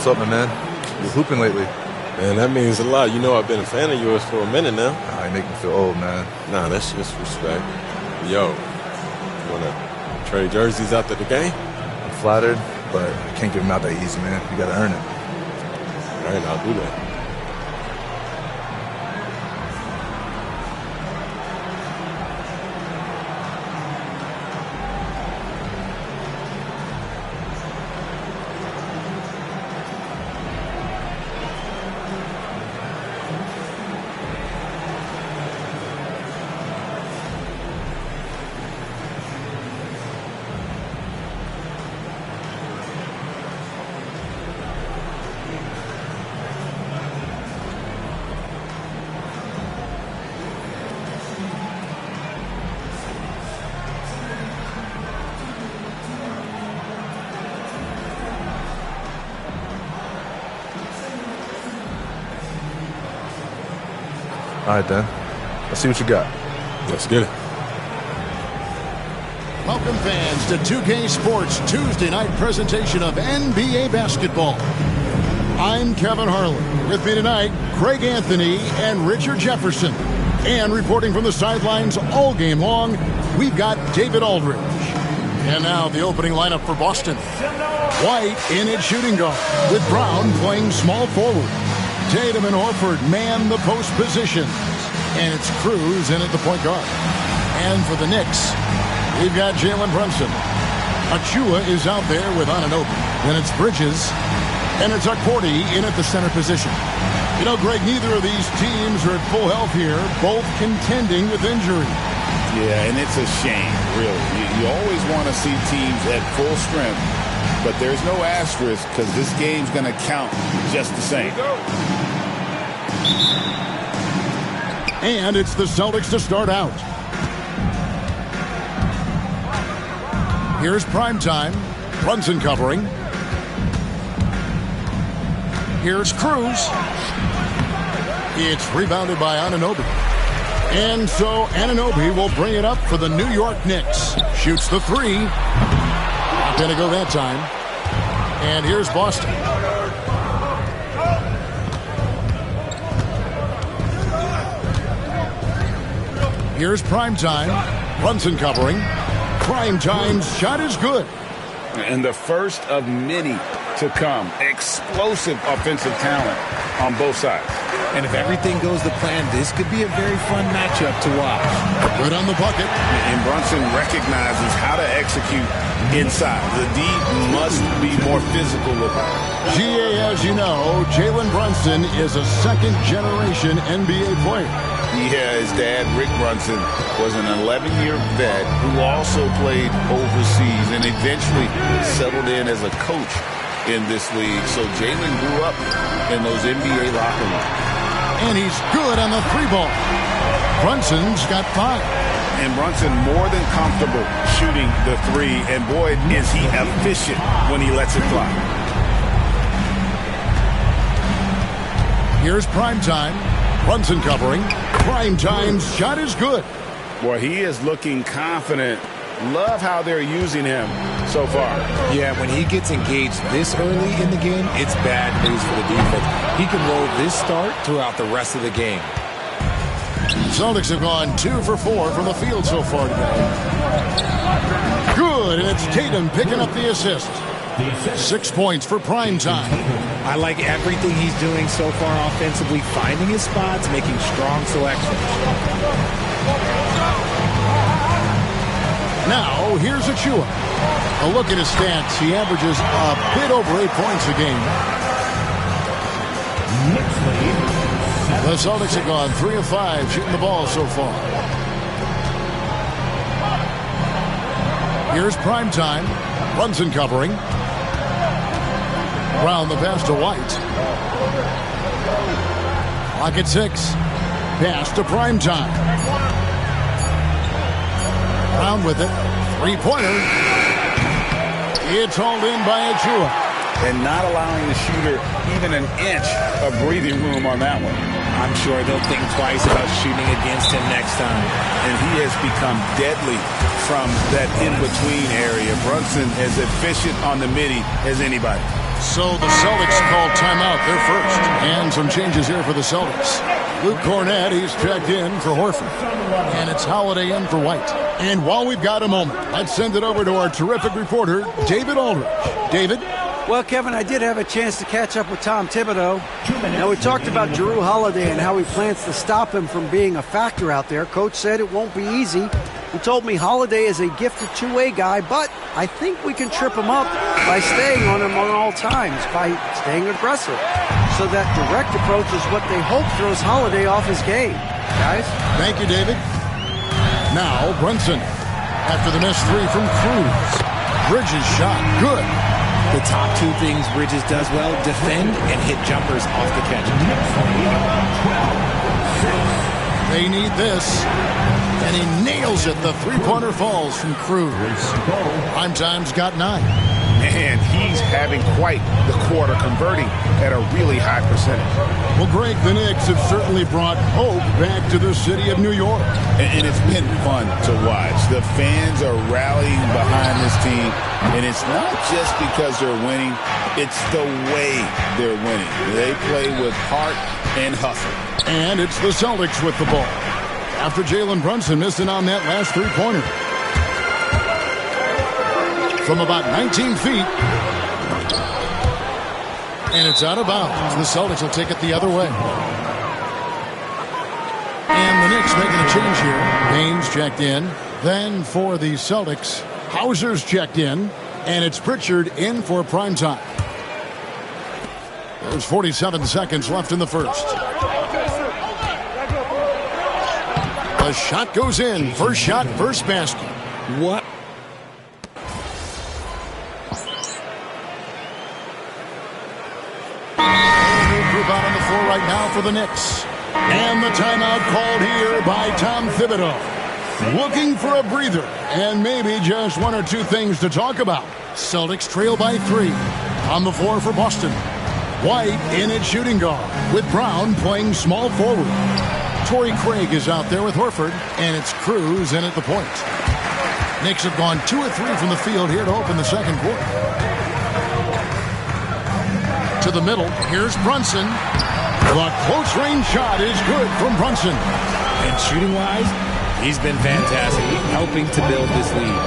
What's up, my man? You're hooping lately. Man, that means a lot. You know I've been a fan of yours for a minute now. Nah, you make me feel old, man. Nah, that's just respect. Yo, you want to trade jerseys after the game? I'm flattered, but I can't give them out that easy, man. You got to earn it. All right, I'll do that. All right, then. Let's see what you got. Let's get it. Welcome, fans, to 2K Sports Tuesday night presentation of NBA basketball. I'm Kevin Harlan. With me tonight, Craig Anthony and Richard Jefferson. And reporting from the sidelines all game long, we've got David Aldridge. And now the opening lineup for Boston. White in at shooting guard, with Brown playing small forward. Tatum and Horford man the post positions. And it's Cruz in at the point guard. And for the Knicks, we've got Jalen Brunson. Achua is out there with Anunoby. Then it's Bridges. And it's Akporti in at the center position. You know, Greg, neither of these teams are at full health here, both contending with injury. Yeah, and it's a shame, really. You always want to see teams at full strength, but there's no asterisk because this game's going to count just the same. And it's the Celtics to start out. Here's primetime. Brunson covering. Here's Cruz. It's rebounded by Anunoby. And so Anunoby will bring it up for the New York Knicks. Shoots the three. Not going to go that time. And here's Boston. Here's primetime. Brunson covering. Primetime's shot is good. And the first of many to come. Explosive offensive talent on both sides. And if everything goes to plan, this could be a very fun matchup to watch. Good on the bucket. And Brunson recognizes how to execute inside. The D must be more physical with him. GA, as you know, Jalen Brunson is a second-generation NBA player. Yeah, his dad, Rick Brunson, was an 11-year vet who also played overseas and eventually settled in as a coach in this league. So Jalen grew up in those NBA locker rooms. And he's good on the three ball. Brunson's got 5. And Brunson more than comfortable shooting the three. And boy, is he efficient when he lets it fly. Here's Primetime. Brunson covering. Primetime's shot is good. Boy, he is looking confident. Love how they're using him so far. Yeah, when he gets engaged this early in the game, it's bad news for the defense. He can roll this start throughout the rest of the game. Celtics have gone 2 for 4 from the field so far today. Good, and it's Tatum picking up the assist. 6 points for Primetime. I like everything he's doing so far offensively, finding his spots, making strong selections. Now, here's Achua. A look at his stats. He averages a bit over 8 points a game. The Celtics have gone 3 of 5 shooting the ball so far. Here's Primetime. Brunson covering. Brown the pass to White. Clock at 6. Pass to Primetime. Brown with it. 3-pointer. It's hauled in by Achua. And not allowing the shooter even an inch of breathing room on that one. I'm sure they'll think twice about shooting against him next time. And he has become deadly from that in-between area. Brunson as efficient on the midi as anybody. So the Celtics call timeout. They're first. And some changes here for the Celtics. Luke Cornett, he's checked in for Horford. And it's Holiday in for White. And while we've got a moment, let's send it over to our terrific reporter, David Aldridge. David? Well, Kevin, I did have a chance to catch up with Tom Thibodeau. Now, we talked about Jrue Holiday and how he plans to stop him from being a factor out there. Coach said it won't be easy. He told me Holiday is a gifted two-way guy, but I think we can trip him up by staying on him on all times, by staying aggressive. So that direct approach is what they hope throws Holiday off his game. Guys? Thank you, David. Now, Brunson. After the missed 3 from Cruz. Bridges shot. Good. The top 2 things Bridges does well, defend and hit jumpers off the catch. They need this. And he nails it. The three-pointer falls from Cruz. Primetime's got 9. And he's having quite the quarter, converting at a really high percentage. Well, Greg, the Knicks have certainly brought hope back to the city of New York. And it's been fun to watch. The fans are rallying behind this team. And it's not just because they're winning. It's the way they're winning. They play with heart and hustle. And it's the Celtics with the ball. After Jalen Brunson missing on that last three-pointer. From about 19 feet. And it's out of bounds. The Celtics will take it the other way. And the Knicks making a change here. Baines checked in. Then for the Celtics, Hauser's checked in. And it's Pritchard in for Primetime. There's 47 seconds left in the first. The shot goes in. First shot, first basket. What? Group out on the floor right now for the Knicks. And the timeout called here by Tom Thibodeau. Looking for a breather and maybe just 1 or 2 things to talk about. Celtics trail by 3 on the floor for Boston. White in at shooting guard with Brown playing small forward. Torrey Craig is out there with Horford, and it's Cruz in at the point. Knicks have gone 2 of 3 from the field here to open the second quarter. To the middle, here's Brunson. The close-range shot is good from Brunson. And shooting-wise, he's been fantastic, helping to build this lead.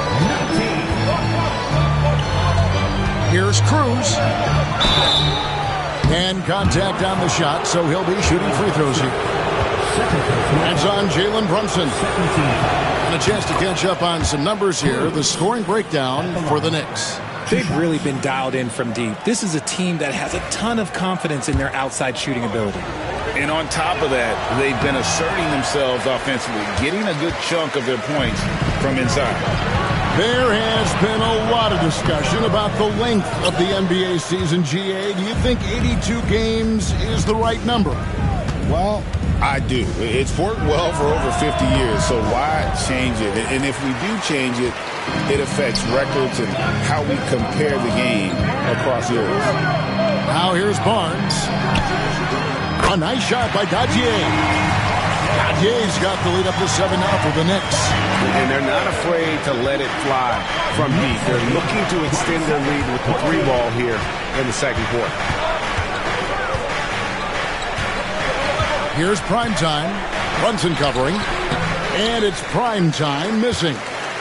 Here's Cruz. And contact on the shot, so he'll be shooting free throws here. That's on Jalen Brunson. And a chance to catch up on some numbers here. The scoring breakdown for the Knicks. They've really been dialed in from deep. This is a team that has a ton of confidence in their outside shooting ability. And on top of that, they've been asserting themselves offensively, getting a good chunk of their points from inside. There has been a lot of discussion about the length of the NBA season, GA. Do you think 82 games is the right number? Well, I do. It's worked well for over 50 years, so why change it? And if we do change it, it affects records and how we compare the game across eras. Now here's Barnes. A nice shot by Gauthier. Gautier's got the lead up to 7 now for the Knicks. And they're not afraid to let it fly from deep. They're looking to extend their lead with the 3 ball here in the second quarter. Here's Primetime. Brunson covering. And it's Primetime missing.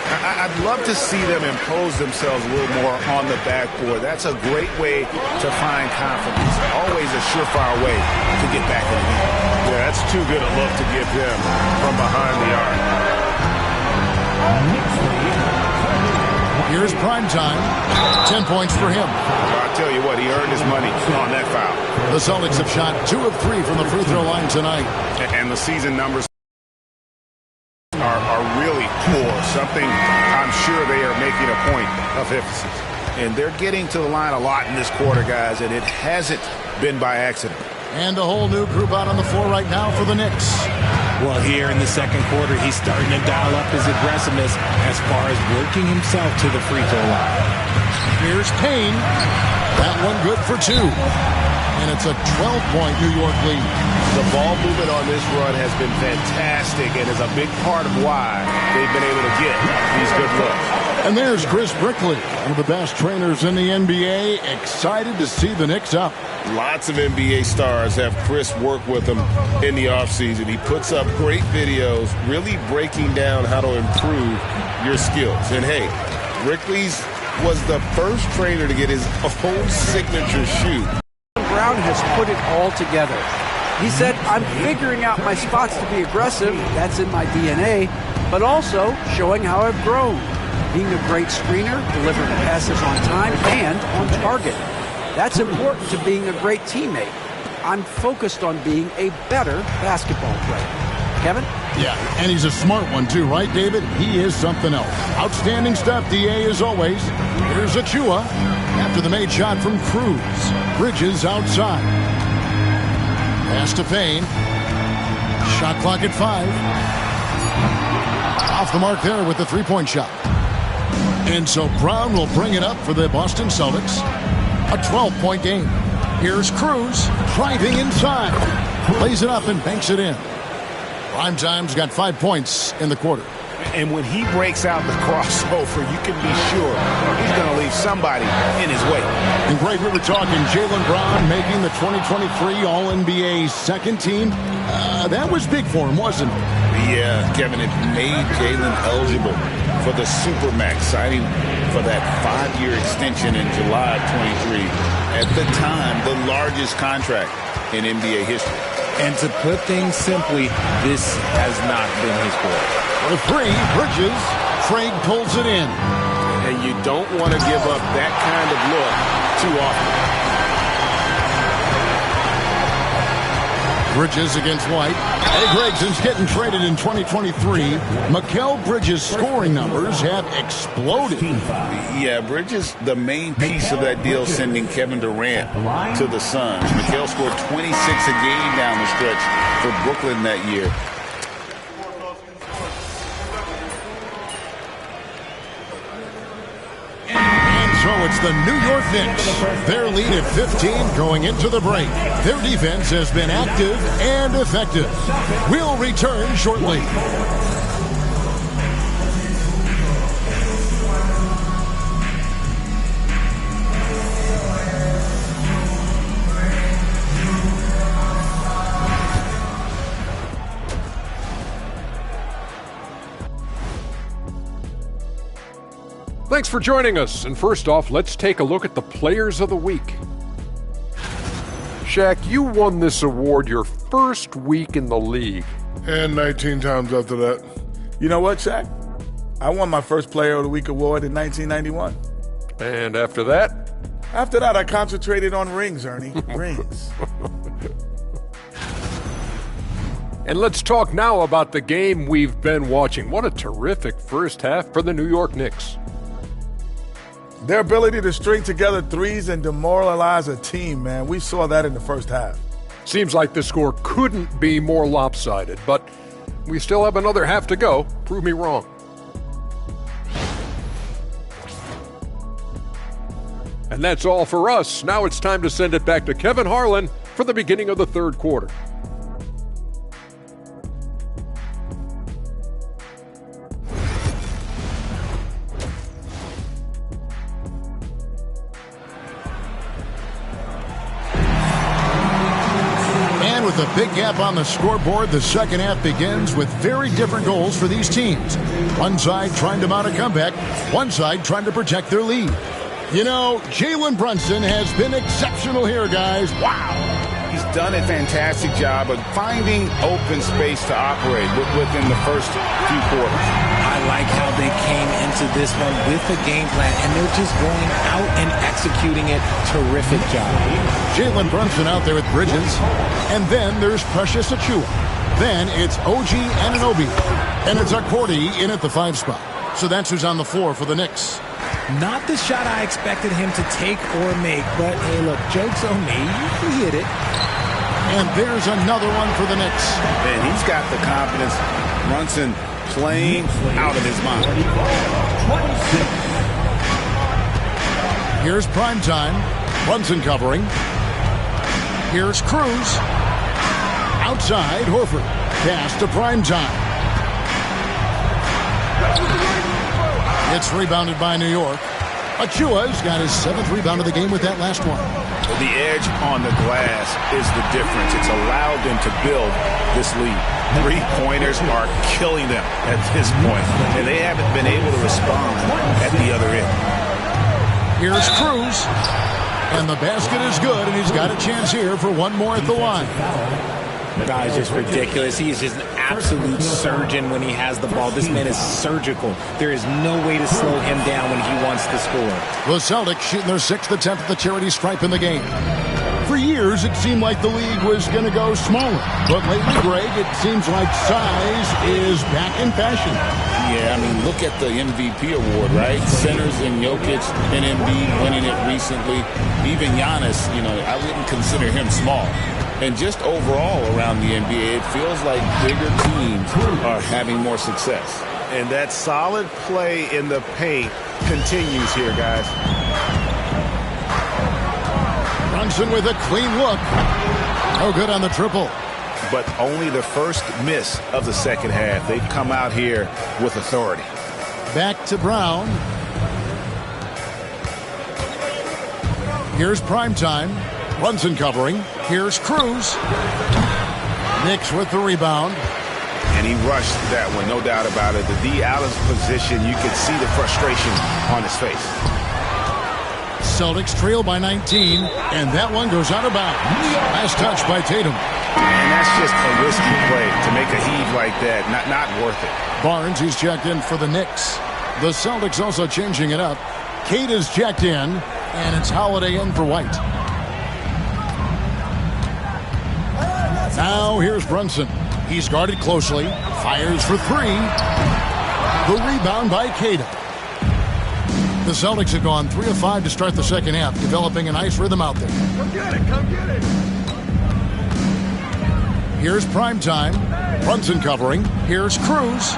I'd love to see them impose themselves a little more on the backboard. That's a great way to find confidence. Always a surefire way to get back in the game. Yeah, that's too good a look to give them from behind the arc. Here's Primetime. 10 points for him. I'll tell you what, he earned his money on that foul. The Celtics have shot 2 of 3 from the free throw line tonight. And the season numbers are really poor. Something I'm sure they are making a point of emphasis. And they're getting to the line a lot in this quarter, guys, and it hasn't been by accident. And a whole new group out on the floor right now for the Knicks. Well, here in the second quarter, he's starting to dial up his aggressiveness as far as working himself to the free throw line. Here's Payne. That one good for 2. And it's a 12-point New York lead. The ball movement on this run has been fantastic and is a big part of why they've been able to get these good looks. And there's Chris Brickley, one of the best trainers in the NBA, excited to see the Knicks up. Lots of NBA stars have Chris work with them in the offseason. He puts up great videos, really breaking down how to improve your skills. And hey, Brickley's was the first trainer to get his own signature shoe. Brown has put it all together. He said, I'm figuring out my spots to be aggressive. That's in my DNA. But also showing how I've grown. Being a great screener, delivering passes on time and on target. That's important to being a great teammate. I'm focused on being a better basketball player. Kevin? Yeah, and he's a smart one too, right, David? He is something else. Outstanding stuff, DA, as always. Here's Achua after the made shot from Cruz. Bridges outside. Pass to Payne. Shot clock at 5. Off the mark there with the three-point shot. And so Brown will bring it up for the Boston Celtics. A 12-point game. Here's Cruz driving inside. Plays it up and banks it in. Primetime's got 5 points in the quarter. And when he breaks out the crossover, you can be sure he's going to leave somebody in his way. And Greg, we were talking Jaylen Brown making the 2023 All-NBA second team. That was big for him, wasn't it? Yeah, Kevin, it made Jaylen eligible for the Supermax, signing for that 5-year extension in July of 23. At the time, the largest contract in NBA history. And to put things simply, this has not been his goal. For 3, Bridges. Craig pulls it in. And you don't want to give up that kind of look too often. Bridges against White. Hey, Gregson's getting traded in 2023. Mikal Bridges' scoring numbers have exploded. Yeah, Bridges, the main piece of that deal, sending Kevin Durant to the Suns. Mikal scored 26 a game down the stretch for Brooklyn that year. So it's the New York Knicks. Their lead at 15 going into the break. Their defense has been active and effective. We'll return shortly. Thanks for joining us. And first off, let's take a look at the Players of the Week. Shaq, you won this award your first week in the league. And 19 times after that. You know what, Shaq? I won my first Player of the Week award in 1991. And after that? After that, I concentrated on rings, Ernie. Rings. And let's talk now about the game we've been watching. What a terrific first half for the New York Knicks. Their ability to string together threes and demoralize a team, man. We saw that in the first half. Seems like the score couldn't be more lopsided, but we still have another half to go. Prove me wrong. And that's all for us. Now it's time to send it back to Kevin Harlan for the beginning of the third quarter. With a big gap on the scoreboard, the second half begins with very different goals for these teams. One side trying to mount a comeback, one side trying to protect their lead. You know, Jalen Brunson has been exceptional here, guys. Wow. He's done a fantastic job of finding open space to operate within the first few quarters. I like how they came into this one with a game plan, and they're just going out and executing it. Terrific job. Jalen Brunson out there with Bridges. And then there's Precious Achiuwa. Then it's OG Anunoby. And it's Accordi in at the 5 spot. So that's who's on the floor for the Knicks. Not the shot I expected him to take or make, but hey, look, joke's on me. He hit it. And there's another one for the Knicks. Man, he's got the confidence. Brunson playing out of his mind. Here's primetime. Brunson covering. Here's Cruz. Outside, Horford. Pass to primetime. It's rebounded by New York. Achiuwa's got his 7th rebound of the game with that last one. The edge on the glass is the difference. It's allowed them to build this lead. 3-pointers are killing them at this point, and they haven't been able to respond at the other end. Here's Cruz, and the basket is good, and he's got a chance here for one more at the line. The guy is just ridiculous. He is just an absolute surgeon when he has the ball. This man is surgical. There is no way to slow him down when he wants to score. The Celtics shooting their 6th attempt at the charity stripe in the game. For years, it seemed like the league was going to go smaller. But lately, Greg, it seems like size is back in fashion. Yeah, I mean, look at the MVP award, right? Centers and Jokic and Embiid winning it recently. Even Giannis, I wouldn't consider him small. And just overall around the NBA, it feels like bigger teams are having more success. And that solid play in the paint continues here, guys. Brunson with a clean look. No good on the triple. But only the first miss of the second half. They've come out here with authority. Back to Brown. Here's primetime. Brunson covering. Here's Cruz. Knicks with the rebound. And he rushed that one, no doubt about it. The D. Allen's position, you could see the frustration on his face. Celtics trail by 19, and that one goes out of bounds. Last touch by Tatum. And that's just a risky play to make a heave like that. Not worth it. Barnes, he's checked in for the Knicks. The Celtics also changing it up. Cade is checked in, and it's Holiday in for White. Now here's Brunson. He's guarded closely. Fires for 3. The rebound by Cade. The Celtics have gone 3 of 5 to start the second half, developing a nice rhythm out there. Come get it, come get it. Here's primetime. Brunson covering. Here's Cruz.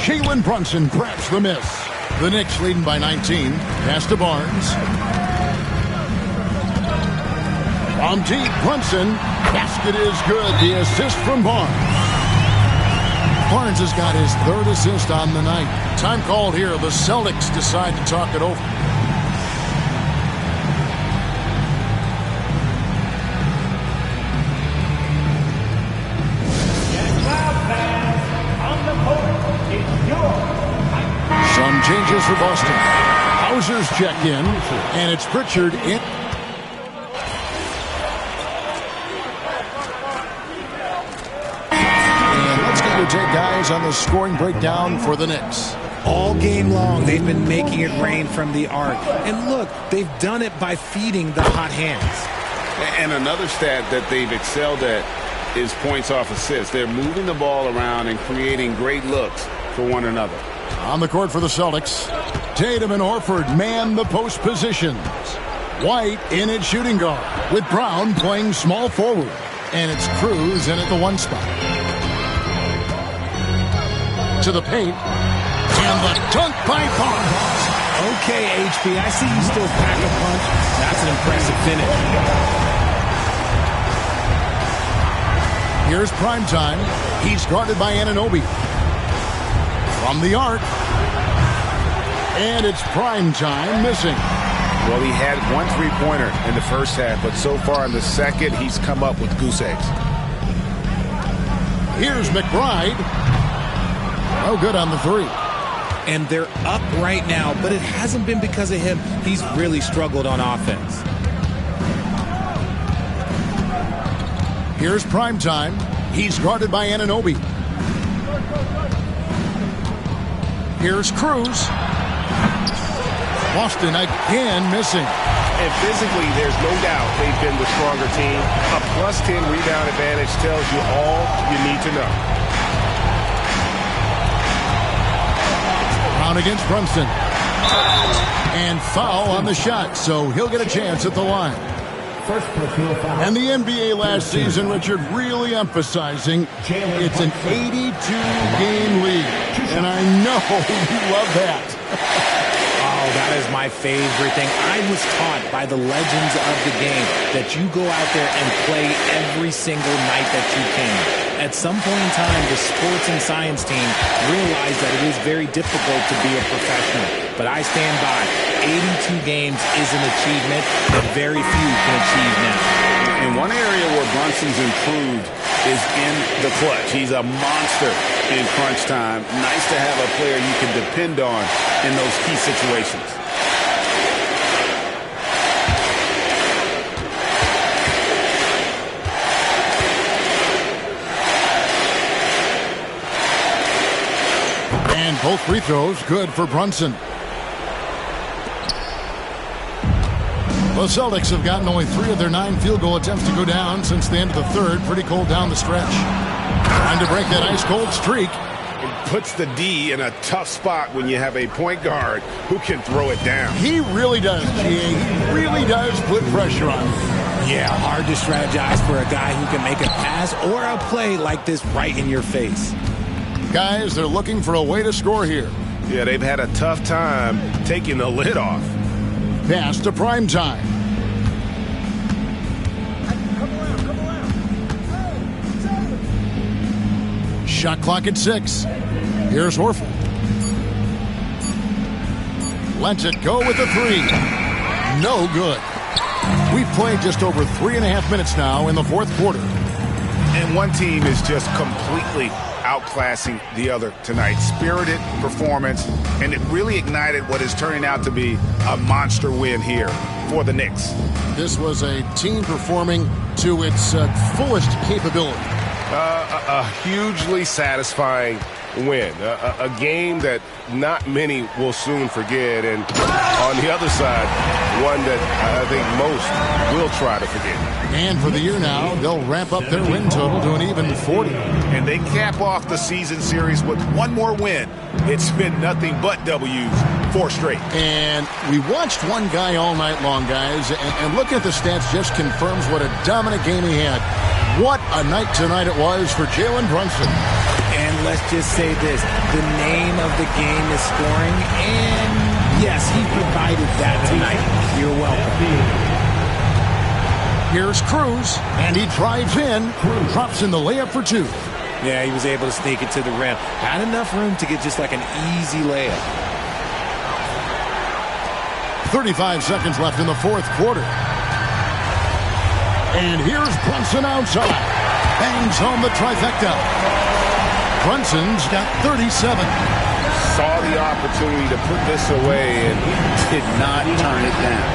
Jalen Brunson grabs the miss. The Knicks leading by 19. Pass to Barnes. From deep, Brunson. Basket is good. The assist from Barnes. Barnes has got his 3rd assist on the night. Time called here. The Celtics decide to talk it over. for Boston. Hauser's checked in, and it's Pritchard in. And let's get your take, guys, on the scoring breakdown for the Knicks. All game long, they've been making it rain from the arc. And look, they've done it by feeding the hot hands. And another stat that they've excelled at is points off assists. They're moving the ball around and creating great looks for one another. On the court for the Celtics, Tatum and Horford man the post positions. White in at shooting guard, with Brown playing small forward. And it's Cruz in at the one spot. To the paint. And the dunk by Barnes. Okay, HB, I see you still pack a punch. That's an impressive finish. Here's primetime. He's guarded by Anunoby. From the arc. And it's primetime missing. Well, he had one three-pointer in the first half, but so far in the second, he's come up with goose eggs. Here's McBride. No good on the three. And they're up right now, but it hasn't been because of him. He's really struggled on offense. Here's primetime. He's guarded by Anunoby. Here's Cruz. Boston again missing. And physically, there's no doubt they've been the stronger team. A plus 10 rebound advantage tells you all you need to know. Brown against Brunson. And foul on the shot, so he'll get a chance at the line. And the NBA last season, Richard, really emphasizing it's an 82-game league. And I know you love that. Oh, that is my favorite thing. I was taught by the legends of the game that you go out there and play every single night that you can. At some point in time, the sports and science team realized that it is very difficult to be a professional. But I stand by. 82 games is an achievement that very few can achieve now. And one area where Brunson's improved is in the clutch. He's a monster in crunch time. Nice to have a player you can depend on in those key situations. And both free throws good for Brunson. The Celtics have gotten only 3 of their 9 field goal attempts to go down since the end of the third. Pretty cold down the stretch. Trying to break that ice-cold streak. It puts the D in a tough spot when you have a point guard who can throw it down. He really does, GA. He really does put pressure on him. Yeah, hard to strategize for a guy who can make a pass or a play like this right in your face. Guys, they're looking for a way to score here. Yeah, they've had a tough time taking the lid off. Pass to primetime. Shot clock at 6. Here's Horford. Lets it go with a 3. No good. We've played just over 3.5 minutes now in the fourth quarter. And one team is just completely outclassing the other tonight. Spirited performance, and it really ignited what is turning out to be a monster win here for the Knicks. This was a team performing to its fullest capability. A hugely satisfying win. A game that not many will soon forget. And on the other side, one that I think most will try to forget. And for the year now, they'll ramp up their win total to an even 40. And they cap off the season series with one more win. It's been nothing but W's, 4 straight. And we watched one guy all night long, guys, and looking at the stats just confirms what a dominant game he had. What a night tonight it was for Jalen Brunson. And let's just say this, the name of the game is scoring, and yes, he provided that tonight. You're welcome. Here's Cruz, and he drives in, drops in the layup for 2. Yeah, he was able to sneak it to the rim. Had enough room to get just like an easy layup. 35 seconds left in the fourth quarter. And here's Brunson outside. Bangs home the trifecta. Brunson's got 37. Saw the opportunity to put this away and did not turn it down.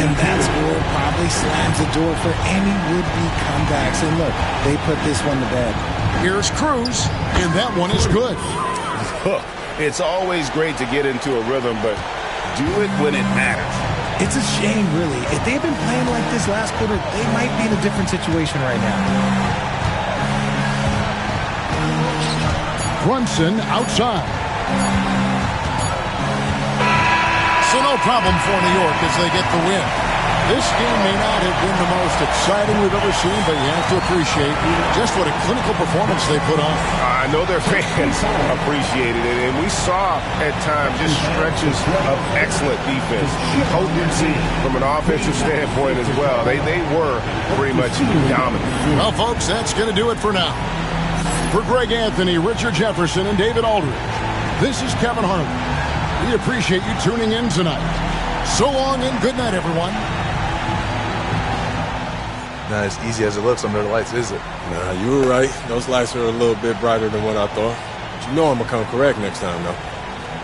And that score probably slams the door for any would-be comebacks. And look, they put this one to bed. Here's Cruz, and that one is good. It's always great to get into a rhythm, but do it when it matters. It's a shame, really. If they'd been playing like this last quarter, they might be in a different situation right now. Brunson outside. So no problem for New York as they get the win. This game may not have been the most exciting we've ever seen, but you have to appreciate just what a clinical performance they put on. I know their fans appreciated it, and we saw at times just stretches of excellent defense. Potency from an offensive standpoint as well. They were pretty much dominant. Well, folks, that's going to do it for now. For Greg Anthony, Richard Jefferson, and David Aldridge, this is Kevin Harlan. We appreciate you tuning in tonight. So long and good night, everyone. Not as easy as it looks under the lights, is it? Nah, you were right. Those lights are a little bit brighter than what I thought. But you know I'm going to come correct next time, though.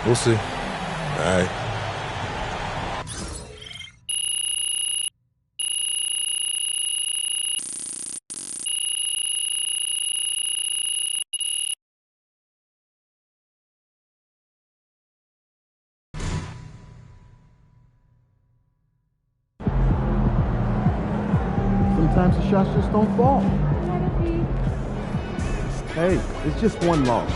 We'll see. All right. Sometimes the shots just don't fall. Hey, it's just one loss.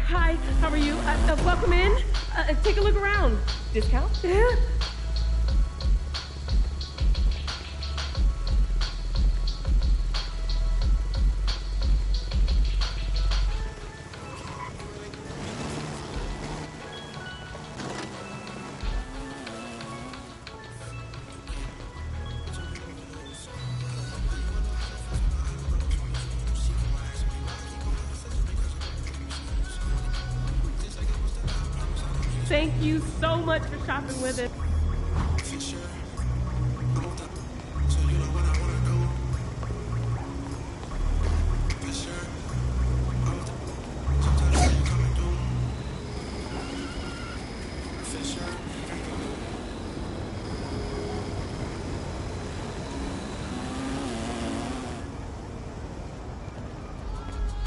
Hi, how are you? Welcome in. Take a look around. Discount? Thank you so much for shopping with us.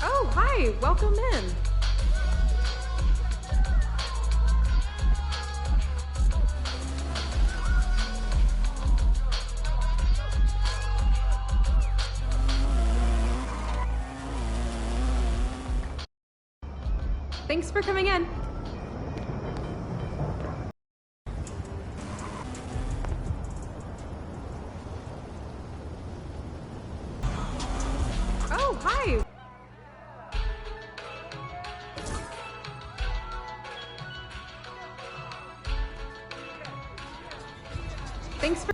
Oh, hi, welcome in. Thanks for coming in. Oh, hi. Thanks for...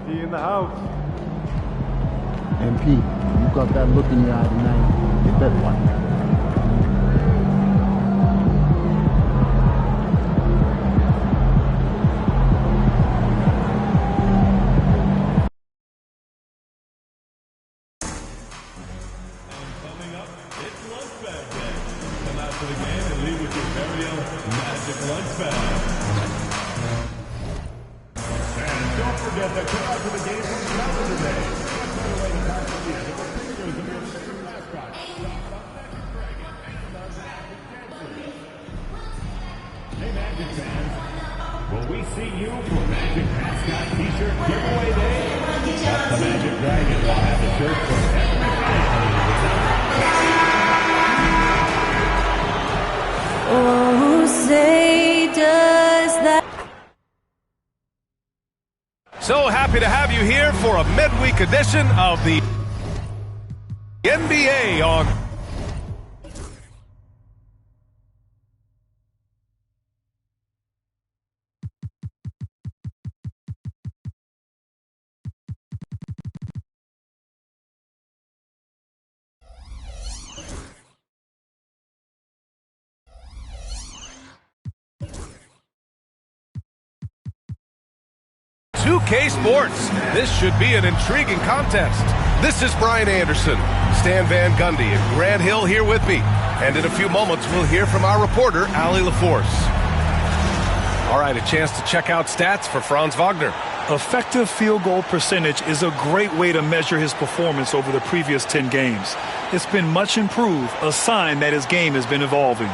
In the house. MP, you got that look in your eye tonight. Get that one. Will we see you for Magic Mascot T-shirt giveaway day? That's the Magic Dragon will have a shirt for Oh, say does that... So happy to have you here for a midweek edition of the NBA on... K Sports. This should be an intriguing contest. This is Brian Anderson, Stan Van Gundy, and Grant Hill here with me. And in a few moments, we'll hear from our reporter, Allie LaForce. All right, a chance to check out stats for Franz Wagner. Effective field goal percentage is a great way to measure his performance over the previous 10 games. It's been much improved, a sign that his game has been evolving.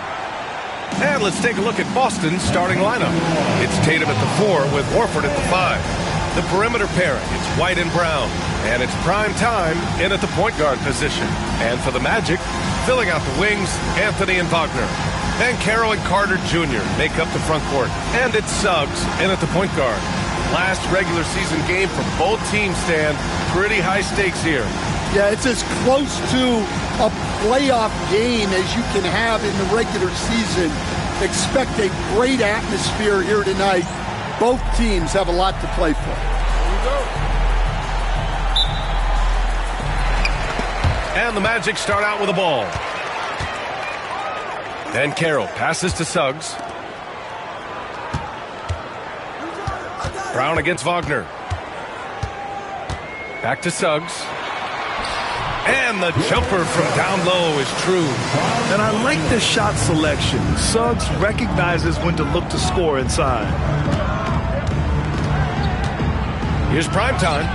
And let's take a look at Boston's starting lineup. It's Tatum at the 4 with Horford at the 5. The perimeter pairing, it's White and Brown. And it's prime time in at the point guard position. And for the Magic, filling out the wings, Anthony and Wagner. And Carroll and Carter Jr. make up the front court. And it's Suggs in at the point guard. Last regular season game for both teams, Stan. Pretty high stakes here. Yeah, it's as close to a playoff game as you can have in the regular season. Expect a great atmosphere here tonight. Both teams have a lot to play for. Here we go. And the Magic start out with the ball. Then Carroll passes to Suggs. Brown against Wagner. Back to Suggs. And the jumper from down low is true. And I like the shot selection. Suggs recognizes when to look to score inside. Here's prime time.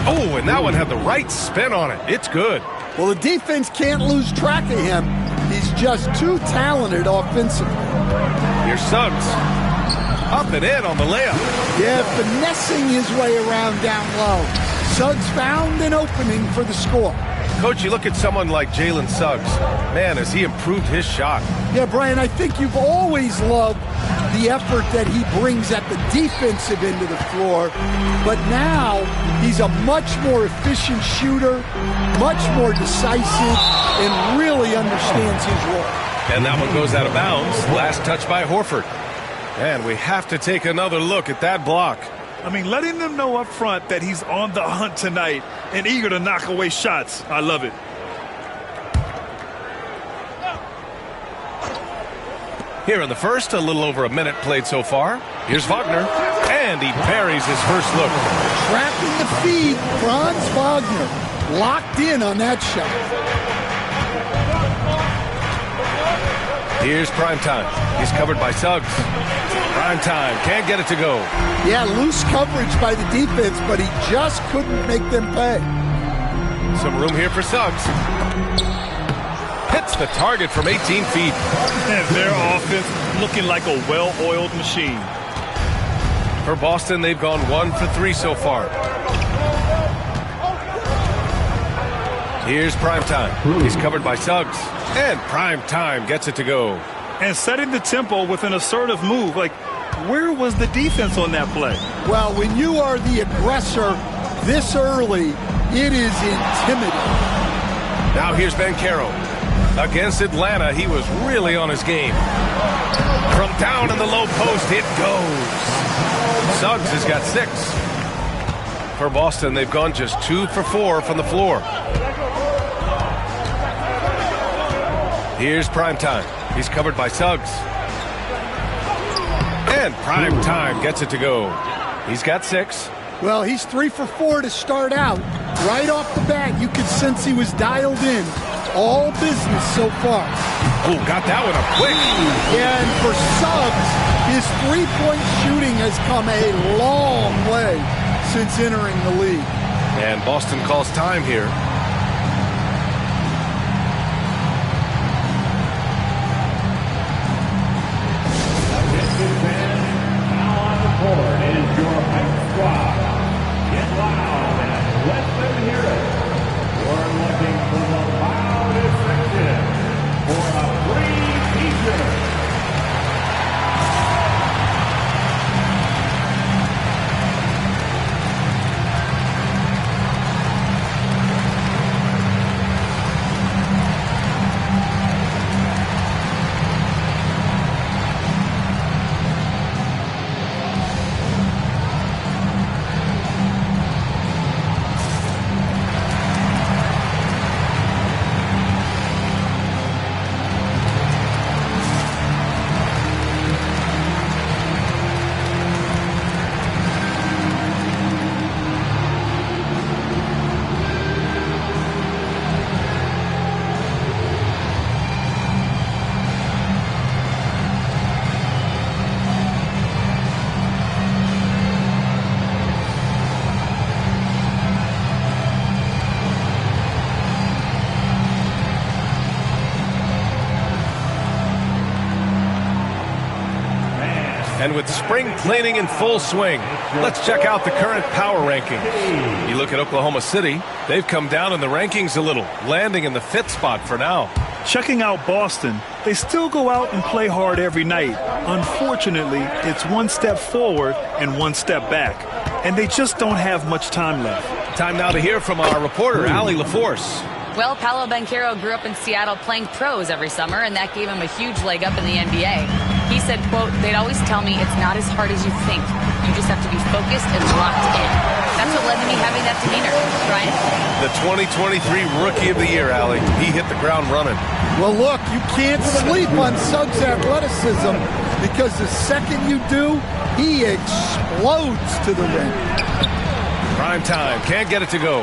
Oh, and that one had the right spin on it. It's good. Well, the defense can't lose track of him. He's just too talented offensively. Here's Suggs. Up and in on the layup. Yeah, finessing his way around down low. Suggs found an opening for the score. Coach, you look at someone like Jalen Suggs. Man, has he improved his shot. Yeah, Brian, I think you've always loved the effort that he brings at the defensive end of the floor. But now he's a much more efficient shooter, much more decisive, and really understands his role. And that one goes out of bounds. Last touch by Horford. And we have to take another look at that block. I mean, letting them know up front that he's on the hunt tonight and eager to knock away shots. I love it. Here in the first, a little over a minute played so far. Here's Wagner, and he parries his first look. Tracking the feed, Franz Wagner locked in on that shot. Here's Primetime. He's covered by Suggs. Primetime can't get it to go. Yeah, loose coverage by the defense, but he just couldn't make them pay. Some room here for Suggs. Hits the target from 18 feet. And their offense looking like a well-oiled machine. For Boston, they've gone 1 for 3 so far. Here's Primetime. He's covered by Suggs. And Primetime gets it to go. And setting the tempo with an assertive move. Like, where was the defense on that play? Well, when you are the aggressor this early, it is intimidating. Now here's Banchero. Against Atlanta, he was really on his game. From down in the low post, it goes. Suggs has got 6. For Boston, they've gone just 2 for 4 from the floor. Here's Primetime. He's covered by Suggs. And Primetime gets it to go. He's got 6. Well, he's 3 for 4 to start out. Right off the bat, you could sense he was dialed in. All business so far. Oh, got that one up quick. Yeah, and for Suggs, his three-point shooting has come a long way since entering the league. And Boston calls time here. And with spring cleaning in full swing, let's check out the current power rankings. You look at Oklahoma City, they've come down in the rankings a little, landing in the 5th spot for now. Checking out Boston, they still go out and play hard every night. Unfortunately, it's 1 step forward and 1 step back. And they just don't have much time left. Time now to hear from our reporter, Allie LaForce. Well, Paolo Banchero grew up in Seattle playing pros every summer, and that gave him a huge leg up in the NBA. He said, quote, "They'd always tell me it's not as hard as you think. You just have to be focused and locked in." That's what led to me having that demeanor. Brian? The 2023 Rookie of the Year, Allie. He hit the ground running. Well, look, you can't sleep on Suggs' athleticism because the second you do, he explodes to the rim. Primetime can't get it to go.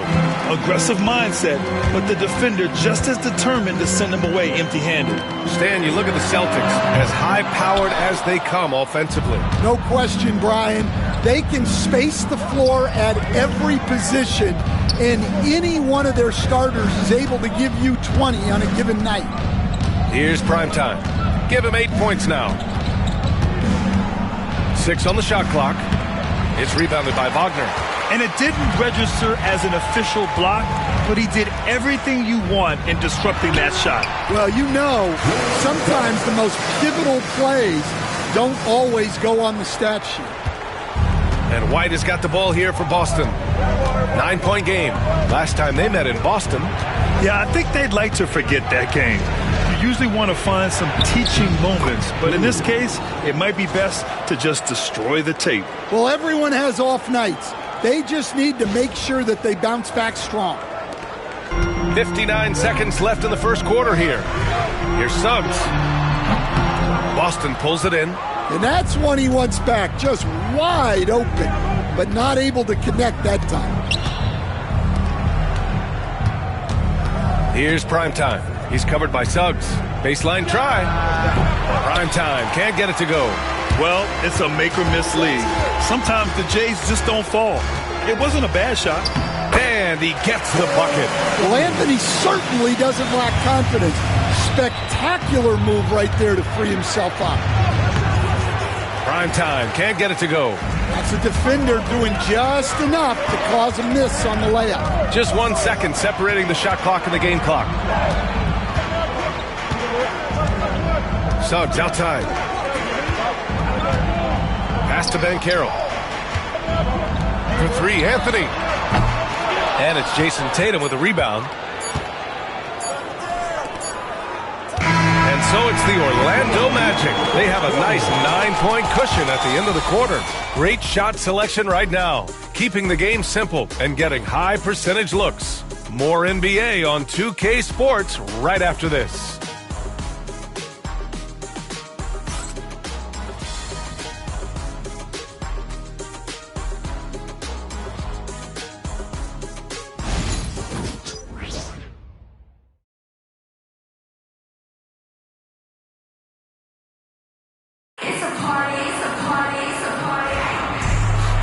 Aggressive mindset, but the defender just as determined to send him away empty-handed. Stan, you look at the Celtics, as high-powered as they come offensively. No question, Brian. They can space the floor at every position, and any one of their starters is able to give you 20 on a given night. Here's Primetime. Give him 8 points now. 6 on the shot clock. It's rebounded by Wagner. And it didn't register as an official block, but he did everything you want in disrupting that shot. Well, you know, sometimes the most pivotal plays don't always go on the stat sheet. And White has got the ball here for Boston. 9-point game. Last time they met in Boston. Yeah, I think they'd like to forget that game. You usually want to find some teaching moments, but in this case, it might be best to just destroy the tape. Well, everyone has off nights. They just need to make sure that they bounce back strong. 59 seconds left in the first quarter here. Here's Suggs. Boston pulls it in. And that's one he wants back, just wide open, but not able to connect that time. Here's Primetime. He's covered by Suggs. Baseline try. Prime time. Can't get it to go. Well, it's a make-or-miss league. Sometimes the Jays just don't fall. It wasn't a bad shot. And he gets the bucket. Well, Anthony certainly doesn't lack confidence. Spectacular move right there to free himself up. Prime time. Can't get it to go. That's a defender doing just enough to cause a miss on the layup. Just 1 second separating the shot clock and the game clock. Suggs outside. Pass to Ben Carroll. For three, Anthony. And it's Jason Tatum with a rebound. And so it's the Orlando Magic. They have a nice 9-point cushion at the end of the quarter. Great shot selection right now. Keeping the game simple and getting high percentage looks. More NBA on 2K Sports right after this.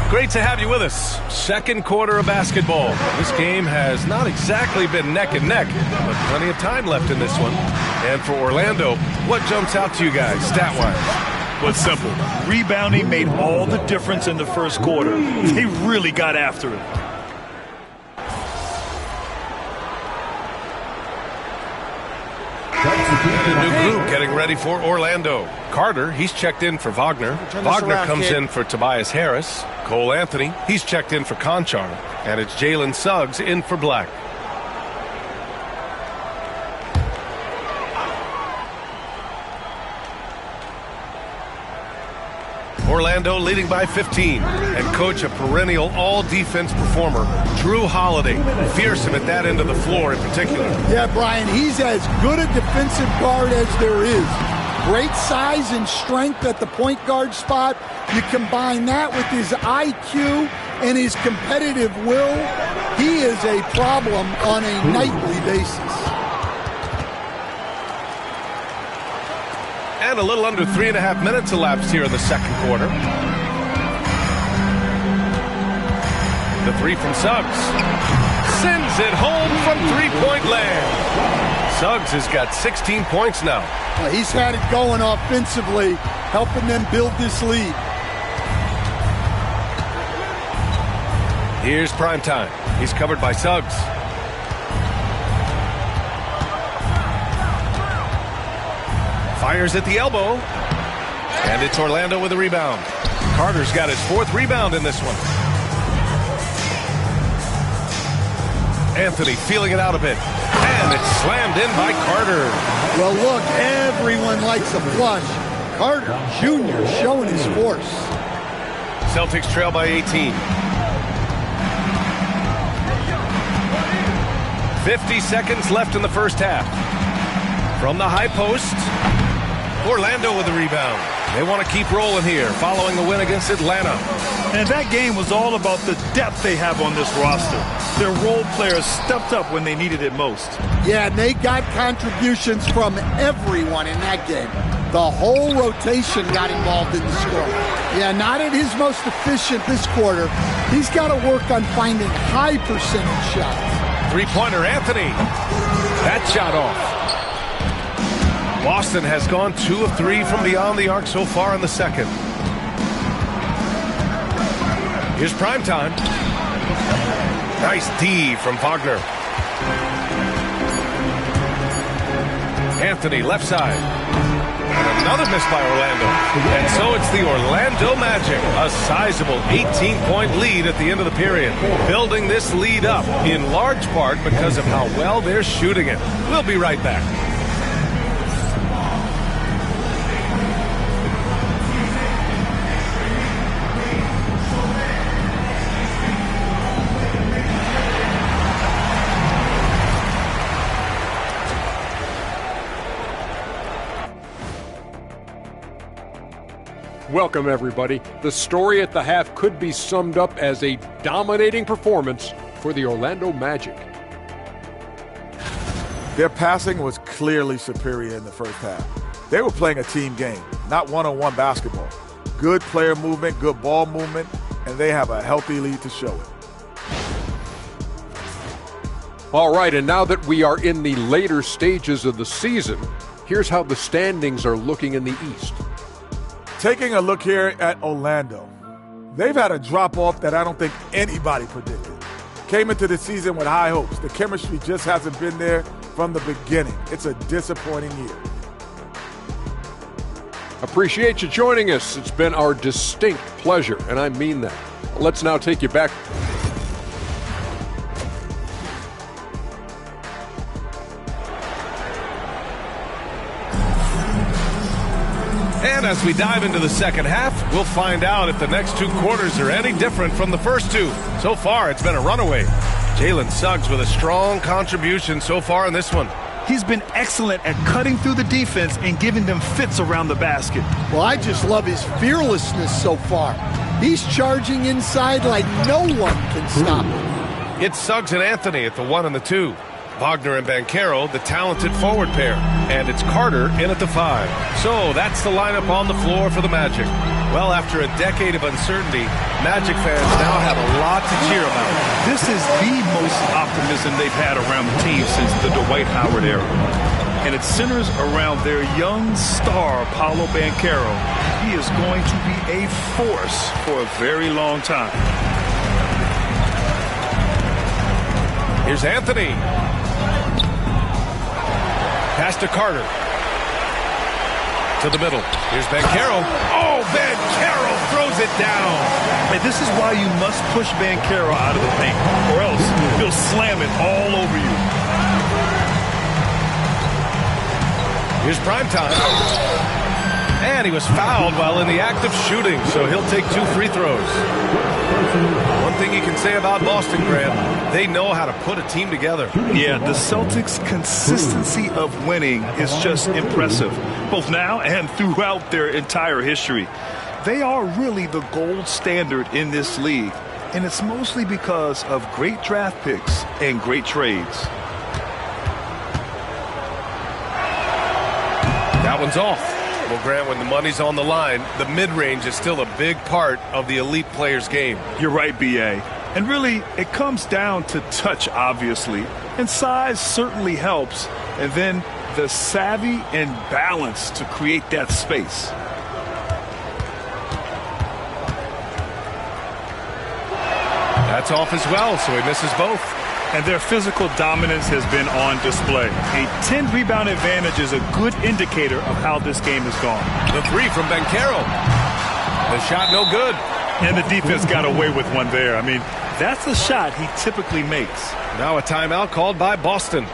Great to have you with us. Second quarter of basketball. This game has not exactly been neck and neck, but plenty of time left in this one. And for Orlando, what jumps out to you guys stat-wise? Well, it's simple. Rebounding made all the difference in the first quarter. They really got after it. And a new group getting ready for Orlando. Carter, he's checked in for Wagner. Wagner comes in for Tobias Harris. Cole Anthony, he's checked in for Conchar. And it's Jalen Suggs in for Black. Orlando leading by 15. And coach, a perennial all-defense performer, Drew Holiday. Fearsome at that end of the floor in particular. Yeah, Brian, he's as good a defensive guard as there is. Great size and strength at the point guard spot. You combine that with his IQ and his competitive will, he is a problem on a nightly basis. And a little under 3.5 minutes elapsed here in the second quarter. The three from Suggs. Sends it home from three-point land. Suggs has got 16 points now. Well, he's had it going offensively, helping them build this lead. Here's Primetime. He's covered by Suggs. Fires at the elbow. And it's Orlando with a rebound. Carter's got his fourth rebound in this one. Anthony feeling it out a bit. And it's slammed in by Carter. Well, look, everyone likes a flush. Carter Jr. showing his force. Celtics trail by 18. 50 seconds left in the first half. From the high post, Orlando with the rebound. They want to keep rolling here following the win against Atlanta. And that game was all about the depth they have on this roster. Their role players stepped up when they needed it most. Yeah, and they got contributions from everyone in that game. The whole rotation got involved in the score. Yeah, not at his most efficient this quarter. He's got to work on finding high percentage shots. Three-pointer, Anthony. That shot off. Boston has gone 2 of 3 from beyond the arc so far in the second. Here's Primetime. Nice D from Wagner. Anthony, left side. And another miss by Orlando. And so it's the Orlando Magic. A sizable 18-point lead at the end of the period. Building this lead up in large part because of how well they're shooting it. We'll be right back. Welcome, everybody. The story at the half could be summed up as a dominating performance for the Orlando Magic. Their passing was clearly superior in the first half. They were playing a team game, not one-on-one basketball. Good player movement, good ball movement, and they have a healthy lead to show it. All right, and now that we are in the later stages of the season, here's how the standings are looking in the East. Taking a look here at Orlando. They've had a drop-off that I don't think anybody predicted. Came into the season with high hopes. The chemistry just hasn't been there from the beginning. It's a disappointing year. Appreciate you joining us. It's been our distinct pleasure, and I mean that. Let's now take you back. And as we dive into the second half, we'll find out if the next two quarters are any different from the first two. So far, it's been a runaway. Jalen Suggs with a strong contribution so far in this one. He's been excellent at cutting through the defense and giving them fits around the basket. Well, I just love his fearlessness so far. He's charging inside like no one can stop him. It's Suggs and Anthony at the 1 and the 2. Wagner and Banchero, the talented forward pair. And it's Carter in at the 5. So that's the lineup on the floor for the Magic. Well, after a decade of uncertainty, Magic fans now have a lot to cheer about. This is the most optimism they've had around the team since the Dwight Howard era. And it centers around their young star, Paolo Banchero. He is going to be a force for a very long time. Here's Anthony. Pass to Carter. To the middle. Here's Banchero. Oh, Banchero throws it down. And this is why you must push Banchero out of the paint, or else he'll slam it all over you. Here's Primetime. And he was fouled while in the act of shooting, so he'll take 2 free throws. One thing you can say about Boston, Grant, they know how to put a team together. Yeah, the Celtics' consistency of winning is just impressive, both now and throughout their entire history. They are really the gold standard in this league, and it's mostly because of great draft picks and great trades. That one's off. Well, Grant, when the money's on the line, the mid-range is still a big part of the elite player's game. You're right, B.A. And really, it comes down to touch, obviously. And size certainly helps. And then the savvy and balance to create that space. That's off as well, so he misses both. And their physical dominance has been on display. A 10-rebound advantage is a good indicator of how this game has gone. The 3 from Banchero. The shot no good. And the defense got away with one there. I mean, that's a shot he typically makes. Now a timeout called by Boston.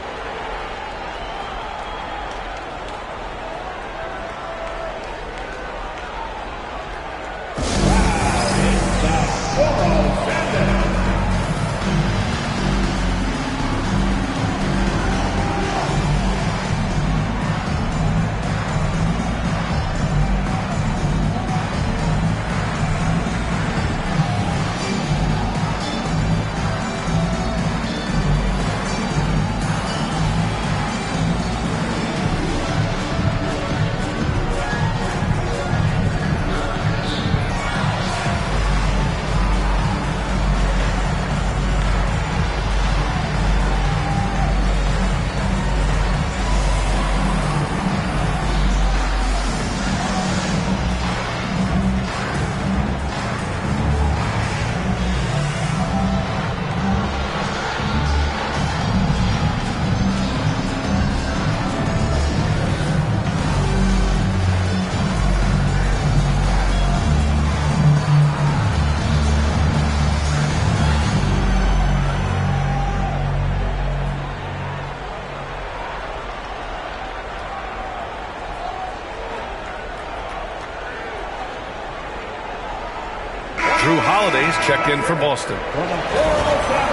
Drew Holiday's checked in for Boston.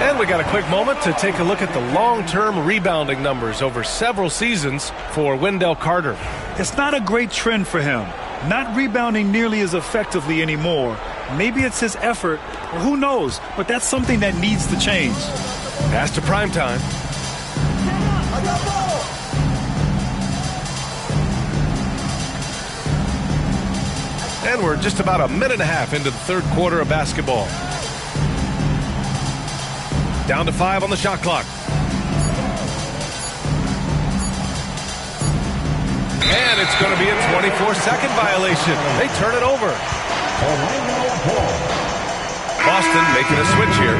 And we got a quick moment to take a look at the long-term rebounding numbers over several seasons for Wendell Carter. It's not a great trend for him. Not rebounding nearly as effectively anymore. Maybe it's his effort, or who knows, but that's something that needs to change. Pass to Primetime. And we're just about a minute and a half into the third quarter of basketball. Down to 5 on the shot clock. And it's going to be a 24-second violation. They turn it over. Boston making a switch here.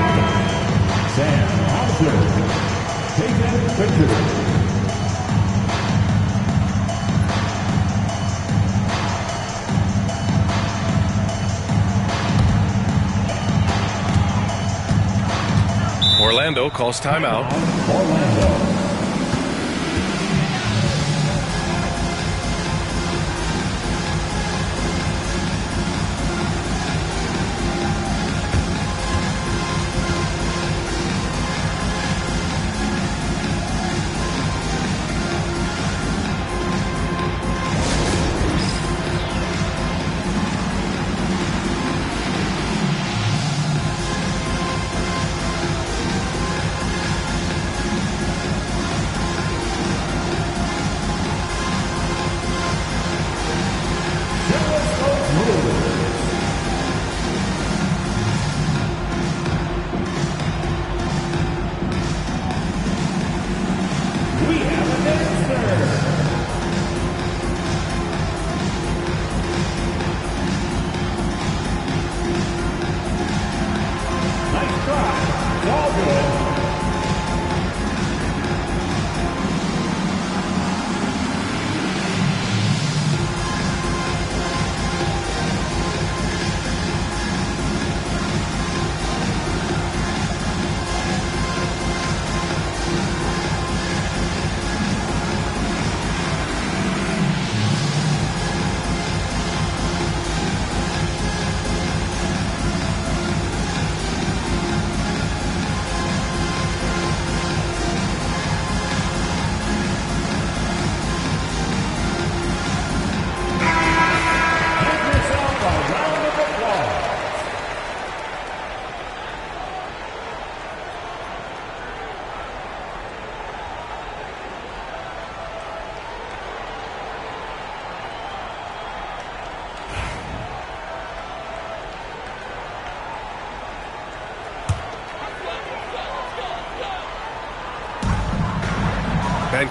Orlando calls timeout.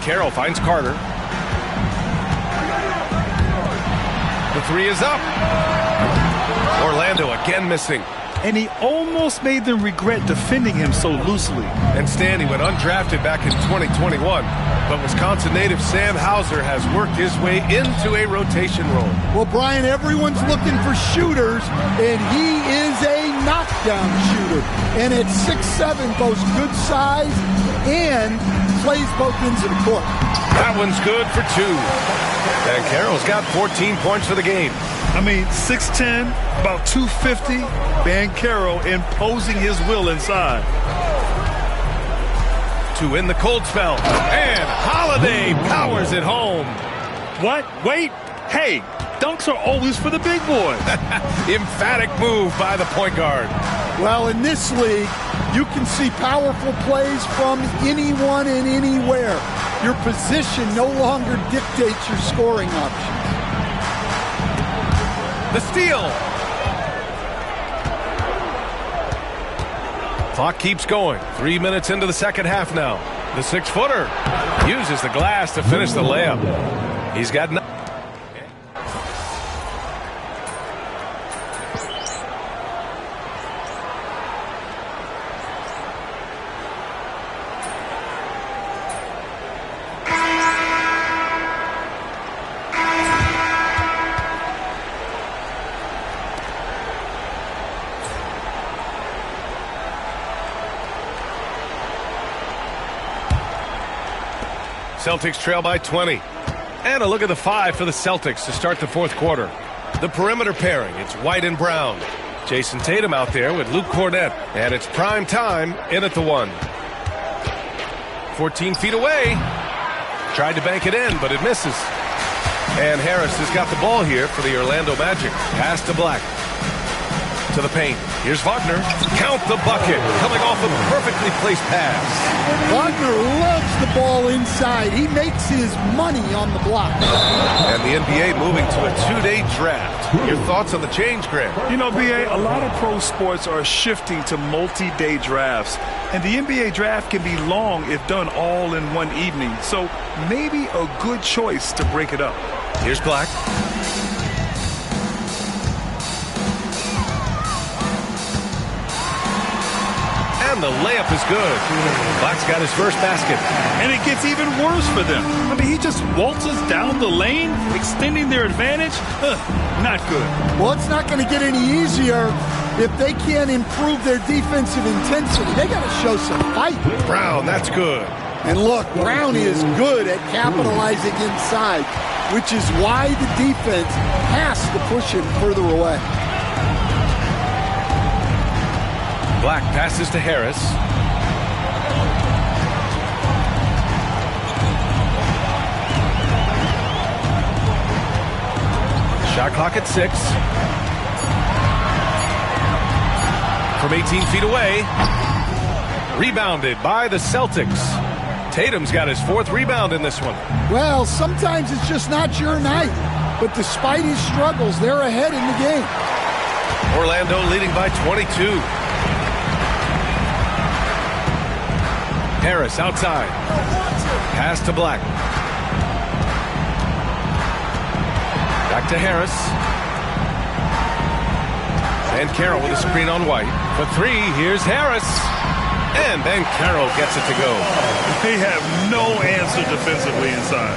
Carroll finds Carter. The three is up. Orlando again missing. And he almost made them regret defending him so loosely. And Stanley went undrafted back in 2021. But Wisconsin native Sam Hauser has worked his way into a rotation role. Well, Brian, everyone's looking for shooters, and he is a knockdown shooter. And at 6'7", boasts good size and plays both ends of the court. That one's good for 2. And Carroll's got 14 points for the game. I mean, 6'10", about 250. Banchero imposing his will inside. To win the cold spell. And Holiday powers it home. What? Wait. Hey, dunks are always for the big boys. Emphatic move by the point guard. Well, in this league, you can see powerful plays from anyone and anywhere. Your position no longer dictates your scoring options. The steal. Clock keeps going. 3 minutes into the second half now. The 6-footer uses the glass to finish the layup. He's got nothing. Celtics trail by 20. And a look at the 5 for the Celtics to start the fourth quarter. The perimeter pairing, it's White and Brown. Jason Tatum out there with Luke Cornett. And it's prime time in at the 1. 14 feet away. Tried to bank it in, but it misses. And Harris has got the ball here for the Orlando Magic. Pass to Black. To the paint. Here's Wagner. Count the bucket. Coming off a perfectly placed pass. Wagner loves the ball inside. He makes his money on the block. And the NBA moving to a 2-day draft. Your thoughts on the change, Grant? You know, BA, a lot of pro sports are shifting to multi-day drafts. And the NBA draft can be long if done all in one evening. So maybe a good choice to break it up. Here's Black. And the layup is good. Black's got his first basket. And it gets even worse for them. I mean, he just waltzes down the lane, extending their advantage. Not good. Well, it's not going to get any easier if they can't improve their defensive intensity. They got to show some fight. Brown, that's good. And look, Brown is good at capitalizing inside, which is why the defense has to push him further away. Black passes to Harris. Shot clock at 6. From 18 feet away. Rebounded by the Celtics. Tatum's got his 4th rebound in this one. Well, sometimes it's just not your night. But despite his struggles, they're ahead in the game. Orlando leading by 22. Harris outside. Pass to Black. Back to Harris. And Carroll with a screen on White. For 3, here's Harris. And then Carroll gets it to go. They have no answer defensively inside.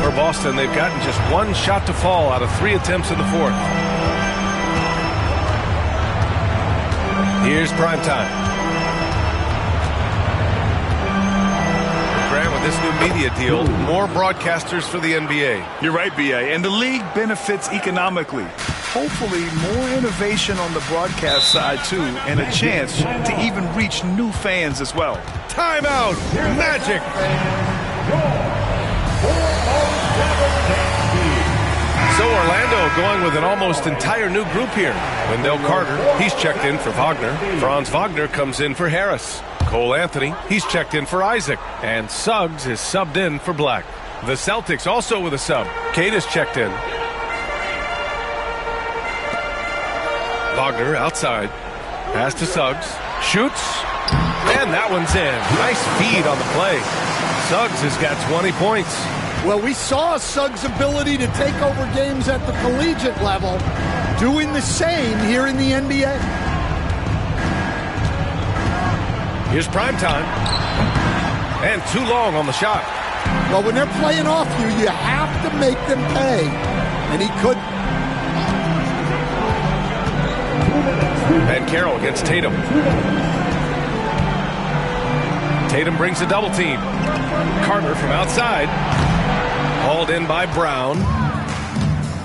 For Boston, they've gotten just 1 shot to fall out of 3 attempts in the 4th. Here's primetime. This new media deal, more broadcasters for the NBA. You're right, BA, and the league benefits economically. Hopefully, more innovation on the broadcast side, too, and a chance to even reach new fans as well. Timeout! Magic! So Orlando going with an almost entire new group here. Wendell Carter, he's checked in for Wagner. Franz Wagner comes in for Harris. Cole Anthony, he's checked in for Isaac. And Suggs is subbed in for Black. The Celtics also with a sub. Cade is checked in. Wagner outside. Pass to Suggs. Shoots. And that one's in. Nice feed on the play. Suggs has got 20 points. Well, we saw Suggs' ability to take over games at the collegiate level, doing the same here in the NBA. Here's primetime. And too long on the shot. Well, when they're playing off you, you have to make them pay. And he couldn't. And Carroll against Tatum. Tatum brings a double team. Carter from outside. Hauled in by Brown.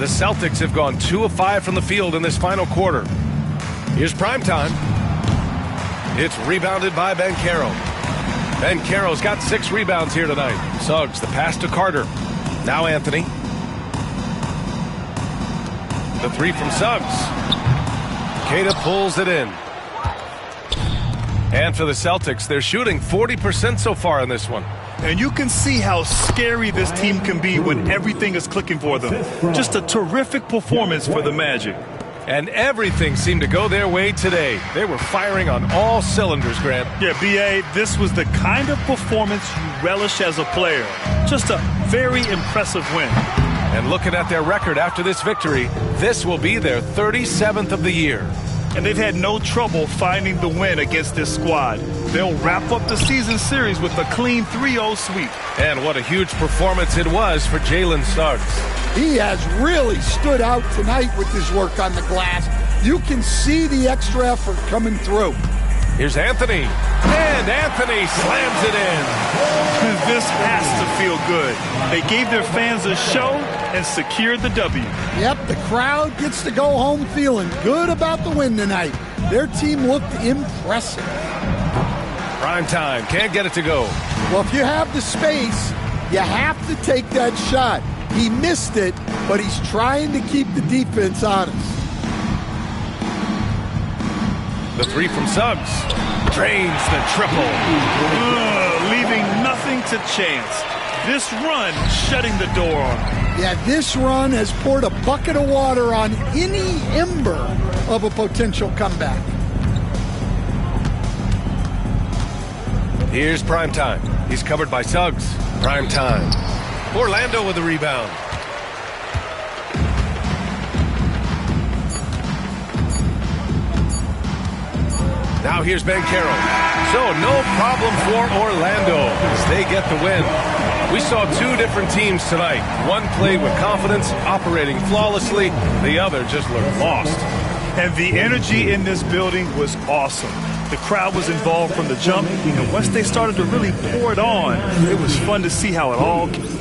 The Celtics have gone 2 of 5 from the field in this final quarter. Here's primetime. It's rebounded by Ben Carroll. Ben Carroll's got 6 rebounds here tonight. Suggs, the pass to Carter. Now Anthony. The 3 from Suggs. Queta pulls it in. And for the Celtics, they're shooting 40% so far in this one. And you can see how scary this team can be when everything is clicking for them. Just a terrific performance for the Magic. And everything seemed to go their way today. They were firing on all cylinders, Grant. Yeah, B.A., this was the kind of performance you relish as a player. Just a very impressive win. And looking at their record after this victory, this will be their 37th of the year. And they've had no trouble finding the win against this squad. They'll wrap up the season series with a clean 3-0 sweep. And what a huge performance it was for Jalen Suggs. He has really stood out tonight with his work on the glass. You can see the extra effort coming through. Here's Anthony. And Anthony slams it in. This has to feel good. They gave their fans a show and secured the W. Yep, the crowd gets to go home feeling good about the win tonight. Their team looked impressive. Prime time. Can't get it to go. Well, if you have the space, you have to take that shot. He missed it, but he's trying to keep the defense honest. The three from Suggs. Drains the triple. Leaving nothing to chance. This run shutting the door on him. Yeah, this run has poured a bucket of water on any ember of a potential comeback. Here's prime time. He's covered by Suggs. Prime time. Orlando with the rebound. Now here's Ben Carroll. So no problem for Orlando as they get the win. We saw two different teams tonight. One played with confidence, operating flawlessly. The other just looked lost. And the energy in this building was awesome. The crowd was involved from the jump, and once they started to really pour it on, it was fun to see how it all came.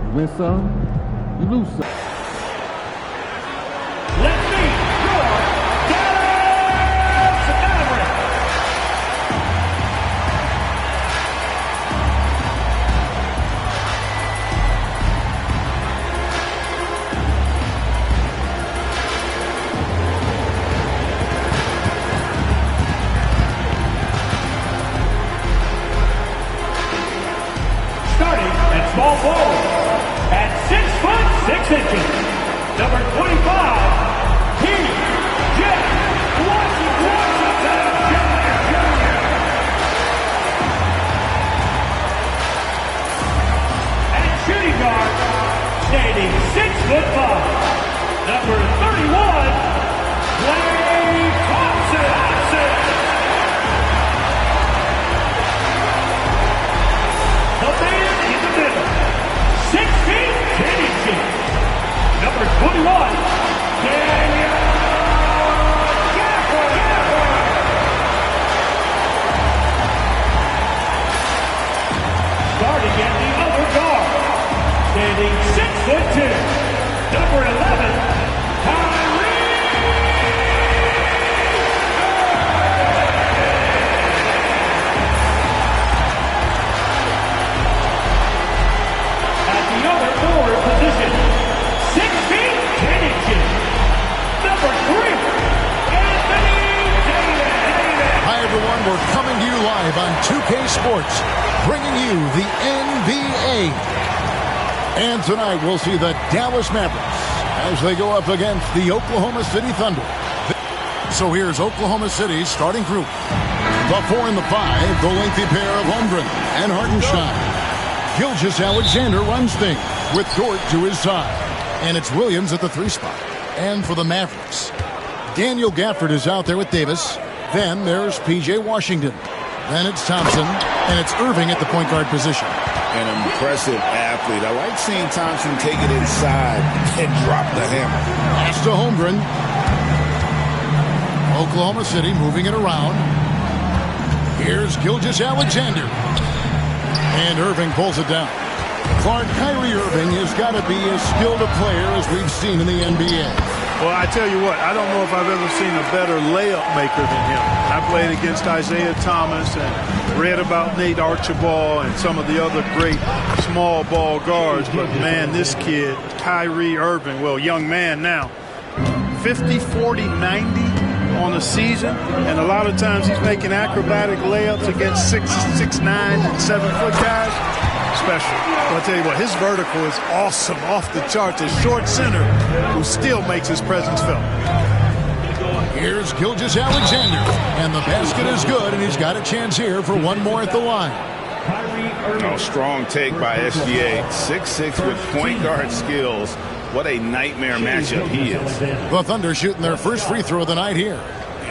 You win some, you lose some. Let's meet your Dallas Mavericks. Starting at small forward. At 6'6", number 25, P.J. Washington Jr. At shooting guard, standing 6'5", number 31, Klay Thompson. The man in the middle, 6 feet, 10 inches. Number 21, Daniel Gafford. Starting at the other guard, standing 6'2", number 11, Kyrie. At the other forward position, 6 feet, 10 inches. Number 3, Anthony Davis. Hi, everyone. We're coming to you live on 2K Sports, bringing you the NBA. And tonight we'll see the Dallas Mavericks as they go up against the Oklahoma City Thunder. So here's Oklahoma City's starting group. The 4 and the 5, the lengthy pair of Holmgren and Hartenstein. Gilgeous-Alexander runs things with Dort to his side. And it's Williams at the 3 spot. And for the Mavericks, Daniel Gafford is out there with Davis. Then there's P.J. Washington. Then it's Thompson. And it's Irving at the point guard position. An impressive athlete. I like seeing Thompson take it inside and drop the hammer. Pass to Holmgren. Oklahoma City moving it around. Here's Gilgeous-Alexander. And Irving pulls it down. Clark, Kyrie Irving has got to be as skilled a player as we've seen in the NBA. Well, I tell you what, I don't know if I've ever seen a better layup maker than him. I played against Isaiah Thomas and read about Nate Archibald and some of the other great small ball guards. But, man, this kid, Kyrie Irving, well, young man now, 50, 40, 90 on a season. And a lot of times he's making acrobatic layups against 6'9", and 7-foot guys. Special. But I'll tell you what, his vertical is awesome, off the charts. A short center who still makes his presence felt. Here's Gilgeous-Alexander, and the basket is good, and he's got a chance here for one more at the line. Oh, strong take by SGA. 6'6" with point guard skills. What a nightmare matchup he is. The Thunder shooting their first free throw of the night here.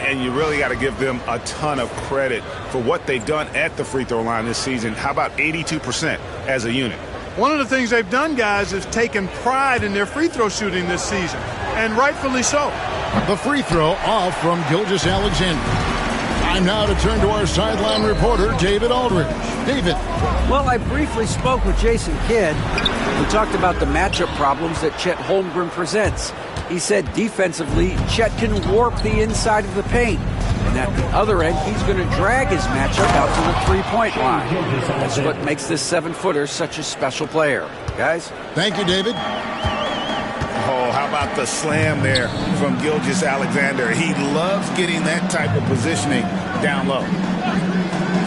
And you really got to give them a ton of credit for what they've done at the free throw line this season. How about 82% as a unit? One of the things they've done, guys, is taken pride in their free throw shooting this season, and rightfully so. The free throw off from Gilgeous-Alexander. Time now to turn to our sideline reporter, David Aldridge. David. Well, I briefly spoke with Jason Kidd. We talked about the matchup problems that Chet Holmgren presents. He said defensively, Chet can warp the inside of the paint. And at the other end, he's going to drag his matchup out to the three-point line. That's what makes this 7-footer such a special player. Guys? Thank you, David. Oh, how about the slam there from Gilgeous-Alexander? He loves getting that type of positioning down low.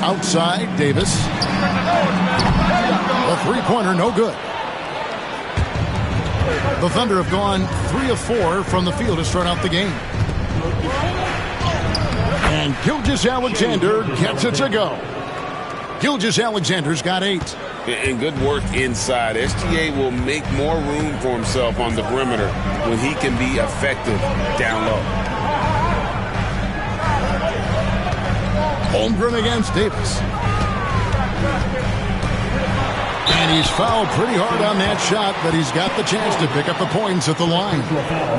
Outside, Davis. The three-pointer, no good. The Thunder have gone 3 of 4 from the field to start out the game. And Gilgeous-Alexander gets it to go. Gilgeous-Alexander's got 8. And good work inside. SGA will make more room for himself on the perimeter when he can be effective down low. Holmgren against Davis. And he's fouled pretty hard on that shot, but he's got the chance to pick up the points at the line.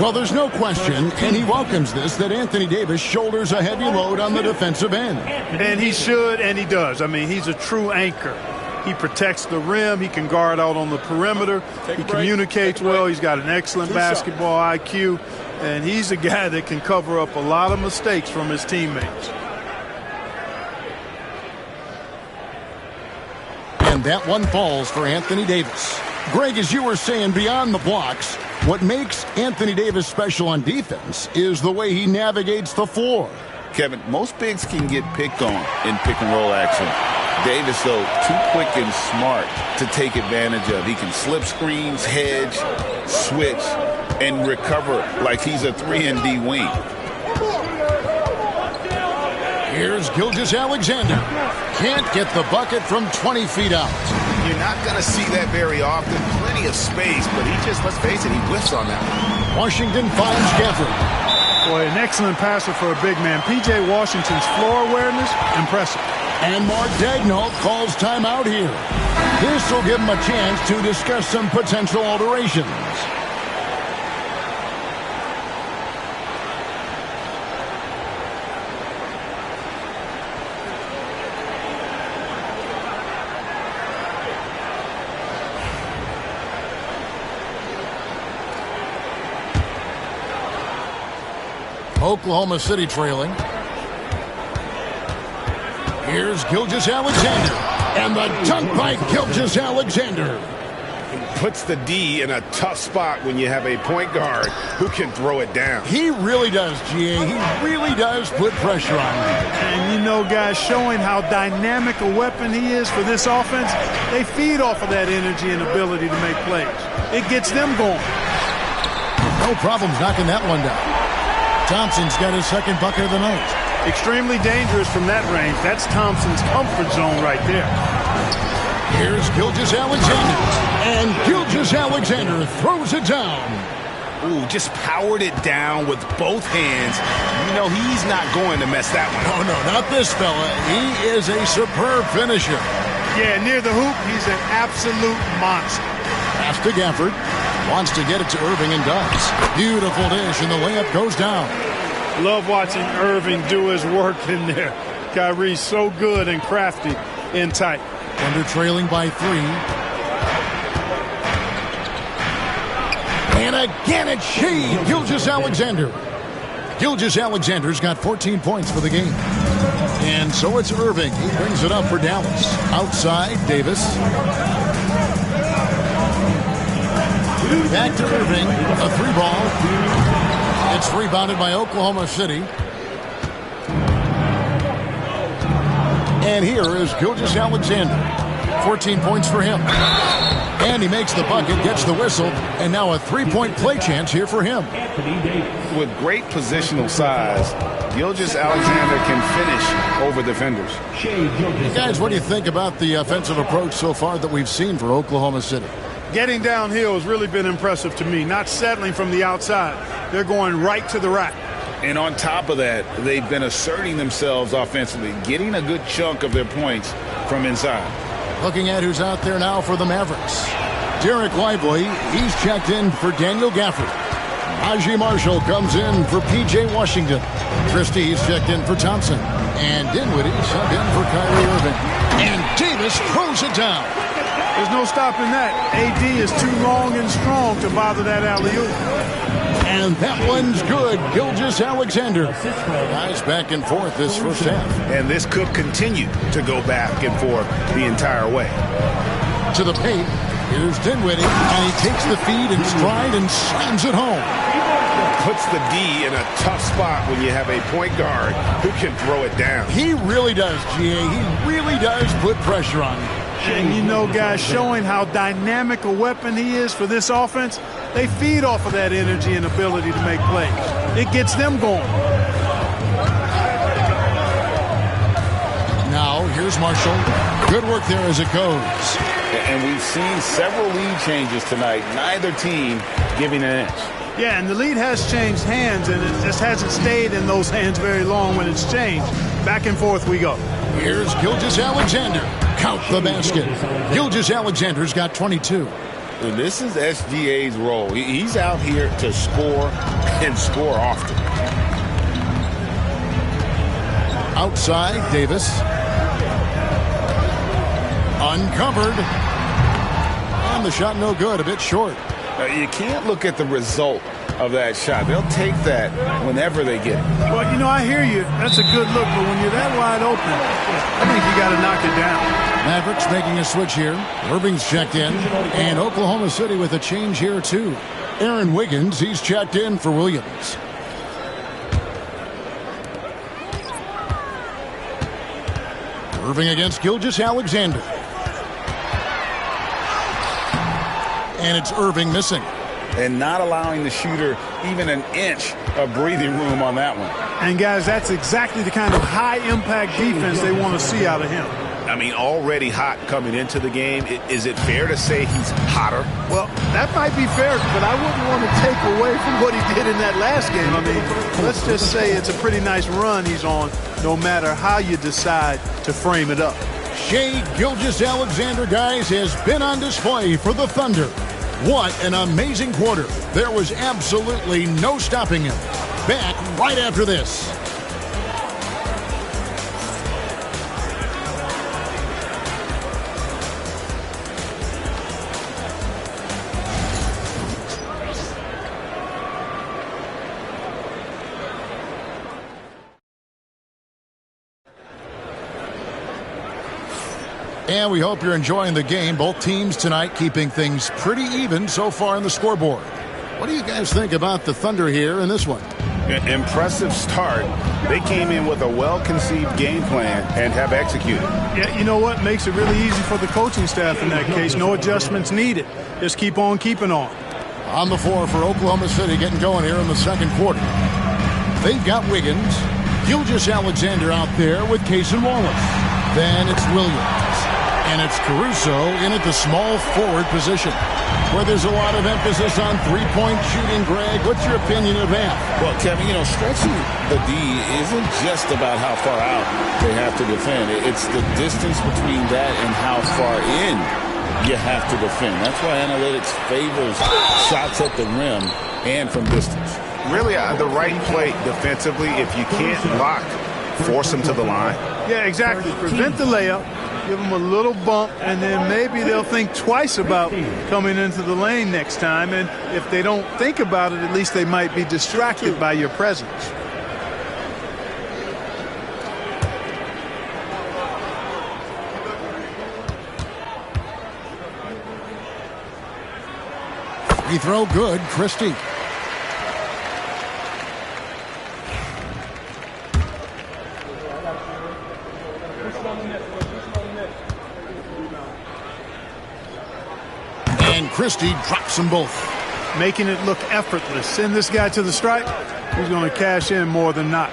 Well, there's no question, and he welcomes this, that Anthony Davis shoulders a heavy load on the defensive end. And he should, and he does. I mean, he's a true anchor. He protects the rim. He can guard out on the perimeter. He communicates well. He's got an excellent basketball IQ. And he's a guy that can cover up a lot of mistakes from his teammates. And that one falls for Anthony Davis. Greg, as you were saying, beyond the blocks, what makes Anthony Davis special on defense is the way he navigates the floor. Kevin, most bigs can get picked on in pick-and-roll action. Davis, though, too quick and smart to take advantage of. He can slip screens, hedge, switch, and recover like he's a 3-and-D wing. Here's Gilgeous-Alexander. Can't get the bucket from 20 feet out. You're not going to see that very often. Plenty of space, but he just, let's face it, he whiffs on that one. Washington finds Gafford. Boy, an excellent passer for a big man. P.J. Washington's floor awareness, impressive. And Mark Daigneault calls timeout here. This will give him a chance to discuss some potential alterations. Oklahoma City trailing. Here's Gilgeous-Alexander. And the dunk by Gilgeous-Alexander. He puts the D in a tough spot when you have a point guard who can throw it down. He really does, GA. He really does put pressure on him. And you know, guys, showing how dynamic a weapon he is for this offense, they feed off of that energy and ability to make plays. It gets them going. No problems knocking that one down. Thompson's got his second bucket of the night. Extremely dangerous from that range. That's Thompson's comfort zone right there. Here's Gilgeous-Alexander. And Gilgeous-Alexander throws it down. Ooh, just powered it down with both hands. You know, he's not going to mess that one up. Oh, no, not this fella. He is a superb finisher. Yeah, near the hoop, he's an absolute monster. Pass to Gafford. Wants to get it to Irving and does. Beautiful dish, and the layup goes down. Love watching Irving do his work in there. Kyrie's so good and crafty and tight. Thunder trailing by 3. And again it's Shea Gilgeous-Alexander. Gilgeous-Alexander's got 14 points for the game. And so it's Irving. He brings it up for Dallas. Outside, Davis. Back to Irving. A 3-ball. It's rebounded by Oklahoma City. And here is Gilgeous-Alexander. 14 points for him. And he makes the bucket, gets the whistle, and now a 3-point play chance here for him. With great positional size, Gilgeous-Alexander can finish over defenders. Guys, what do you think about the offensive approach so far that we've seen for Oklahoma City? Getting downhill has really been impressive to me. Not settling from the outside. They're going right to the rack. And on top of that, they've been asserting themselves offensively, getting a good chunk of their points from inside. Looking at who's out there now for the Mavericks. Derek Lively, he's checked in for Daniel Gafford. Najee Marshall comes in for P.J. Washington. Christie's checked in for Thompson. And Dinwiddie subbed in for Kyrie Irving. And Davis throws it down. There's no stopping that. AD is too long and strong to bother that alley-oop. And that one's good. Gilgeous-Alexander. Guys back and forth this first half. And this could continue to go back and forth the entire way. To the paint. Here's Dinwiddie. And he takes the feed in stride and slams it home. Puts the D in a tough spot when you have a point guard who can throw it down. He really does, GA. He really does put pressure on him. And you know, guys, showing how dynamic a weapon he is for this offense, they feed off of that energy and ability to make plays. It gets them going. Now, here's Marshall. Good work there as it goes. And we've seen several lead changes tonight. Neither team giving an inch. Yeah, and the lead has changed hands, and it just hasn't stayed in those hands very long when it's changed. Back and forth we go. Here's Gilgeous-Alexander. Count the basket. Gilgeous-Alexander's got 22. And this is SGA's role. He's out here to score and score often. Outside, Davis. Uncovered. And the shot no good, a bit short. You can't look at the result of that shot. They'll take that whenever they get it. Well, you know, I hear you. That's a good look, but when you're that wide open, I think you got to knock it down. Mavericks making a switch here. Irving's checked in. And Oklahoma City with a change here, too. Aaron Wiggins, he's checked in for Williams. Irving against Gilgeous-Alexander. And it's Irving missing. And not allowing the shooter even an inch of breathing room on that one. And, guys, that's exactly the kind of high-impact defense they want to see out of him. I mean, already hot coming into the game. Is it fair to say he's hotter? Well, that might be fair, but I wouldn't want to take away from what he did in that last game. I mean, let's just say it's a pretty nice run he's on, no matter how you decide to frame it up. Shai Gilgeous-Alexander, guys, has been on display for the Thunder. What an amazing quarter. There was absolutely no stopping him. Back right after this. And we hope you're enjoying the game. Both teams tonight keeping things pretty even so far on the scoreboard. What do you guys think about the Thunder here in this one? Impressive start. They came in with a well-conceived game plan and have executed. Yeah, you know what? Makes it really easy for the coaching staff in that case. No adjustments needed. Just keep on keeping on. On the floor for Oklahoma City getting going here in the second quarter. They've got Wiggins. Gilgeous-Alexander out there with Case and Wallace. Then it's Williams. And it's Caruso in at the small forward position, where there's a lot of emphasis on three-point shooting. Greg, what's your opinion of that? Well, Kevin, you know, stretching the D isn't just about how far out they have to defend. It's the distance between that and how far in you have to defend. That's why analytics favors shots at the rim and from distance. Really, the right play defensively, if you can't block, force them to the line. Yeah, exactly. Prevent the layup. Give them a little bump, and then maybe they'll think twice about coming into the lane next time. And if they don't think about it, at least they might be distracted by your presence. Free throw good, Christie. And Christie drops them both. Making it look effortless. Send this guy to the stripe. He's going to cash in more than not.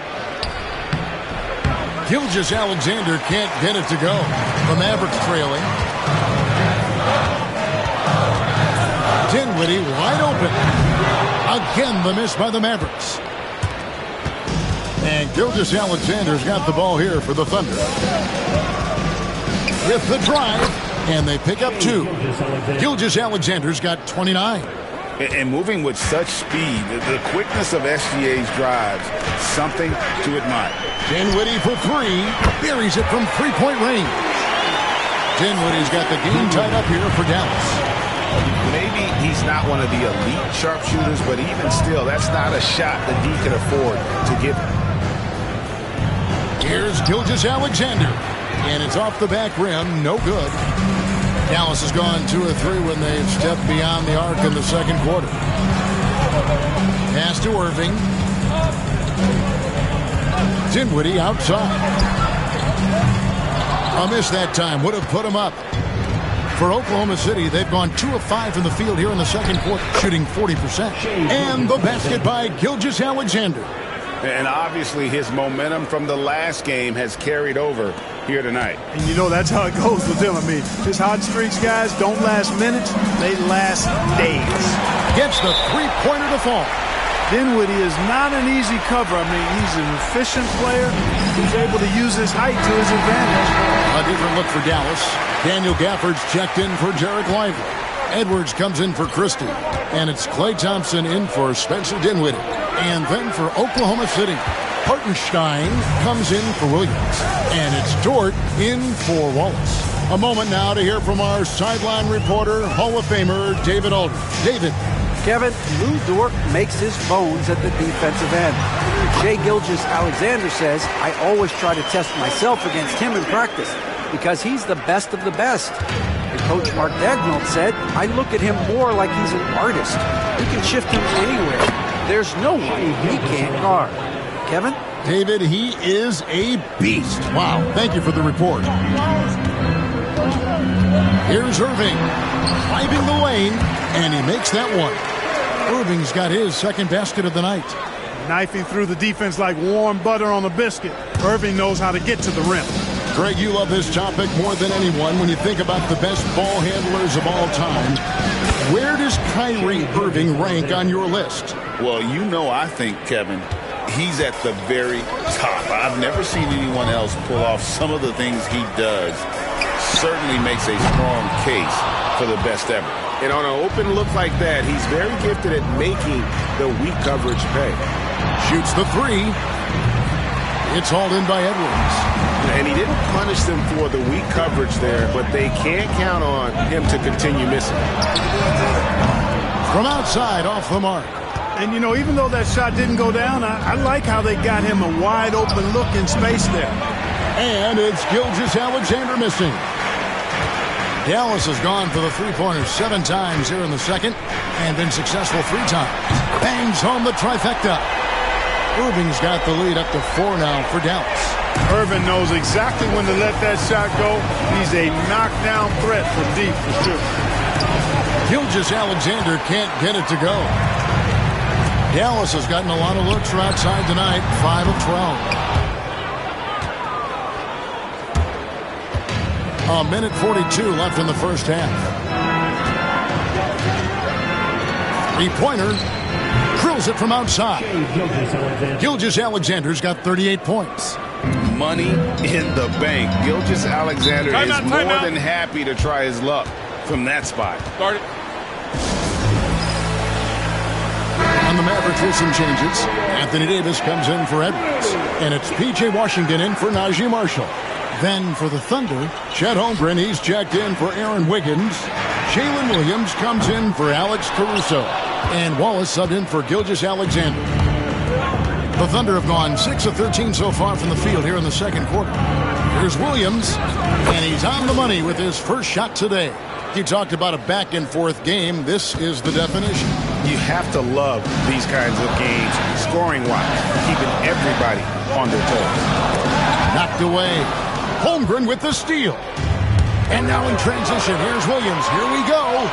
Gilgeous-Alexander can't get it to go. The Mavericks trailing. Dinwiddie wide open. Again, the miss by the Mavericks. And Gilgeous-Alexander's got the ball here for the Thunder. With the drive. And they pick up two. Gilgeous-Alexander's got 29. And moving with such speed, the quickness of SGA's drives, something to admire. Dinwiddie for three. Buries it from three-point range. Dinwiddie's got the game tied up here for Dallas. Maybe he's not one of the elite sharpshooters, but even still, that's not a shot that he can afford to give him. Here's Gilgeous-Alexander, and it's off the back rim, no good. Dallas has gone 2 of 3 when they've stepped beyond the arc in the second quarter. Pass to Irving. Dinwiddie outside. A miss that time would have put him up. For Oklahoma City, they've gone 2 of 5 from the field here in the second quarter, shooting 40%. And the basket by Gilgeous-Alexander. And obviously his momentum from the last game has carried over here tonight. And you know that's how it goes with him. I mean, his hot streaks, guys, don't last minutes. They last days. Gets the three-pointer to fall. Dinwiddie is not an easy cover. I mean, he's an efficient player who's able to use his height to his advantage. A different look for Dallas. Daniel Gafford's checked in for Jarek Lively. Edwards comes in for Christie. And it's Klay Thompson in for Spencer Dinwiddie. And then for Oklahoma City, Hartenstein comes in for Williams. And it's Dort in for Wallace. A moment now to hear from our sideline reporter, Hall of Famer David Aldridge. David. Kevin, Lou Dort makes his bones at the defensive end. Shai Gilgeous-Alexander says, I always try to test myself against him in practice because he's the best of the best. And Coach Mark Dagnall said, I look at him more like he's an artist. He can shift him anywhere. There's no way he can't guard. Kevin? David, he is a beast. Wow, thank you for the report. Here's Irving, driving the lane, and he makes that one. Irving's got his second basket of the night. Knifing through the defense like warm butter on a biscuit. Irving knows how to get to the rim. Greg, you love this topic more than anyone. When you think about the best ball handlers of all time, where does Kyrie Irving rank on your list? Well, you know, I think, Kevin, he's at the very top. I've never seen anyone else pull off some of the things he does. Certainly makes a strong case for the best ever. And on an open look like that, he's very gifted at making the weak coverage pay. Shoots the three. It's hauled in by Edwards. And he didn't punish them for the weak coverage there, but they can't count on him to continue missing. From outside, off the mark. And, you know, even though that shot didn't go down, I like how they got him a wide open look in space there. And it's Gilgeous-Alexander missing. Dallas has gone for the three-pointers 7 times here in the second and been successful 3 times. Bangs home the trifecta. Irving's got the lead up to 4 now for Dallas. Irving knows exactly when to let that shot go. He's a knockdown threat from deep for sure. Gilgeous-Alexander can't get it to go. Dallas has gotten a lot of looks from outside tonight, 5 of 12. A minute 42 left in the first half. Three-pointer. Drills it from outside. Gilgeous-Alexander's got 38 points. Money in the bank. Gilgeous-Alexander is more than happy to try his luck from that spot. Start it. On the Mavericks with some changes. Anthony Davis comes in for Edwards. And it's P.J. Washington in for Najee Marshall. Then for the Thunder, Chet Holmgren, he's checked in for Aaron Wiggins. Jalen Williams comes in for Alex Caruso. And Wallace subbed in for Gilgeous-Alexander. The Thunder have gone 6 of 13 so far from the field here in the second quarter. Here's Williams, and he's on the money with his first shot today. He talked about a back-and-forth game. This is the definition. You have to love these kinds of games, scoring-wise, keeping everybody on their toes. Knocked away. Holmgren with the steal. And now in transition, here's Williams. Here we go.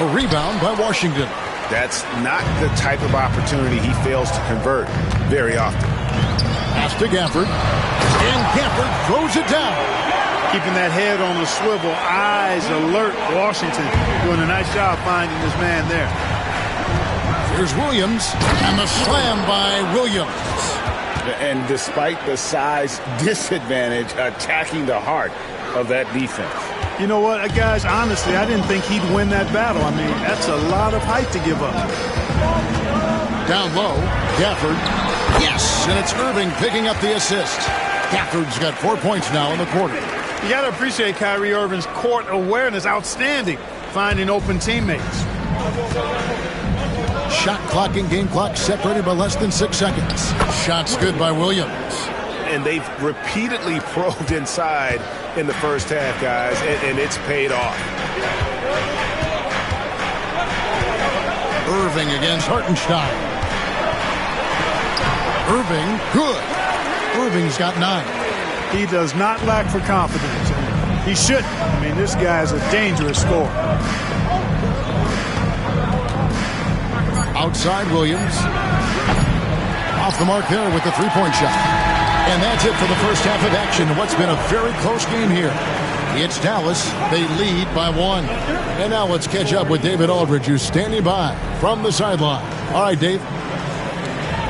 A rebound by Washington. That's not the type of opportunity he fails to convert very often. Pass to Gafford. And Gafford throws it down. Keeping that head on a swivel, eyes alert. Washington doing a nice job finding this man there. Here's Williams. And the slam by Williams. And despite the size disadvantage, attacking the heart of that defense. You know what, guys, honestly, I didn't think he'd win that battle. I mean, that's a lot of height to give up. Down low, Gafford. Yes, and it's Irving picking up the assist. Gafford's got 4 points now in the quarter. You got to appreciate Kyrie Irving's court awareness. Outstanding, finding open teammates. Shot clock and game clock separated by less than 6 seconds. Shots good by Williams. And they've repeatedly probed inside in the first half, guys, and it's paid off. Irving against Hartenstein. Irving, good. Irving's got 9. He does not lack for confidence. He shouldn't. I mean, this guy's a dangerous scorer. Outside Williams. Off the mark there with the three-point shot. And that's it for the first half of action. What's been a very close game here. It's Dallas. They lead by 1. And now let's catch up with David Aldridge, who's standing by from the sideline. All right, Dave.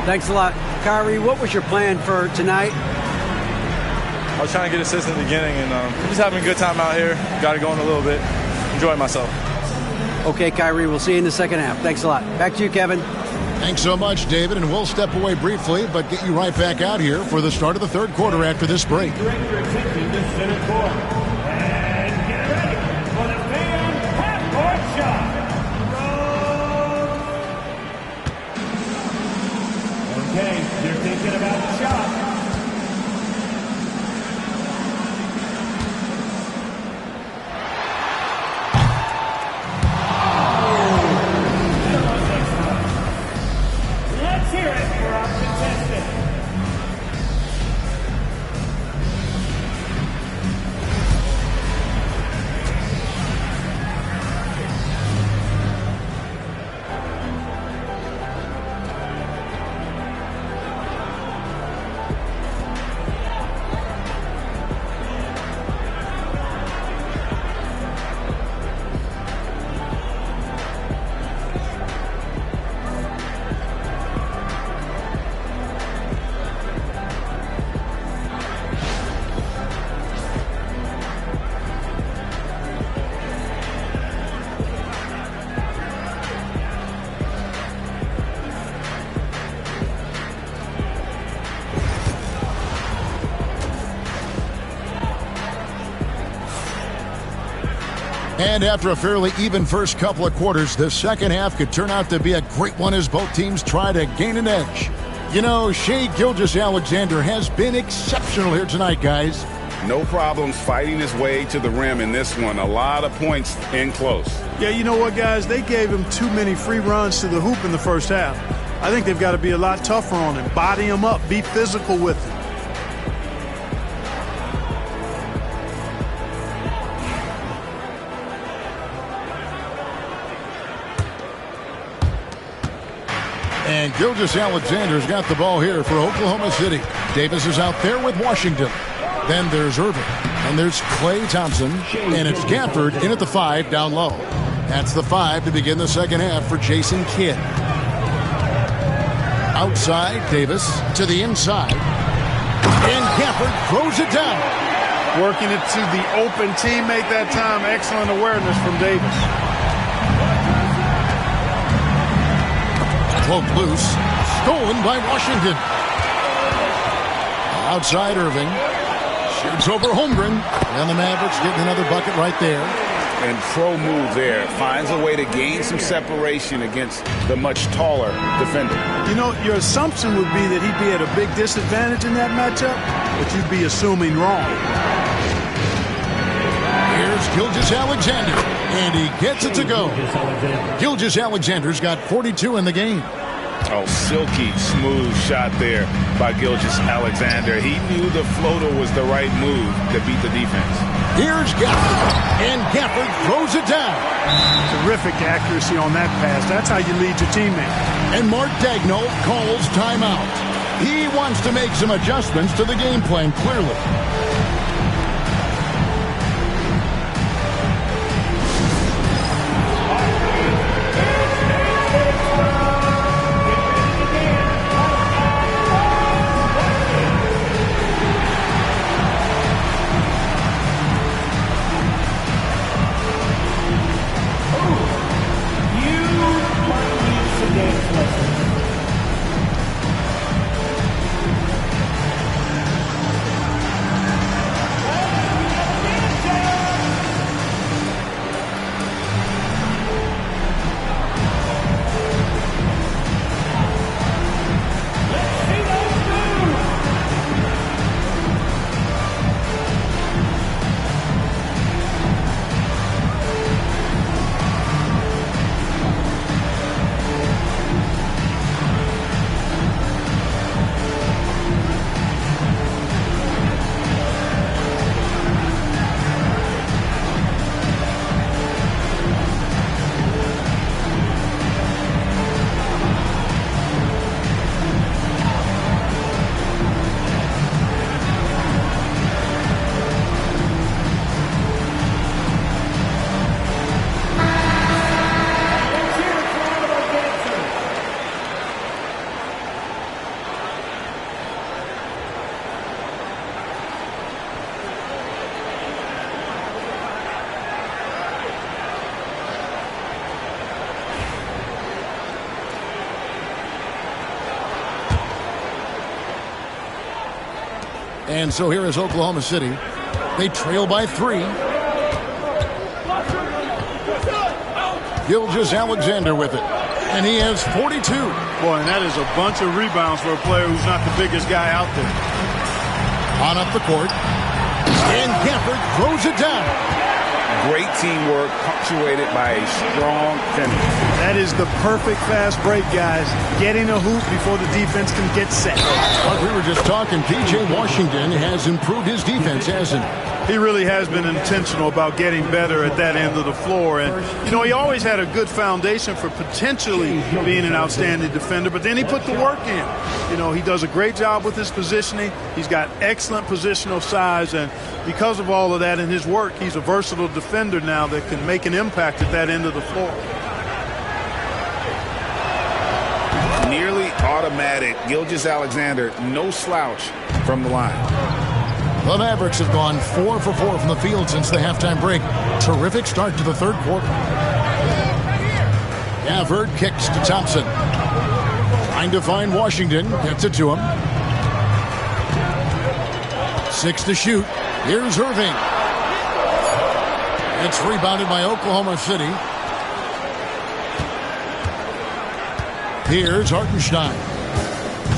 Thanks a lot. Kyrie, what was your plan for tonight? I was trying to get assists in the beginning, and just having a good time out here. Got it going a little bit. Enjoying myself. Okay, Kyrie, we'll see you in the second half. Thanks a lot. Back to you, Kevin. Thanks so much, David, and we'll step away briefly, but get you right back out here for the start of the third quarter after this break. Okay, you're thinking about the shot. Let's hear it for our contestant. And after a fairly even first couple of quarters, the second half could turn out to be a great one as both teams try to gain an edge. You know, Shai Gilgeous-Alexander has been exceptional here tonight, guys. No problems fighting his way to the rim in this one. A lot of points in close. Yeah, you know what, guys? They gave him too many free runs to the hoop in the first half. I think they've got to be a lot tougher on him. Body him up. Be physical with him. And Gilgeous-Alexander's got the ball here for Oklahoma City. Davis is out there with Washington. Then there's Irving. And there's Klay Thompson. And it's Gafford in at the 5 down low. That's the 5 to begin the second half for Jason Kidd. Outside, Davis to the inside. And Gafford throws it down. Working it to the open teammate that time. Excellent awareness from Davis. Poked loose. Stolen by Washington. Outside Irving. Shoots over Holmgren. And the Mavericks getting another bucket right there. And pro move there. Finds a way to gain some separation against the much taller defender. You know, your assumption would be that he'd be at a big disadvantage in that matchup, but you'd be assuming wrong. Here's Gilgeous-Alexander, and he gets it to go. Gilgeous-Alexander's got 42 in the game. Oh, silky smooth shot there by Gilgeous-Alexander. He knew the floater was the right move to beat the defense. Here's Gafford, and Gafford throws it down. Terrific accuracy on that pass. That's how you lead your teammate. And Mark Daigneault calls timeout. He wants to make some adjustments to the game plan, clearly. And so here is Oklahoma City. They trail by 3. Gilgeous-Alexander with it. And he has 42. Boy, and that is a bunch of rebounds for a player who's not the biggest guy out there. On up the court. And Gafford throws it down. Great teamwork, punctuated by a strong finish. That is the perfect fast break, guys. Getting a hoop before the defense can get set. Like we were just talking, P.J. Washington has improved his defense, hasn't he? He really has been intentional about getting better at that end of the floor. And, you know, he always had a good foundation for potentially being an outstanding defender, but then he put the work in. You know, he does a great job with his positioning. He's got excellent positional size, and because of all of that in his work, he's a versatile defender now that can make an impact at that end of the floor. Nearly automatic. Gilgeous-Alexander, no slouch from the line. The Mavericks have gone 4 for 4 from the field since the halftime break. Terrific start to the third quarter. Gafford kicks to Thompson. Trying to find Washington. Gets it to him. 6 to shoot. Here's Irving. It's rebounded by Oklahoma City. Here's Hartenstein.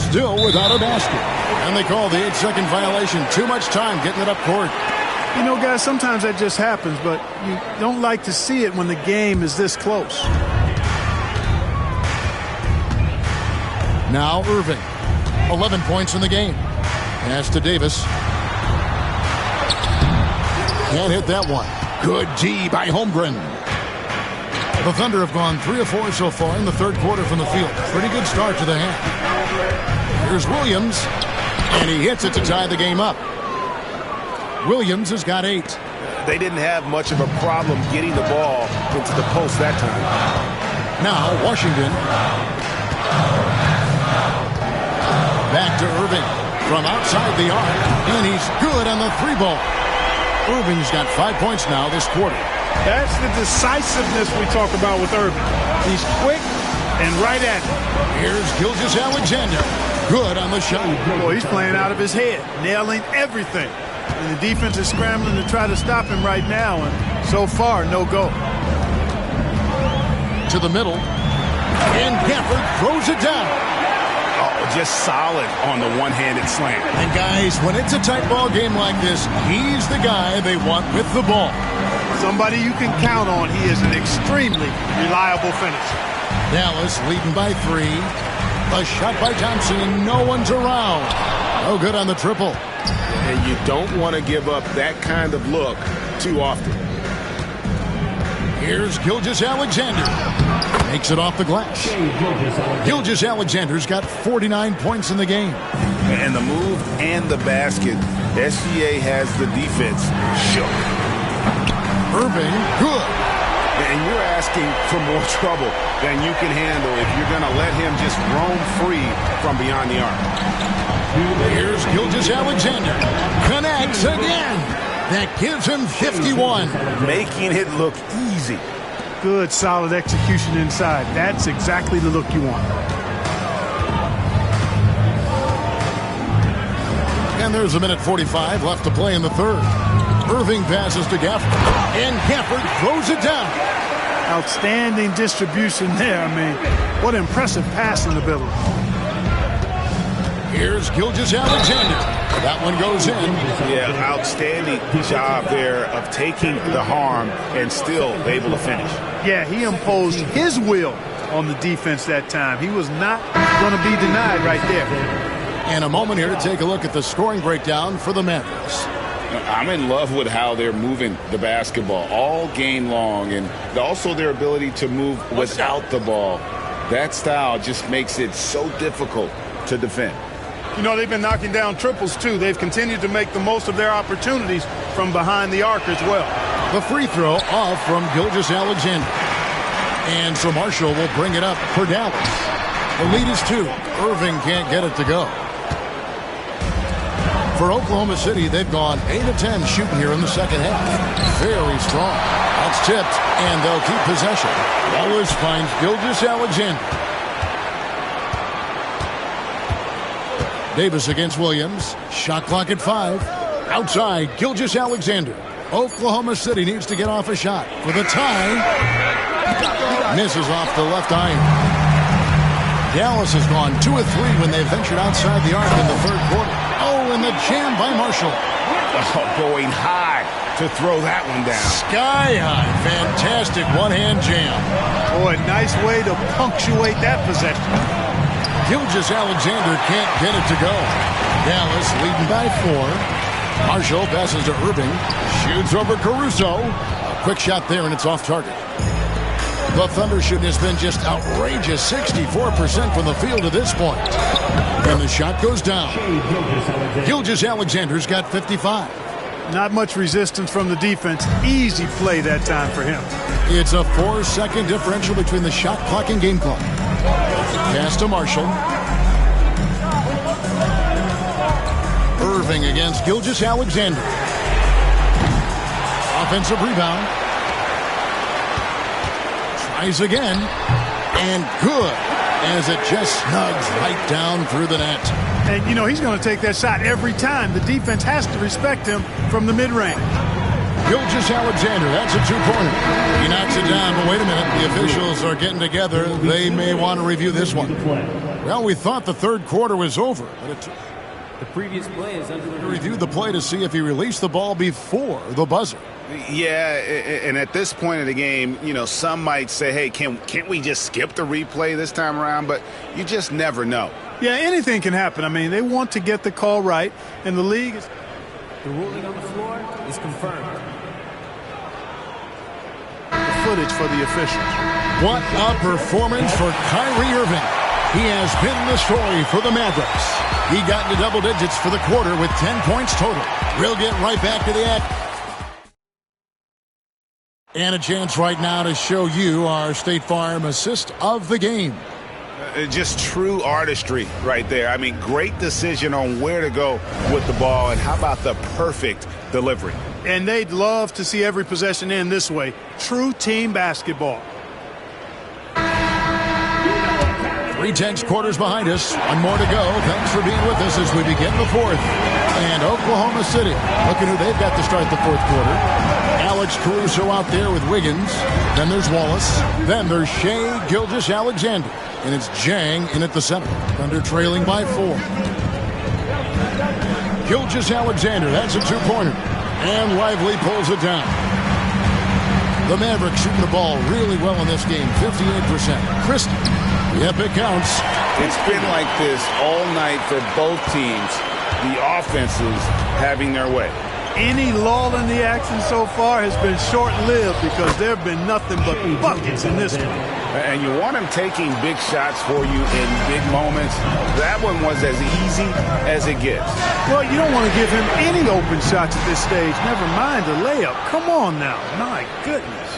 Still without a basket. And they call the 8-second violation. Too much time getting it up court. You know, guys, sometimes that just happens, but you don't like to see it when the game is this close. Now Irving. 11 points in the game. Pass to Davis. Can't hit that one. Good D by Holmgren. The Thunder have gone 3 of 4 so far in the third quarter from the field. Pretty good start to the half. Here's Williams. And he hits it to tie the game up. Williams has got 8. They didn't have much of a problem getting the ball into the post that time. Now Washington. Back to Irving from outside the arc. And he's good on the 3-ball. Irving's got 5 points now this quarter. That's the decisiveness we talk about with Irving. He's quick and right at it. Here's Gilgeous-Alexander. Good on the shot. Boy, he's playing out of his head, nailing everything. And the defense is scrambling to try to stop him right now, and so far, no go. To the middle. And Gafford throws it down. Oh, just solid on the one-handed slam. And guys, when it's a tight ball game like this, he's the guy they want with the ball. Somebody you can count on. He is an extremely reliable finisher. Dallas leading by 3. A shot by Thompson, and no one's around. No good on the triple. And you don't want to give up that kind of look too often. Here's Gilgeous-Alexander. Makes it off the glass. Gilgeous-Alexander's got 49 points in the game. And the move and the basket. SGA has the defense shook. Irving, good. And you're asking for more trouble than you can handle if you're going to let him just roam free from beyond the arc. Here's Gilgeous-Alexander. Connects again. That gives him 51. Making it look easy. Good, solid execution inside. That's exactly the look you want. And there's a minute 45 left to play in the third. Irving passes to Gafford. And Gafford throws it down. Outstanding distribution there. I mean, what impressive passing ability. Here's Gilgeous-Alexander. That one goes in. Yeah, outstanding job there of taking the harm and still able to finish. Yeah, he imposed his will on the defense that time. He was not going to be denied right there. And a moment here to take a look at the scoring breakdown for the Mavericks. I'm in love with how they're moving the basketball all game long, and also their ability to move without the ball. That style just makes it so difficult to defend. You know, they've been knocking down triples, too. They've continued to make the most of their opportunities from behind the arc as well. The free throw off from Gilgeous-Alexander. And so Marshall will bring it up for Dallas. The lead is 2. Irving can't get it to go. For Oklahoma City, they've gone 8 of 10 shooting here in the second half. Very strong. That's tipped, and they'll keep possession. Dallas finds Gilgeous-Alexander. Davis against Williams. Shot clock at 5. Outside, Gilgeous-Alexander. Oklahoma City needs to get off a shot for the tie. Misses off the left iron. Dallas has gone 2 of 3 when they've ventured outside the arc in the third quarter. Oh, and the jam by Marshall. Oh, going high to throw that one down. Sky high. Fantastic one-hand jam. Boy, nice way to punctuate that possession. Gilgeous-Alexander can't get it to go. Dallas leading by 4. Marshall passes to Irving. Shoots over Caruso. A quick shot there, and it's off target. The Thunder shooting has been just outrageous. 64% from the field to this point. And the shot goes down. Gilgeous-Alexander's got 55. Not much resistance from the defense. Easy play that time for him. It's a 4-second differential between the shot clock and game clock. Pass to Marshall. Irving against Gilgeous-Alexander. Offensive rebound. Tries again. And good. As it just snugs right down through the net. And, you know, he's going to take that shot every time. The defense has to respect him from the mid-range. Gilgeous-Alexander, that's a two-pointer. He knocks it down, but wait a minute. The officials are getting together. They may want to review this one. Well, we thought the third quarter was over, but the previous play is under review the play to see if he released the ball before the buzzer. Yeah, and at this point of the game, you know, some might say, hey, can't we just skip the replay this time around? But you just never know. Yeah, anything can happen. I mean, they want to get the call right, and the league is... The ruling on the floor is confirmed. The footage for the officials. What a performance for Kyrie Irving. He has been the story for the Mavericks. He got into double digits for the quarter with 10 points total. We'll get right back to the act. And a chance right now to show you our State Farm assist of the game. Just true artistry right there. I mean, great decision on where to go with the ball, and how about the perfect delivery? And they'd love to see every possession end this way. True team basketball. 3 quarters behind us. One more to go. Thanks for being with us as we begin the fourth. And Oklahoma City, looking who they've got to start the fourth quarter. Alex Caruso out there with Wiggins. Then there's Wallace. Then there's Shea Gilgeous-Alexander. And it's Jang in at the center. Thunder trailing by 4. Gilgeous-Alexander, that's a two-pointer. And Lively pulls it down. The Mavericks shooting the ball really well in this game. 58%. Christie. Yep, it counts. It's been like this all night for both teams. The offenses having their way. Any lull in the action so far has been short-lived because there have been nothing but buckets in this one. And you want them taking big shots for you in big moments. That one was as easy as it gets. Well, you don't want to give him any open shots at this stage. Never mind the layup. Come on now. My goodness.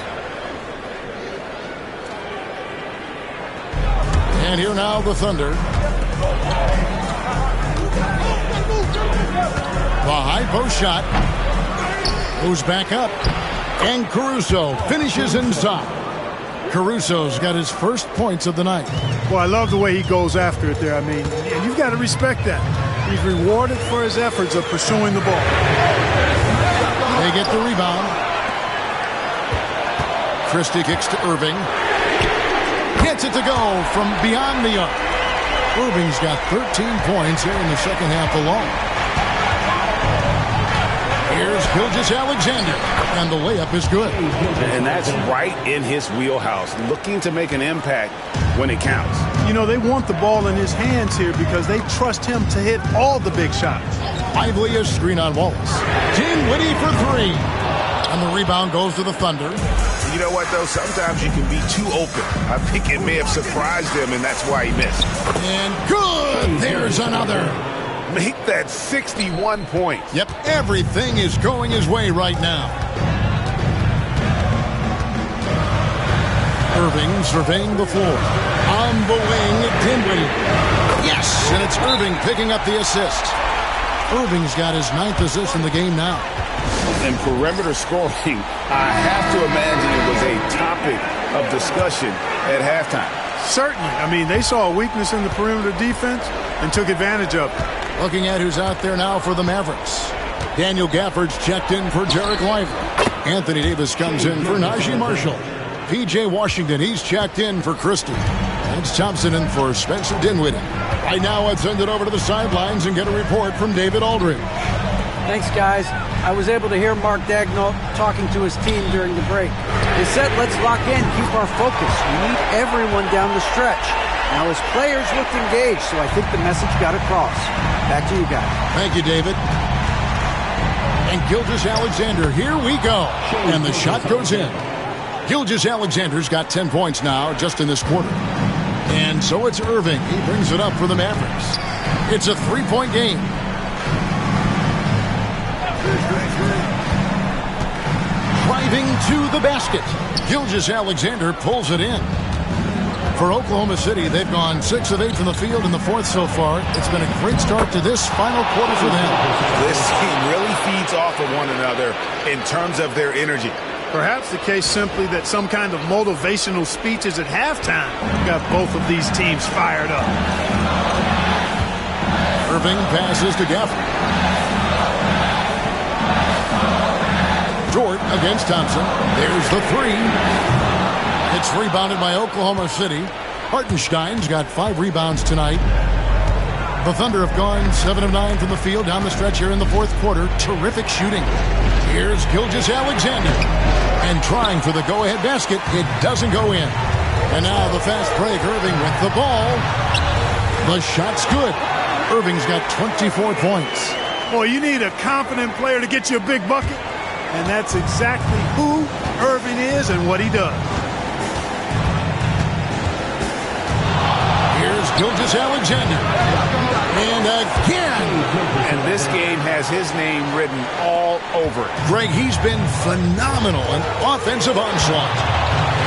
And here now the Thunder. The high post shot goes back up. And Caruso finishes inside. Caruso's got his first points of the night. Well, I love the way he goes after it there. I mean, and you've got to respect that. He's rewarded for his efforts of pursuing the ball. They get the rebound. Christie kicks to Irving. Gets it to go from beyond the arc. Irving's got 13 points here in the second half alone. Here's Gilgeous-Alexander, and the layup is good. And that's right in his wheelhouse, looking to make an impact when it counts. You know, they want the ball in his hands here because they trust him to hit all the big shots. Lively a screen on Wallace. Dinwiddie for 3. And the rebound goes to the Thunder. You know what, though? Sometimes you can be too open. I think it may have surprised him, and that's why he missed. And good! There's another. Make that 61 points. Yep, everything is going his way right now. Irving surveying the floor. On the wing, Dinwiddie. Yes, and it's Irving picking up the assist. Irving's got his 9th assist in the game now. And perimeter scoring, I have to imagine it was a topic of discussion at halftime. Certainly. I mean, they saw a weakness in the perimeter defense and took advantage of it. Looking at who's out there now for the Mavericks. Daniel Gafford's checked in for Derek Lively. Anthony Davis comes in for Najee Marshall. P.J. Washington, he's checked in for Christie. Lance Thompson in for Spencer Dinwiddie. Right now, let's send it over to the sidelines and get a report from David Aldridge. Thanks, guys. I was able to hear Mark Daigneault talking to his team during the break. They said, let's lock in, keep our focus. We need everyone down the stretch. Now, his players looked engaged, so I think the message got across. Back to you guys. Thank you, David. And Gilgeous-Alexander, here we go. And the shot goes in. Gilgeous-Alexander's got 10 points now just in this quarter. And so it's Irving. He brings it up for the Mavericks. It's a three-point game. Driving to the basket. Gilgeous-Alexander pulls it in. For Oklahoma City, they've gone 6 of 8 from the field in the fourth so far. It's been a great start to this final quarter for them. This team really feeds off of one another in terms of their energy. Perhaps the case simply that some kind of motivational speeches at halftime got both of these teams fired up. Irving passes to Gafford. Dort against Thompson. There's the three. It's rebounded by Oklahoma City. Hartenstein's got 5 rebounds tonight. The Thunder have gone 7 of 9 from the field down the stretch here in the fourth quarter. Terrific shooting. Here's Gilgeous-Alexander. And trying for the go-ahead basket. It doesn't go in. And now the fast break. Irving with the ball. The shot's good. Irving's got 24 points. Boy, you need a confident player to get you a big bucket. And that's exactly who Irving is and what he does. Here's Gilgeous-Alexander. And again. And this game has his name written all over it. Greg, he's been phenomenal. An offensive onslaught.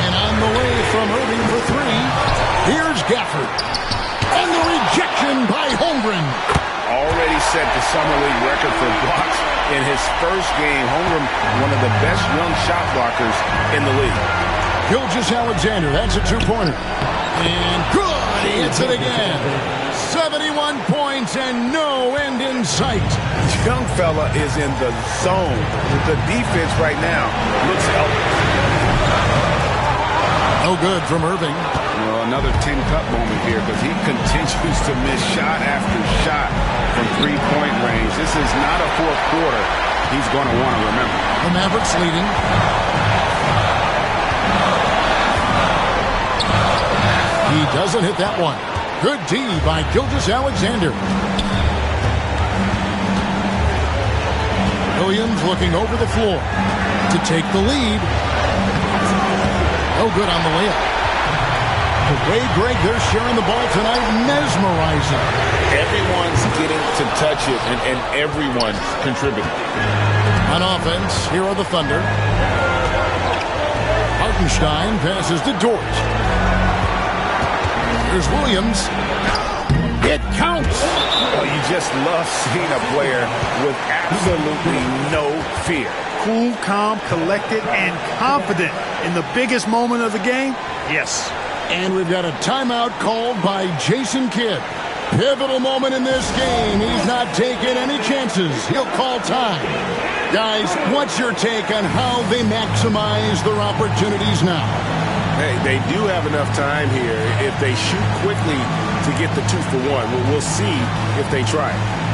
And on the way from Irving for 3. Here's Gafford. And the rejection by Holmgren. Already set the Summer League record for blocks in his first game. Holmgren, one of the best young shot blockers in the league. Gilgeous-Alexander, that's a 2-pointer. And good! He hits it again. 71 points and no end in sight. Young fella is in the zone. The defense right now looks helpless. No good from Irving. Well, another tin cup moment here because he continues to miss shot after shot from three-point range. This is not a fourth quarter he's going to want to remember. The Mavericks leading. He doesn't hit that one. Good D by Gilgeous-Alexander. Williams looking over the floor to take the lead. No good on the layup. The way, Greg, they're sharing the ball tonight, mesmerizing. Everyone's getting to touch it, and everyone's contributing. On offense, here are the Thunder. Hartenstein passes to Dort. Here's Williams. It counts. Well, you just love seeing a player with absolutely no fear. Cool, calm, collected, and confident in the biggest moment of the game. Yes. And we've got a timeout called by Jason Kidd. Pivotal moment in this game. He's not taking any chances. He'll call time. Guys, what's your take on how they maximize their opportunities now? Hey, they do have enough time here. If they shoot quickly to get the 2-for-1, we'll see if they try it.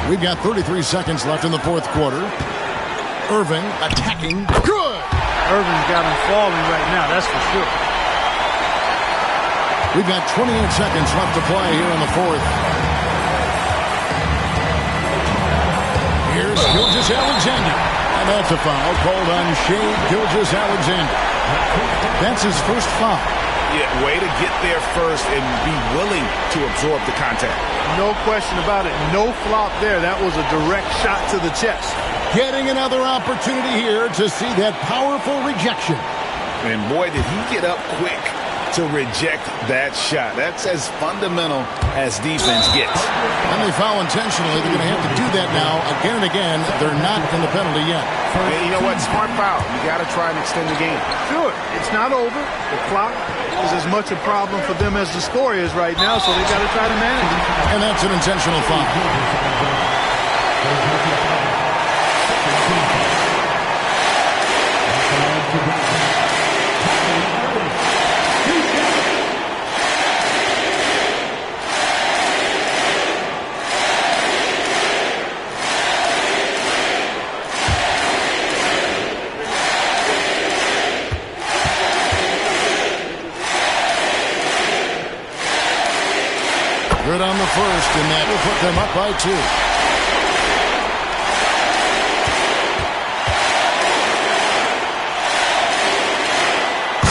We've got 33 seconds left in the fourth quarter. Irving attacking. Good! Irving's got him falling right now, that's for sure. We've got 28 seconds left to play here in the fourth. Here's Gilgeous-Alexander. And that's a foul called on Shai Gilgeous-Alexander. That's his first foul. Yeah, way to get there first and be willing to absorb the contact. No question about it. No flop there. That was a direct shot to the chest. Getting another opportunity here to see that powerful rejection. And boy, did he get up quick to reject that shot. That's as fundamental as defense gets. And they foul intentionally. They're going to have to do that now again and again. They're not in the penalty yet. And you know what? Smart foul. You got to try and extend the game. Sure. It's not over. The clock is as much a problem for them as the score is right now, so they got to try to manage it. And that's an intentional foul. Good on the first, and that will put them up by 2.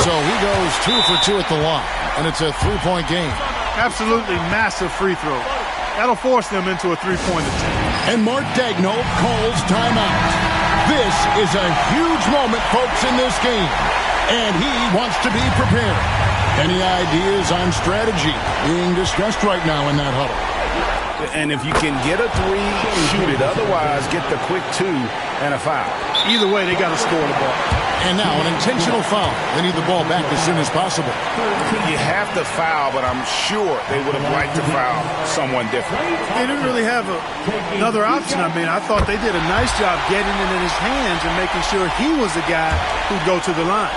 So he goes 2 for 2 at the line, and it's a 3-point game. Absolutely massive free throw. That'll force them into a 3-point attempt. And Mark Daigneault calls timeout. This is a huge moment, folks, in this game, and he wants to be prepared. Any ideas on strategy being discussed right now in that huddle? And if you can get a 3, shoot it. Otherwise, get the quick 2 and a foul. Either way, they got to score the ball. And now an intentional foul. They need the ball back as soon as possible. You have to foul, but I'm sure they would have liked to foul someone different. They didn't really have another option. I mean, I thought they did a nice job getting it in his hands and making sure he was the guy who'd go to the line.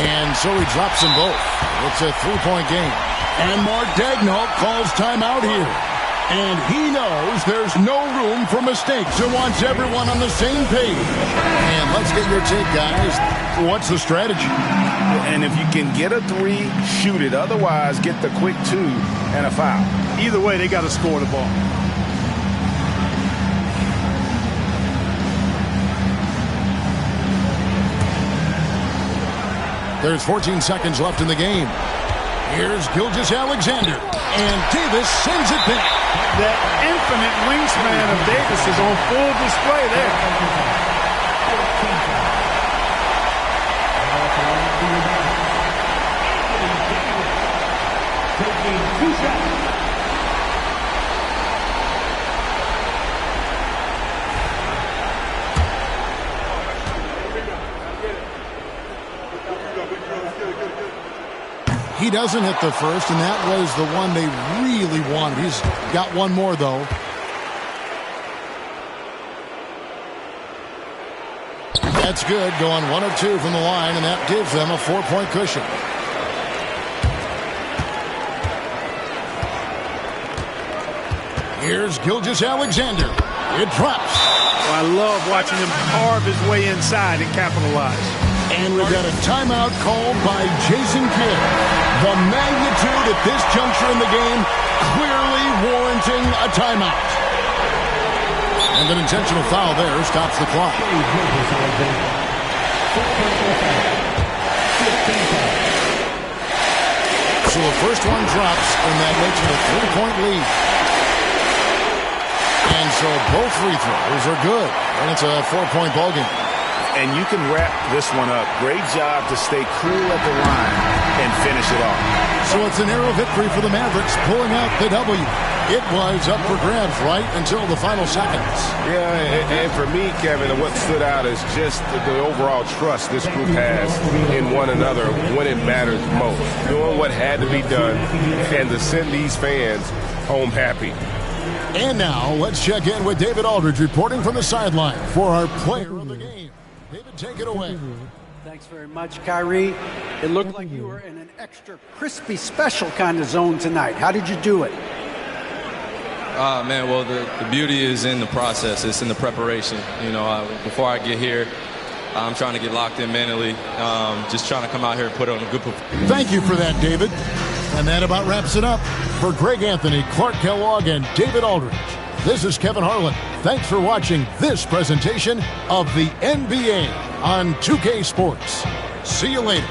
And so he drops them both. It's a 3-point game. And Mark Daigneault calls timeout here. And he knows there's no room for mistakes and wants everyone on the same page. And let's get your take, guys. What's the strategy? And if you can get a 3, shoot it. Otherwise, get the quick 2 and a foul. Either way, they got to score the ball. There's 14 seconds left in the game. Here's Gilgeous-Alexander. And Davis sends it back. That infinite wingspan of Davis is on full display there. He doesn't hit the first, and that was the one they really wanted. He's got one more, though. That's good, going 1 of 2 from the line, and that gives them a 4-point cushion. Here's Gilgeous-Alexander. It drops. Well, I love watching him carve his way inside and capitalize. And we've got a timeout called by Jason Kidd. The magnitude at this juncture in the game clearly warranting a timeout. And an intentional foul there stops the clock. So the first one drops, and that makes it a 3-point lead. And so both free throws are good. And it's a 4-point ballgame. And you can wrap this one up. Great job to stay cool at the line and finish it off. So it's a narrow victory for the Mavericks, pulling out the W. It was up for grabs right until the final seconds. Yeah, and for me, Kevin, what stood out is just the overall trust this group has in one another when it matters most. Doing what had to be done and to send these fans home happy. And now let's check in with David Aldridge reporting from the sideline for our player of the game. David, take it away. Thanks very much, Kyrie. It looked like you were in an extra crispy special kind of zone tonight. How did you do it? Man, well, the beauty is in the process. It's in the preparation. You know, before I get here, I'm trying to get locked in mentally, just trying to come out here and put on a good performance. Thank you for that, David. And that about wraps it up. For Greg Anthony, Clark Kellogg, and David Aldridge, this is Kevin Harlan. Thanks for watching this presentation of the NBA on 2K Sports. See you later.